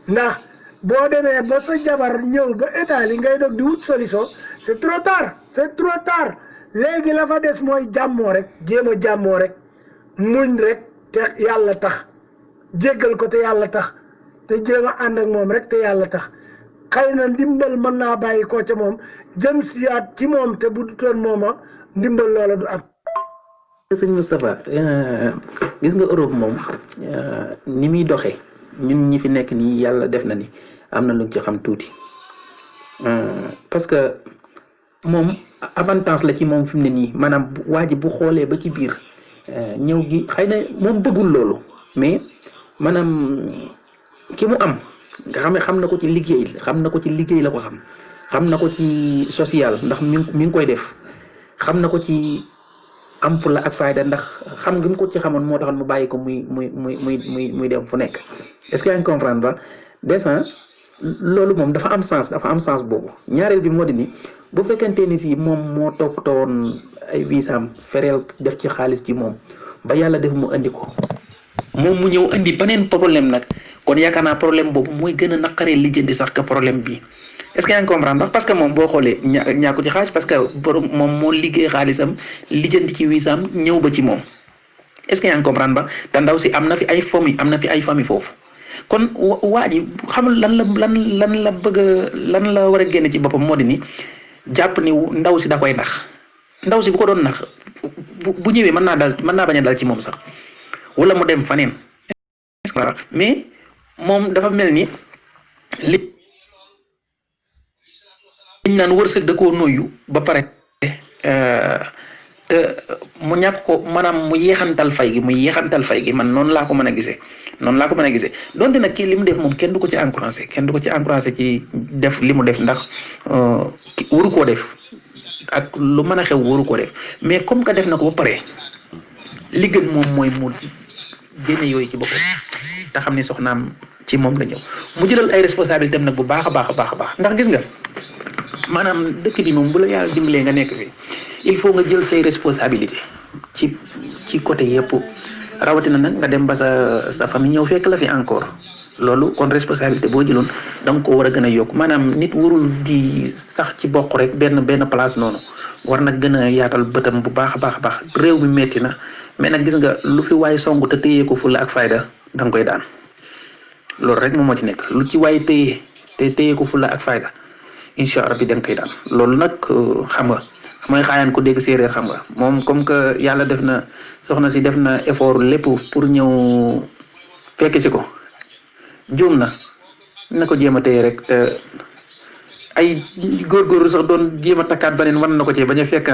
ndax boo demee ba sa jabar ñëw ba Italie ngay dog di wut solution c'est trop tard léegi la fa des mooy jàmmoo rek jéem a jàmmoo rek muñ rek te yàlla tax jéggal ko te yàlla tax te jéem a ànd ak moom rek te yàlla tax xëy na ndimbal mën naa bàyyi ko ca moom jëm siyaat ci moom te bu dutoon mooma ndimbal loola du am. sëñ Moustapha gis nga Europe moom ni muy doxee ñun ñi fi nekk nii yàlla def na ni am na lu ci xam tuuti parce que moom avantage la ci moom fi mu ne nii maanaam waa ji bu xoolee ba ci biir ñëw gi xëy na moom bëggul loolu mais maanaam ki mu am nga xam na ko ci liggéey la ko xam na ko ci social ndax mi ngi koy def xam na ko ci am fulla ak fayda ndax xam nga mu ko ci xamoon moo taxoon mu bàyyi ko muy dem fu nekk est-ce que yaa ngi comprendre ba descend loolu moom dafa am sens boobu ñaareel bi moo di ni bu fekkente ni si moom moo toppatoo woon ay visaam fereel def ci xaalis ci moom ba yàlla def mu andi ko moom mu ñëw andi beneen problème nag kon yaakaar naa problème boobu mooy gën a naqaree lijjanti sax que problème bi est-ce que yaa ngi comprendre parce que moom boo xoolee ñàkku ci xaalis parce que borom moom moo liggéey xaalisam lijjanti ci visaam ñëw ba ci moom est-ce que yaa ngi comprendre ba te ndaw si am na fi ay famille foofu kon waa ji xamul lan la bëgg lan la war a génne ci boppam moo di ni jàpp ni ndaw si da koy nax ndaw si bu ko doon nax bu ñëwee mën naa bañ a dal ci moom sax wala mu dem faneen mais moom dafa mel ni liñ naan wërsëg da koo noyyu ba pare te mu ñàkk ko maanaam mu yeexantal fay gi man noonu laa ko mën a gisee donte nag kii li mu def moom kenn du ko ci encouragé ci def li mu def ndax waru koo def ak lu mën a xew waru koo def mais comme que def na ko ba pare li gën moom mooy mu génne yooyu ci boppam te xam ni soxnaam ci moom la ñëw mu jëlal ay responsabilité am nag bu baax a baax ndax gis nga maanaam dëkk bi moom bu la yàlla dimbalee nga nekk fi il faut nga jël say responsabilité ci côté yëpp rawatina nag nga dem ba sa famille ñëw fekk la fi encore loolu kon responsabilité boo jëloon da nga ko war a gën a yokk maanaam nit warul di sax ci bokk rek benn place noonu war nag gën a yaatal bëtam bu baax a baax réew mi metti na mais nag gis nga lu fi waay songu te téyee ko fulla ak fayda da nga koy daan loolu rek moom moo ci nekk lu ci waay téyee ko fulla ak fayda incha allah bi da nga koy daan loolu nag xam nga mooy xaayaan ko dégg séeréer xam nga moom comme que yàlla def na soxna si def na effort lépp pour ñëw fekk si ko juum na ko jéem a téye rek te ay góorgóorlu sax doon jéem a takkaat beneen mën na ko cee bañ a fekk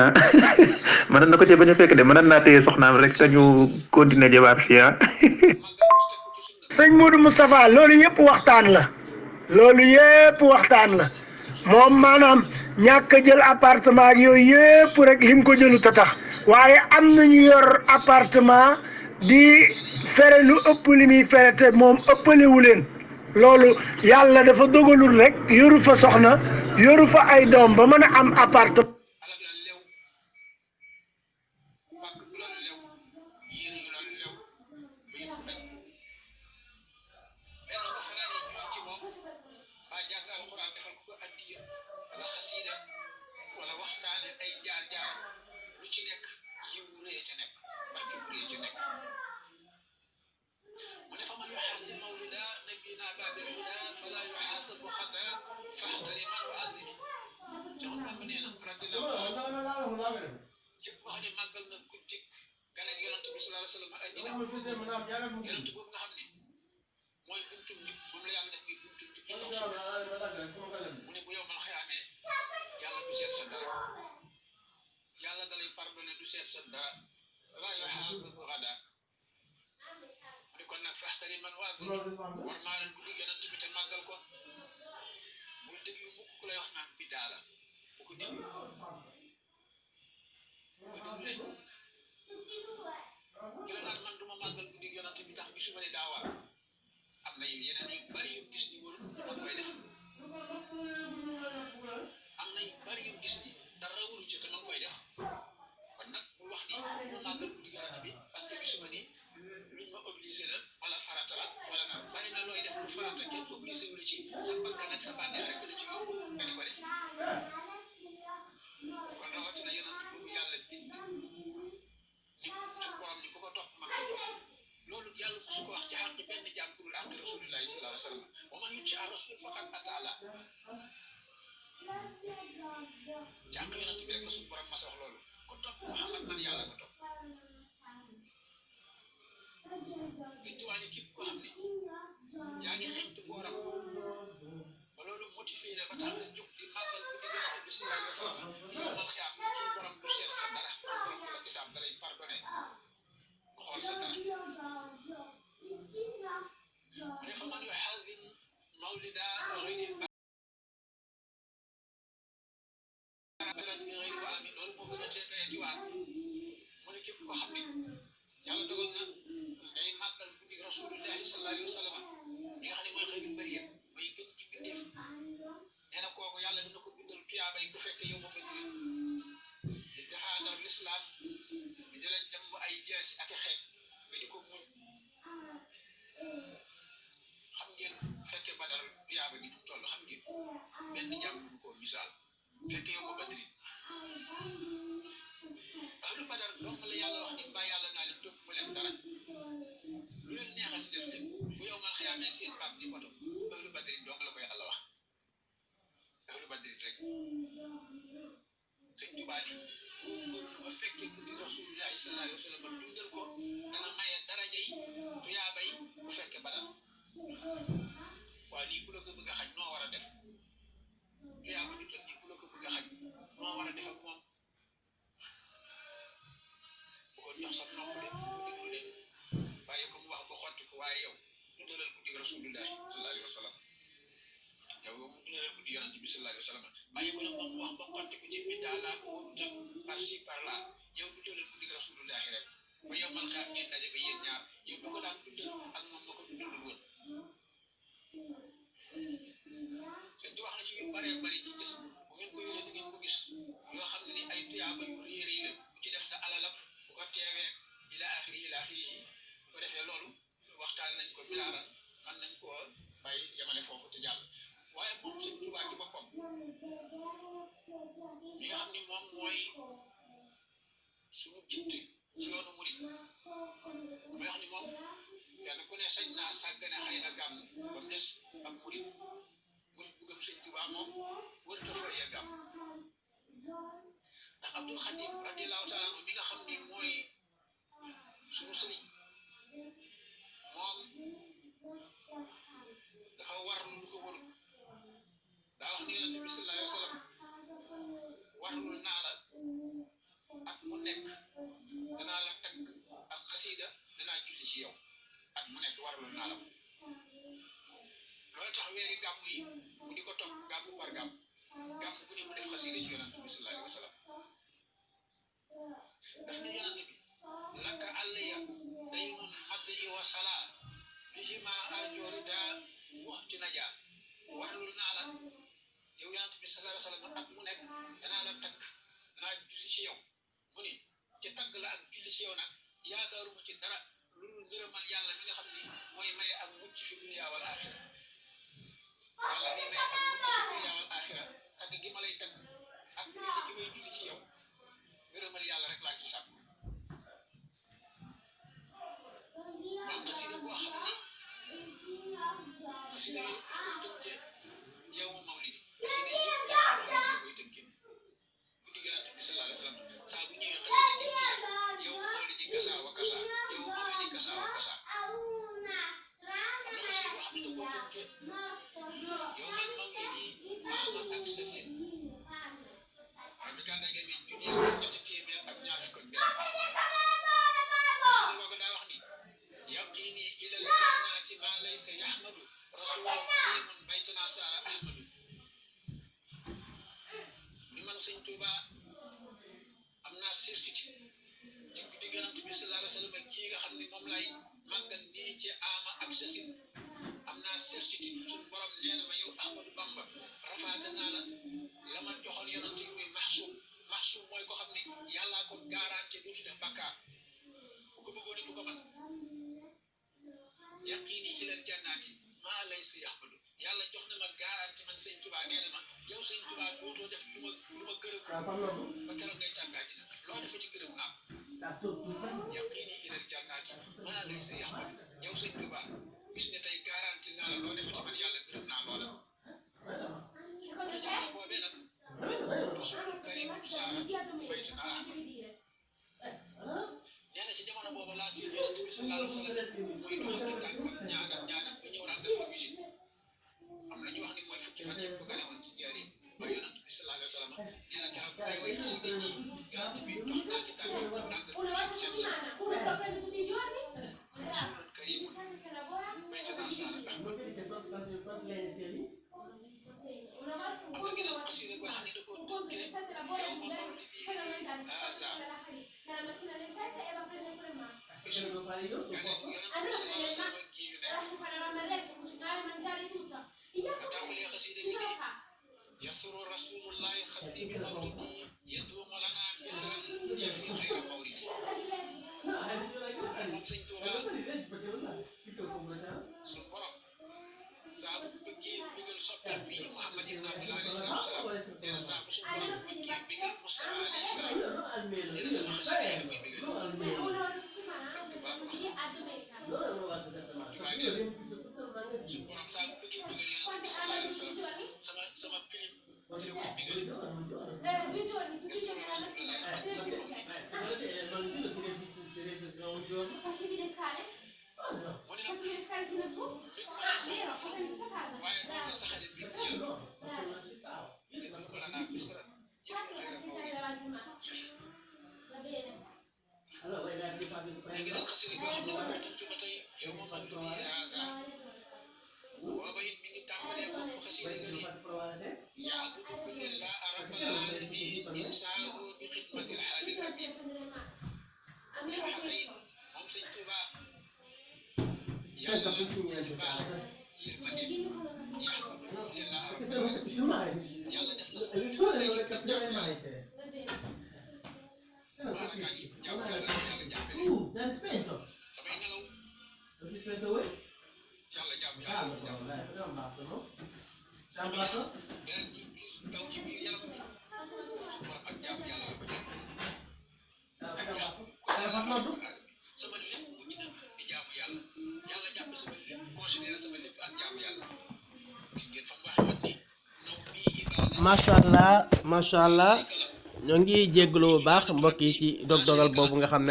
de mën naa téye soxnaam rek te ñu continuer débat fii sëñ Modou Moustapha loolu yëpp waxtaan la moom maanaam ñàkk a jël appartement ak yooyu yëpp rek lim ko jëlu ta tax waaye am nañu yor appartement di fere lu ëpp li muy fere te moom ëppalewu leen loolu yàlla dafa dogalul rek yoru fa soxna yoru fa ay doom ba mën a am appartement nee na kooku yàlla dina ko bindal tuyaabay ku fekkee yow benn jàmm bu ko misaal fekk yow ma badri ahlu badar donc la yàlla wax ni mbaa yàlla naa leen topp mu leen dara lu leen neexal si def leen bu yow man xëyaamee seen baat di moto ahlu badri donc la ko yàlla wax ahlu badri rek sëñ Tuubaa ni góorgóorlu ba fekkee ku di rasulullahi sallallahu alayhi wa sallam dundal ko dana maye daraja yi tuyaaba yi bu fekkee badal waaye lii ku la ko bëgg a xañ noo war a def tuyaaba ju toll nii ku la ko bëgg a xañ noo war a def ak moom bu ko jox sa nopp de bu déglu de bàyyi ko mu wax ba xotti ko waaye yow dundalal ku di rasulullahi sallallahu alayhi wa sallam yow mu dundalal ku di yonent bi sallallahu alayhi wa sallam bàyyi ko nag moom wax ba xotti ko ci biddaa laa ko waru tëg par ci par là yow dundalal ku di rasulullahi rek ba yow man xaar ngeen daje ba yéen ñaar yow mi ko daan dundal ak moom ma ko dundalul woon sëñ bi wax na ci yu bëree bëri ci gis bu ngeen ko yoree di ngeen ko gis yoo xam ne ni ay tuyaaba yu réer yi la bu ci def sa alalab bu ko teewee ila axiri yi bu ko defee loolu waxtaan nañ ko milaaran man nañ ko bàyyi yemale foofu te jàll waaye moom sëñ Tuubaa ci boppam li nga xam ni moom mooy suñu jitte ci yoonu murid damay wax ni moom kenn ku ne sañ naa sàggane xëy na gàmm ba mu des ab murid murid bu gëm sëñ Tuubaa moom warut a fayee gàmm ndax Abdul Xadim radiyallahu taala anhu mi nga xam ni mooy suñu sëriñ moom dafa warlu lu ko warul daa wax ni yonent bi sallallahu alayhi wa sallam warlul naa la at mu nekk danaa la tagg ak xasida danaa julli ci yow at mu nekk warlul naa la loolu tax weeri gàmm yi mu di ko topp gàmm par gàmm bu ne mu def xasida ci yonent bi sallallahu alayhi wa sallam daf ne yonent bi lakka àllya daymun maddi wa salaa bihima arjoori daa waxti najaa warlul naa la yow yonent bi sallallahu alayhi wa sallam at mu nekk danaa la tagg danaa julli ci yow mu ni ci tagg la ak julli ci yow nag yaakaaruma ci dara lu dul ngërëmal yàlla mi nga xam ni mooy maye ak mucc fi dunya wal axira yàlla mi maye ak mucc fi dunya wal axira tagg gi ma lay tagg ak julli gi may julli ci yow ngërëmal yàlla rek laa ciy sàkk man xasida boo xam ni xasida yi tënke yow mawlidi xasida yi koy tënke guddi yonent bi sallallahu alayhi wa sallam saa bu ñëwee xasida gi ci yow mawlidi kasa wa kasa yow mawlidi kasa wa kasa am na xasida boo xam ne da koo tënke yow man mawlidi maama ak sa sin waaye bi gànnaay ga min junni ak ñetti téeméer ak ñaar fukk ak benn xasida boobu daa wax ni yaqini ilal jannati ma laysa yahmadu rasulun karimun baytana saara ahmadu ni man sëñ Tuuba am naa certitude ci guddi yonent bi sallallahu alayhi wa sallam kii nga xam ne moom lay màggal nii ci ama ak sasin am naa certitude suñ borom nee na ma yow Ahmadu Bamba rafaate naa la ma joxoon yonent yi muy maxsuum mooy ko xam ne yàllaa ko garanti dootu def bakkaar bu ko bëggoon du ko man yaqini ilal jannaati maa laysa yahmadu yàlla jox na ma garanti man sëñ Tuubaa nee na ma yow sëñ Tuubaa dootoo def lu ma gërëm ba keroog ngay tàggaa dina loo defa ci gërëm am yaqini ilal jannaati maa laysa yahmadu yow sëñ Tuubaa bis ne tey garanti naa la loo defa ci man yàlla gërëm naa loola jamono boobee nag rasulul karim saara baytana ahmadu nee na ci jamono boobu laa si yonent bi sallallahu alayhi wa sallam muy dox ak tànkam ñaanam ba ñëw ràndal ko musique am na ñu wax ni mooy fukki fan yëpp ko gane woon ci njëriñ ba yonent bi sallallahu alayhi wa sallam nee na keroog bay way ci nit ñi yonent bi dox naa ci tànkam mu ràndal ko musique seen sa rasulul karim baytana saara ahmad am na geneen xasida boo xam ne da koo tënkee yow ma mawlidi haza يسر رسول الله خطيب مولدي يدوم لنا بسرا يفي خير مولدي moom sëñ Tuuba suñu borom saa macha allah ñoo ngi jégalu bu baax mbokk yi ci dog-dogal boobu nga xam ne